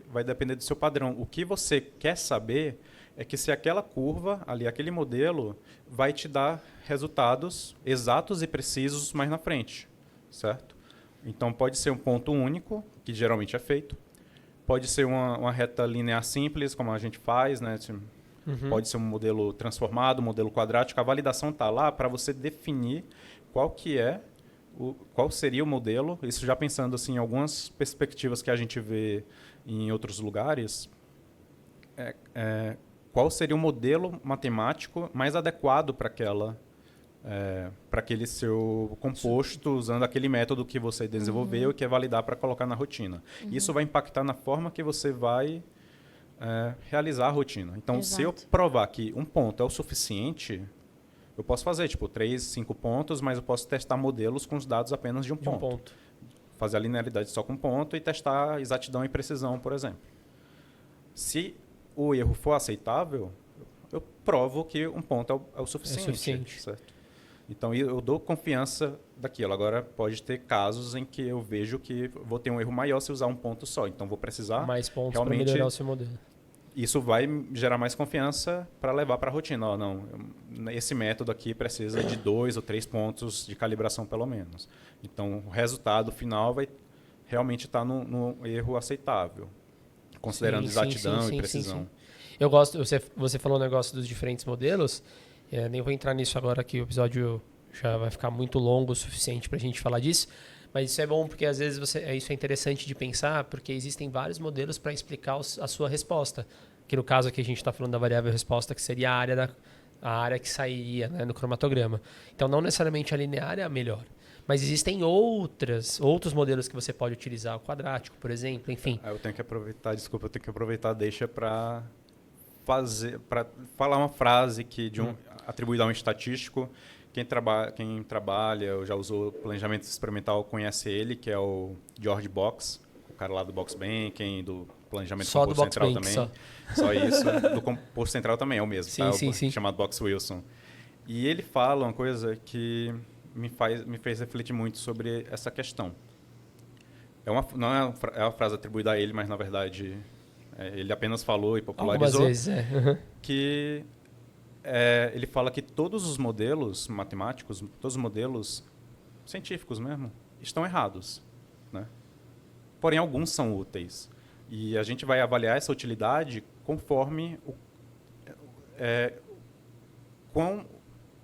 vai depender do seu padrão. O que você quer saber é que se aquela curva, ali, aquele modelo, vai te dar resultados exatos e precisos mais na frente, certo? Então, pode ser um ponto único, que geralmente é feito. Pode ser uma reta linear simples, como a gente faz, né? Pode ser um modelo transformado, um modelo quadrático. A validação está lá para você definir qual seria o modelo. Isso já pensando assim, em algumas perspectivas que a gente vê em outros lugares. Qual seria o modelo matemático mais adequado para aquele seu composto, usando aquele método que você desenvolveu e que é validar para colocar na rotina. Isso vai impactar na forma que você vai realizar a rotina. Então, se eu provar que um ponto é o suficiente, eu posso fazer 3, 5 pontos, mas eu posso testar modelos com os dados apenas de um ponto. Fazer a linearidade só com um ponto e testar exatidão e precisão, por exemplo. Se o erro for aceitável, eu provo que um ponto é o suficiente. Certo? Então, eu dou confiança daquilo. Agora, pode ter casos em que eu vejo que vou ter um erro maior se usar um ponto só. Então, vou precisar mais pontos para melhorar o seu modelo. Isso vai gerar mais confiança para levar para a rotina. Esse método aqui precisa de 2 ou 3 pontos de calibração, pelo menos. Então, o resultado final vai realmente estar no erro aceitável, considerando exatidão e precisão. Sim. Eu gosto, você falou o negócio dos diferentes modelos. Nem vou entrar nisso agora, que o episódio já vai ficar muito longo o suficiente para a gente falar disso, mas isso é bom porque às vezes isso é interessante de pensar, porque existem vários modelos para explicar a sua resposta, que no caso aqui a gente está falando da variável resposta, que seria a área que sairia, né, no cromatograma. Então não necessariamente a linear é a melhor, mas existem outros modelos que você pode utilizar, o quadrático, por exemplo, enfim. Eu tenho que aproveitar deixa para falar uma frase atribuída a um estatístico. Quem trabalha ou já usou planejamento experimental conhece ele, que é o George Box, o cara lá do Box Banking, do planejamento só composto do central Box também. Só isso. Do composto central também é o mesmo, sim. Chamado Box Wilson. E ele fala uma coisa que me fez refletir muito sobre essa questão. Não é uma frase atribuída a ele, mas na verdade ele apenas falou e popularizou. Algumas vezes, que ele fala que todos os modelos matemáticos, todos os modelos científicos mesmo, estão errados, né? Porém, alguns são úteis. E a gente vai avaliar essa utilidade conforme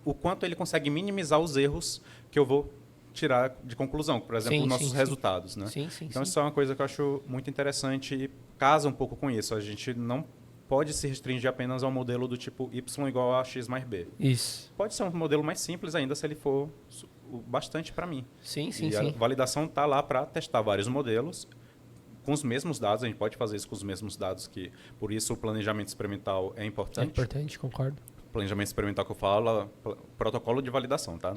o quanto ele consegue minimizar os erros que eu vou tirar de conclusão, por exemplo, nossos resultados, né? Então, isso é uma coisa que eu acho muito interessante e casa um pouco com isso. A gente não pode se restringir apenas ao modelo do tipo y igual a x mais b. Isso. Pode ser um modelo mais simples ainda se ele for bastante para mim. Sim. A validação está lá para testar vários modelos com os mesmos dados. A gente pode fazer isso com os mesmos dados, por isso o planejamento experimental é importante. É importante, concordo. Planejamento experimental que eu falo, protocolo de validação, tá?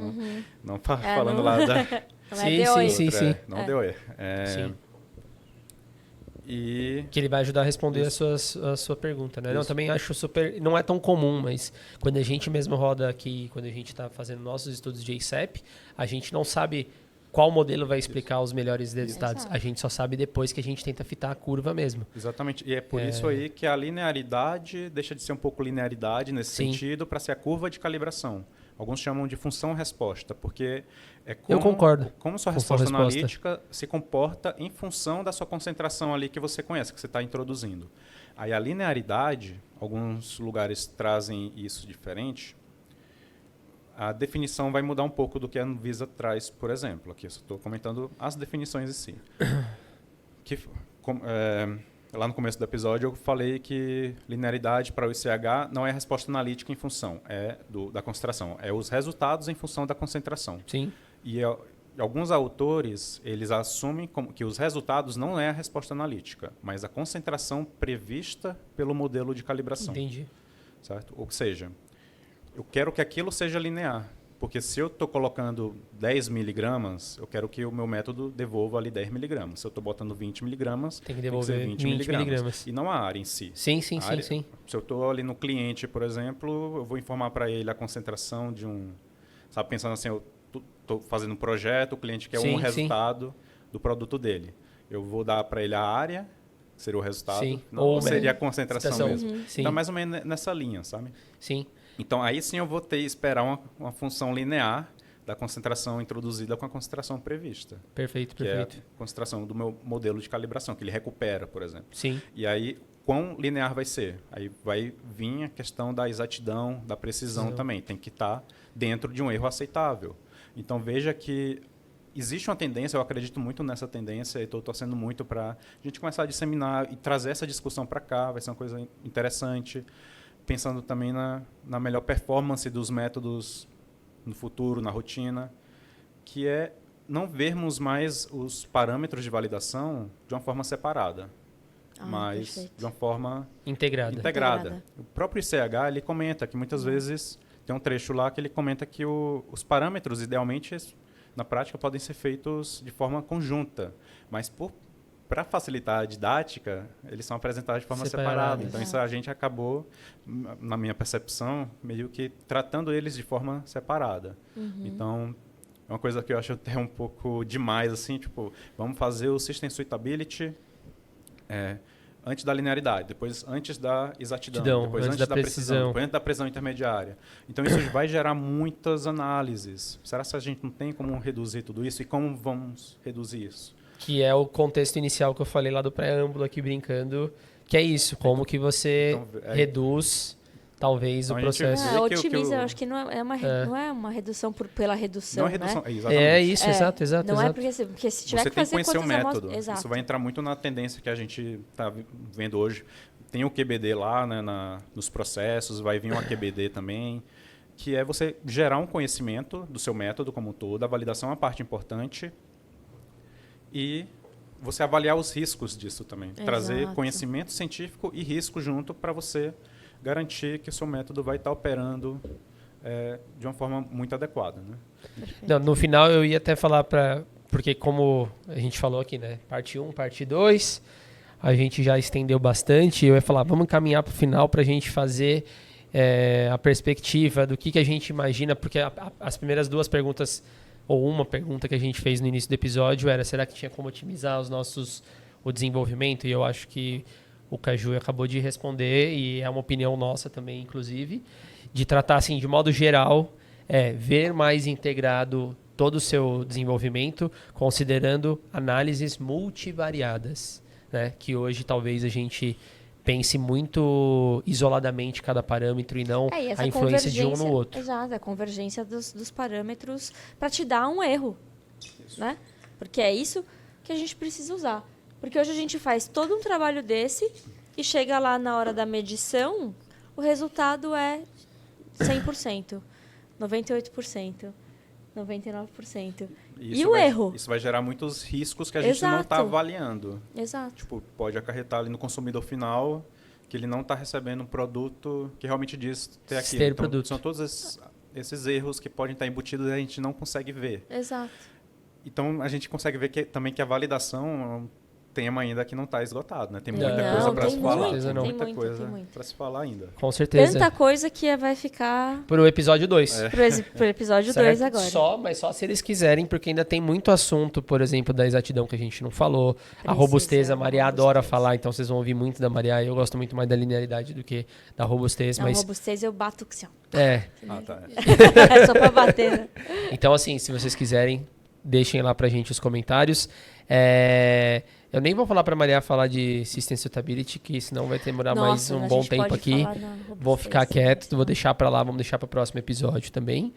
Não falando lá da... Sim. Não deu erro. Sim. Que ele vai ajudar a responder a sua pergunta, né? Não, também acho super... Não é tão comum, mas quando a gente mesmo roda aqui, quando a gente está fazendo nossos estudos de ASAP, a gente não sabe qual modelo vai explicar os melhores resultados. A gente só sabe depois que a gente tenta fitar a curva mesmo. Exatamente. E é por isso aí que a linearidade deixa de ser um pouco linearidade nesse sentido para ser a curva de calibração. Alguns chamam de função-resposta, porque eu concordo. Como sua resposta analítica se comporta em função da sua concentração ali que você conhece, que você está introduzindo. Aí a linearidade, alguns lugares trazem isso diferente, a definição vai mudar um pouco do que a Anvisa traz, por exemplo. Aqui eu estou comentando as definições em si. Lá no começo do episódio eu falei que linearidade para o ICH não é a resposta analítica em função da concentração, é os resultados em função da concentração. Sim. E alguns autores, eles assumem que os resultados não é a resposta analítica, mas a concentração prevista pelo modelo de calibração. Entendi. Certo? Ou seja, eu quero que aquilo seja linear. Porque se eu estou colocando 10 miligramas, eu quero que o meu método devolva ali 10 miligramas. Se eu estou botando 20 miligramas, tem que devolver 20 miligramas. E não a área em si. Sim. Se eu estou ali no cliente, por exemplo, eu vou informar para ele a concentração de um... Sabe, pensando assim, eu estou fazendo um projeto, o cliente quer um resultado do produto dele. Eu vou dar para ele a área, que seria o resultado, ou seria a concentração mesmo. Então, mais ou menos nessa linha, sabe? Sim. Então, aí sim eu vou esperar uma função linear da concentração introduzida com a concentração prevista. Perfeito. É a concentração do meu modelo de calibração, que ele recupera, por exemplo. Sim. E aí, quão linear vai ser? Aí vai vir a questão da exatidão, da precisão também. Tem que estar dentro de um erro aceitável. Então, veja que existe uma tendência, eu acredito muito nessa tendência e estou torcendo muito para a gente começar a disseminar e trazer essa discussão para cá. Vai ser uma coisa interessante. Pensando também na melhor performance dos métodos no futuro, na rotina, que é não vermos mais os parâmetros de validação de uma forma separada, mas perfeito. De uma forma integrada. O próprio ICH ele comenta que muitas vezes tem um trecho lá que ele comenta que os parâmetros, idealmente, na prática, podem ser feitos de forma conjunta, mas para facilitar a didática, eles são apresentados de forma separada. Então, isso a gente acabou, na minha percepção, meio que tratando eles de forma separada. Então, é uma coisa que eu acho até um pouco demais, assim, tipo, vamos fazer o System Suitability antes da linearidade, depois antes da exatidão, depois antes da precisão, depois antes da precisão intermediária. Então, isso vai gerar muitas análises. Será que a gente não tem como reduzir tudo isso? E como vamos reduzir isso? Que é o contexto inicial que eu falei lá do preâmbulo aqui brincando, que é isso, como que você reduz talvez o processo. Otimiza, eu acho que não é uma redução pela redução, não é redução, né? Exatamente. É isso, exato. Não é porque se tiver você que fazer tem que conhecer o método. Exato. Isso vai entrar muito na tendência que a gente está vendo hoje. Tem o QBD lá, né, nos processos, vai vir um AQBD também, que é você gerar um conhecimento do seu método como um todo. A validação é uma parte importante. E você avaliar os riscos disso também. Exato. Trazer conhecimento científico e risco junto para você garantir que o seu método vai estar operando de uma forma muito adequada. Né? Não, no final eu ia até falar porque como a gente falou aqui, né? Parte 1, parte 2, a gente já estendeu bastante. Eu ia falar, vamos caminhar para o final para a gente fazer a perspectiva do que a gente imagina, porque as primeiras duas perguntas... ou uma pergunta que a gente fez no início do episódio era, será que tinha como otimizar o desenvolvimento? E eu acho que o Caju acabou de responder, e é uma opinião nossa também, inclusive, de tratar assim, de modo geral, ver mais integrado todo o seu desenvolvimento, considerando análises multivariadas, né? Que hoje talvez a gente pense muito isoladamente cada parâmetro e não a influência de um no outro. Exato, a convergência dos parâmetros para te dar um erro, né? Porque é isso que a gente precisa usar. Porque hoje a gente faz todo um trabalho desse e chega lá na hora da medição, o resultado é 100%, 98%, 99%. E o erro? Isso vai gerar muitos riscos que a gente não está avaliando. Exato. Tipo, pode acarretar ali no consumidor final que ele não está recebendo um produto que realmente diz ter aquilo. Então, produto. São todos esses erros que podem estar embutidos e a gente não consegue ver. Exato. Então, a gente consegue ver também que a validação é um tema ainda que não está esgotado, né? Tem muita coisa para se falar. Tem muita coisa para se falar ainda. Com certeza. Tanta coisa que vai ficar... Pro episódio 2. Pro episódio 2 agora. Mas só se eles quiserem, porque ainda tem muito assunto, por exemplo, da exatidão que a gente não falou. A robustez, a Maria adora falar, então vocês vão ouvir muito da Maria. Eu gosto muito mais da linearidade do que da robustez. A robustez eu bato com o senhor. Tá. É só pra bater, né? Então, assim, se vocês quiserem, deixem lá pra gente os comentários. Eu nem vou falar para a Maria falar de System Suitability, que senão vai demorar mais um bom tempo aqui. Vou ficar quieto, vou deixar para lá, vamos deixar para o próximo episódio também.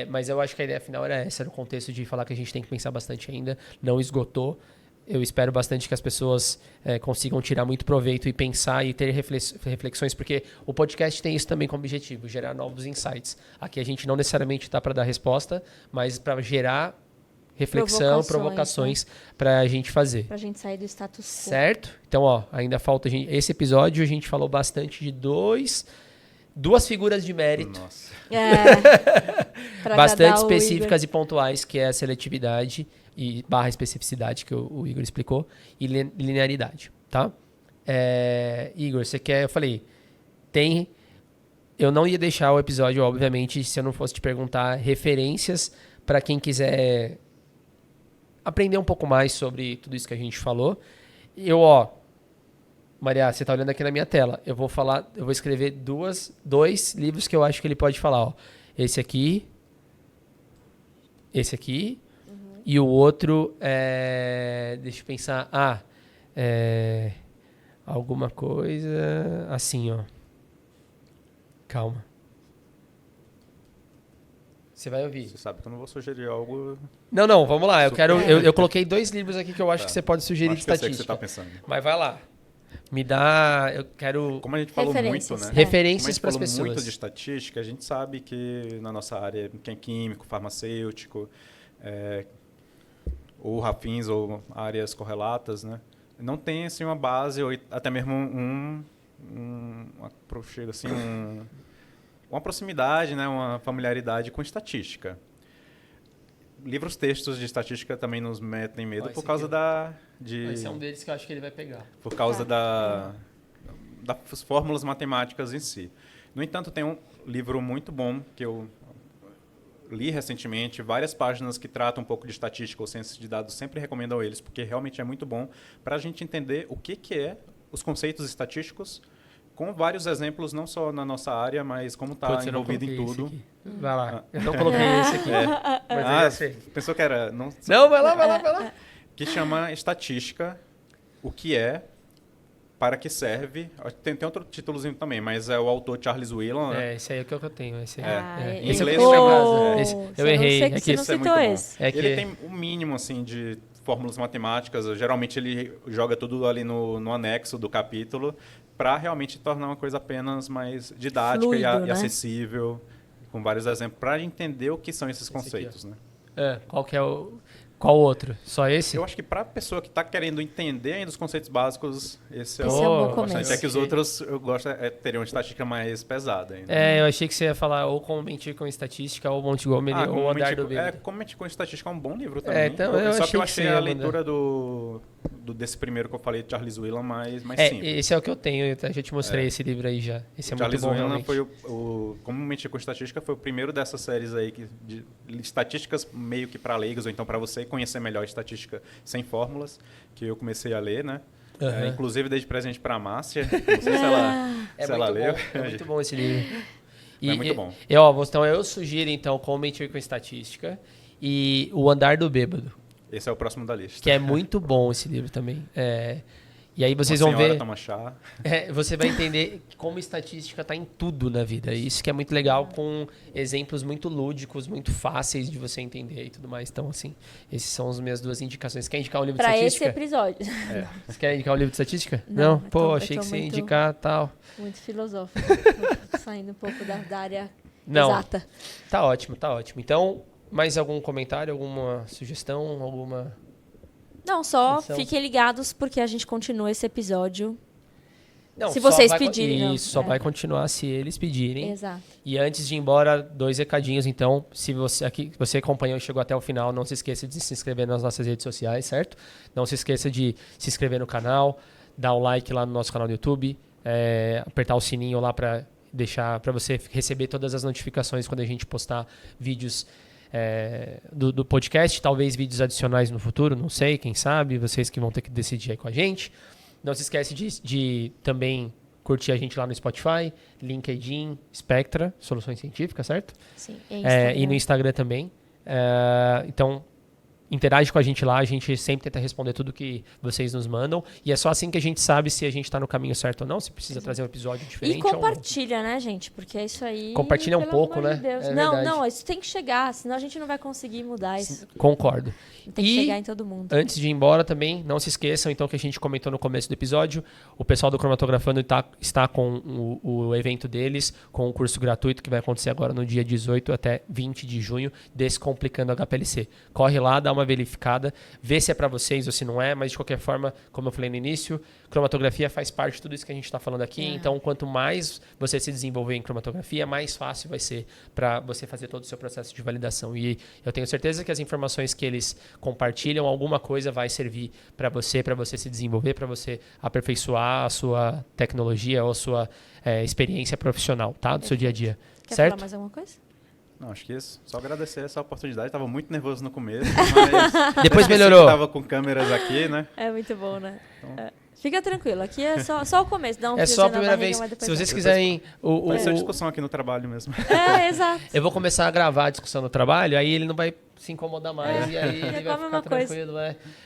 Mas eu acho que a ideia final era essa, era o contexto de falar que a gente tem que pensar bastante ainda, não esgotou. Eu espero bastante que as pessoas consigam tirar muito proveito e pensar e ter reflexões, porque o podcast tem isso também como objetivo, gerar novos insights. Aqui a gente não necessariamente está para dar resposta, mas para gerar reflexão, provocações para a gente fazer. Para a gente sair do status quo. Certo? Então, ainda falta... Esse episódio a gente falou bastante de dois 2 figuras de mérito. Nossa. Bastante específicas e pontuais, que é a seletividade e / especificidade, que o Igor explicou, e linearidade, tá? Igor, você quer... Eu falei, eu não ia deixar o episódio, obviamente, se eu não fosse te perguntar referências para quem quiser aprender um pouco mais sobre tudo isso que a gente falou. Maria, você tá olhando aqui na minha tela. Eu vou escrever 2 livros que eu acho que ele pode falar, ó. Esse aqui, e o outro deixa eu pensar. Alguma coisa assim, ó. Calma. Você vai ouvir. Você sabe que eu não vou sugerir algo... Não, vamos lá. Eu coloquei 2 livros aqui que eu acho que você pode sugerir de estatística. Eu sei que você tá pensando. Mas vai lá. Me dá... Eu quero... Como a gente falou muito, né? Referências para as pessoas. Como a gente falou muito de estatística, a gente sabe que na nossa área, quem é químico, farmacêutico, ou afins, ou áreas correlatas, né? Não tem assim, uma base, ou até mesmo uma proximidade, né? Uma familiaridade com estatística. Livros textos de estatística também nos metem medo por causa Esse é um deles que eu acho que ele vai pegar. Por causa das fórmulas matemáticas em si. No entanto, tem um livro muito bom que eu li recentemente, várias páginas que tratam um pouco de estatística ou ciências de dados, sempre recomendo eles, porque realmente é muito bom para a gente entender o que é os conceitos estatísticos, com vários exemplos, não só na nossa área, mas como está envolvido em tudo. Vai lá. Eu não coloquei esse aqui. Mas pensou que era... Não, vai lá. Que chama Estatística, o que é, para que serve. Tem outro títulozinho também, mas é o autor Charles Whelan. Né? Esse aí é o que eu tenho. Em inglês eu errei. Não sei que você não citou esse. Ele tem um mínimo assim, de fórmulas matemáticas. Geralmente ele joga tudo ali no anexo do capítulo para realmente tornar uma coisa apenas mais didática fluido, e acessível, com vários exemplos, para entender o que são esses conceitos. Né? Qual outro? Só esse? Eu acho que para a pessoa que está querendo entender ainda os conceitos básicos, esse é um bom começo. É que os outros eu gosto teriam uma estatística mais pesada ainda. Eu achei que você ia falar ou Como Mentir com Estatística, ou Montgomery, ou Andar do Bêbado. Como Mentir com Estatística é um bom livro também. Só que eu achei a leitura desse primeiro que eu falei, Charles Whelan, mais simples. Esse é o que eu tenho, eu já te mostrei esse livro aí já. Esse é muito bom, realmente. Charles Whelan foi Como Mentir com Estatística foi o primeiro dessas séries aí, de estatísticas meio que para leigos, ou então para você conhecer melhor estatística sem fórmulas, que eu comecei a ler, né? Inclusive dei de presente para a Márcia, não sei se ela leu. É muito bom esse livro. É muito bom. Então eu sugiro, Como Mentir com Estatística e O Andar do Bêbado. Esse é o próximo da lista. Que é muito bom esse livro também. E aí vocês vão ver... Toma chá. Você vai entender como estatística está em tudo na vida. Isso que é muito legal, com exemplos muito lúdicos, muito fáceis de você entender e tudo mais. Então, assim, esses são as minhas 2 indicações. Você quer indicar um livro de estatística? Para esse episódio. Você quer indicar um livro de estatística? Não? Achei que você ia indicar tal. Muito filosófico. Saindo um pouco da área exata. Tá ótimo. Então, mais algum comentário, alguma sugestão, alguma... Não, só fiquem ligados porque a gente continua esse episódio. Se vocês pedirem. Isso, só vai continuar se eles pedirem. Exato. E antes de ir embora, 2 recadinhos. Então, se você acompanhou e chegou até o final, não se esqueça de se inscrever nas nossas redes sociais, certo? Não se esqueça de se inscrever no canal, dar um like lá no nosso canal do YouTube, apertar o sininho lá para você receber todas as notificações quando a gente postar vídeos do podcast, talvez vídeos adicionais no futuro, não sei, quem sabe, vocês que vão ter que decidir aí com a gente. Não se esquece de também curtir a gente lá no Spotify, LinkedIn, Spectra, Soluções Científicas, certo? Sim, e no Instagram também. Então, interage com a gente lá, a gente sempre tenta responder tudo que vocês nos mandam. E é só assim que a gente sabe se a gente está no caminho certo ou não, se precisa trazer um episódio diferente. E compartilha, né, gente? Porque é isso aí... Compartilha um pouco, né? De não, isso tem que chegar, senão a gente não vai conseguir mudar isso. Concordo. Tem que chegar em todo mundo. Antes de ir embora também, não se esqueçam, então, que a gente comentou no começo do episódio, o pessoal do Cromatografando está com o evento deles, com um curso gratuito que vai acontecer agora no dia 18 até 20 de junho, Descomplicando HPLC. Corre lá, dá uma uma verificada, vê se é para vocês ou se não é, mas de qualquer forma, como eu falei no início, cromatografia faz parte de tudo isso que a gente está falando aqui, então quanto mais você se desenvolver em cromatografia, mais fácil vai ser para você fazer todo o seu processo de validação. E eu tenho certeza que as informações que eles compartilham, alguma coisa vai servir para você se desenvolver, para você aperfeiçoar a sua tecnologia ou a sua experiência profissional, tá? Do seu dia a dia. Quer certo? falar mais alguma coisa? Não, acho que isso. Só agradecer essa oportunidade. Estava muito nervoso no começo, mas... Depois melhorou. Estava com câmeras aqui, né? É muito bom, né? Então... Fica tranquilo, aqui é só o começo. Dá um é só a primeira vez. Se vocês quiserem... Vai ser discussão aqui no trabalho mesmo. Exato. Eu vou começar a gravar a discussão no trabalho, aí ele não vai se incomodar mais e aí ele vai ficar tranquilo.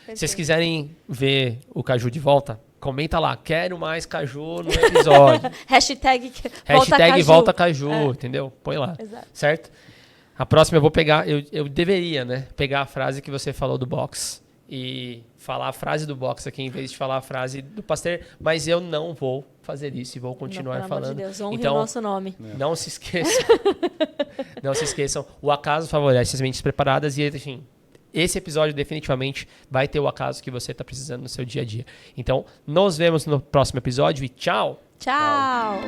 Se vocês quiserem ver o Caju de volta, comenta lá, quero mais Caju no episódio. Hashtag volta Caju, entendeu? Põe lá, certo? A próxima eu vou pegar, eu deveria, né, pegar a frase que você falou do box e falar a frase do box aqui em vez de falar a frase do Pasteur, mas eu não vou fazer isso e vou continuar falando. Pelo amor de Deus, honre o nosso nome. Não se esqueçam. Não se esqueçam, o acaso favorece as mentes preparadas e, assim, esse episódio definitivamente vai ter o acaso que você está precisando no seu dia a dia. Então, nos vemos no próximo episódio e tchau! Tchau!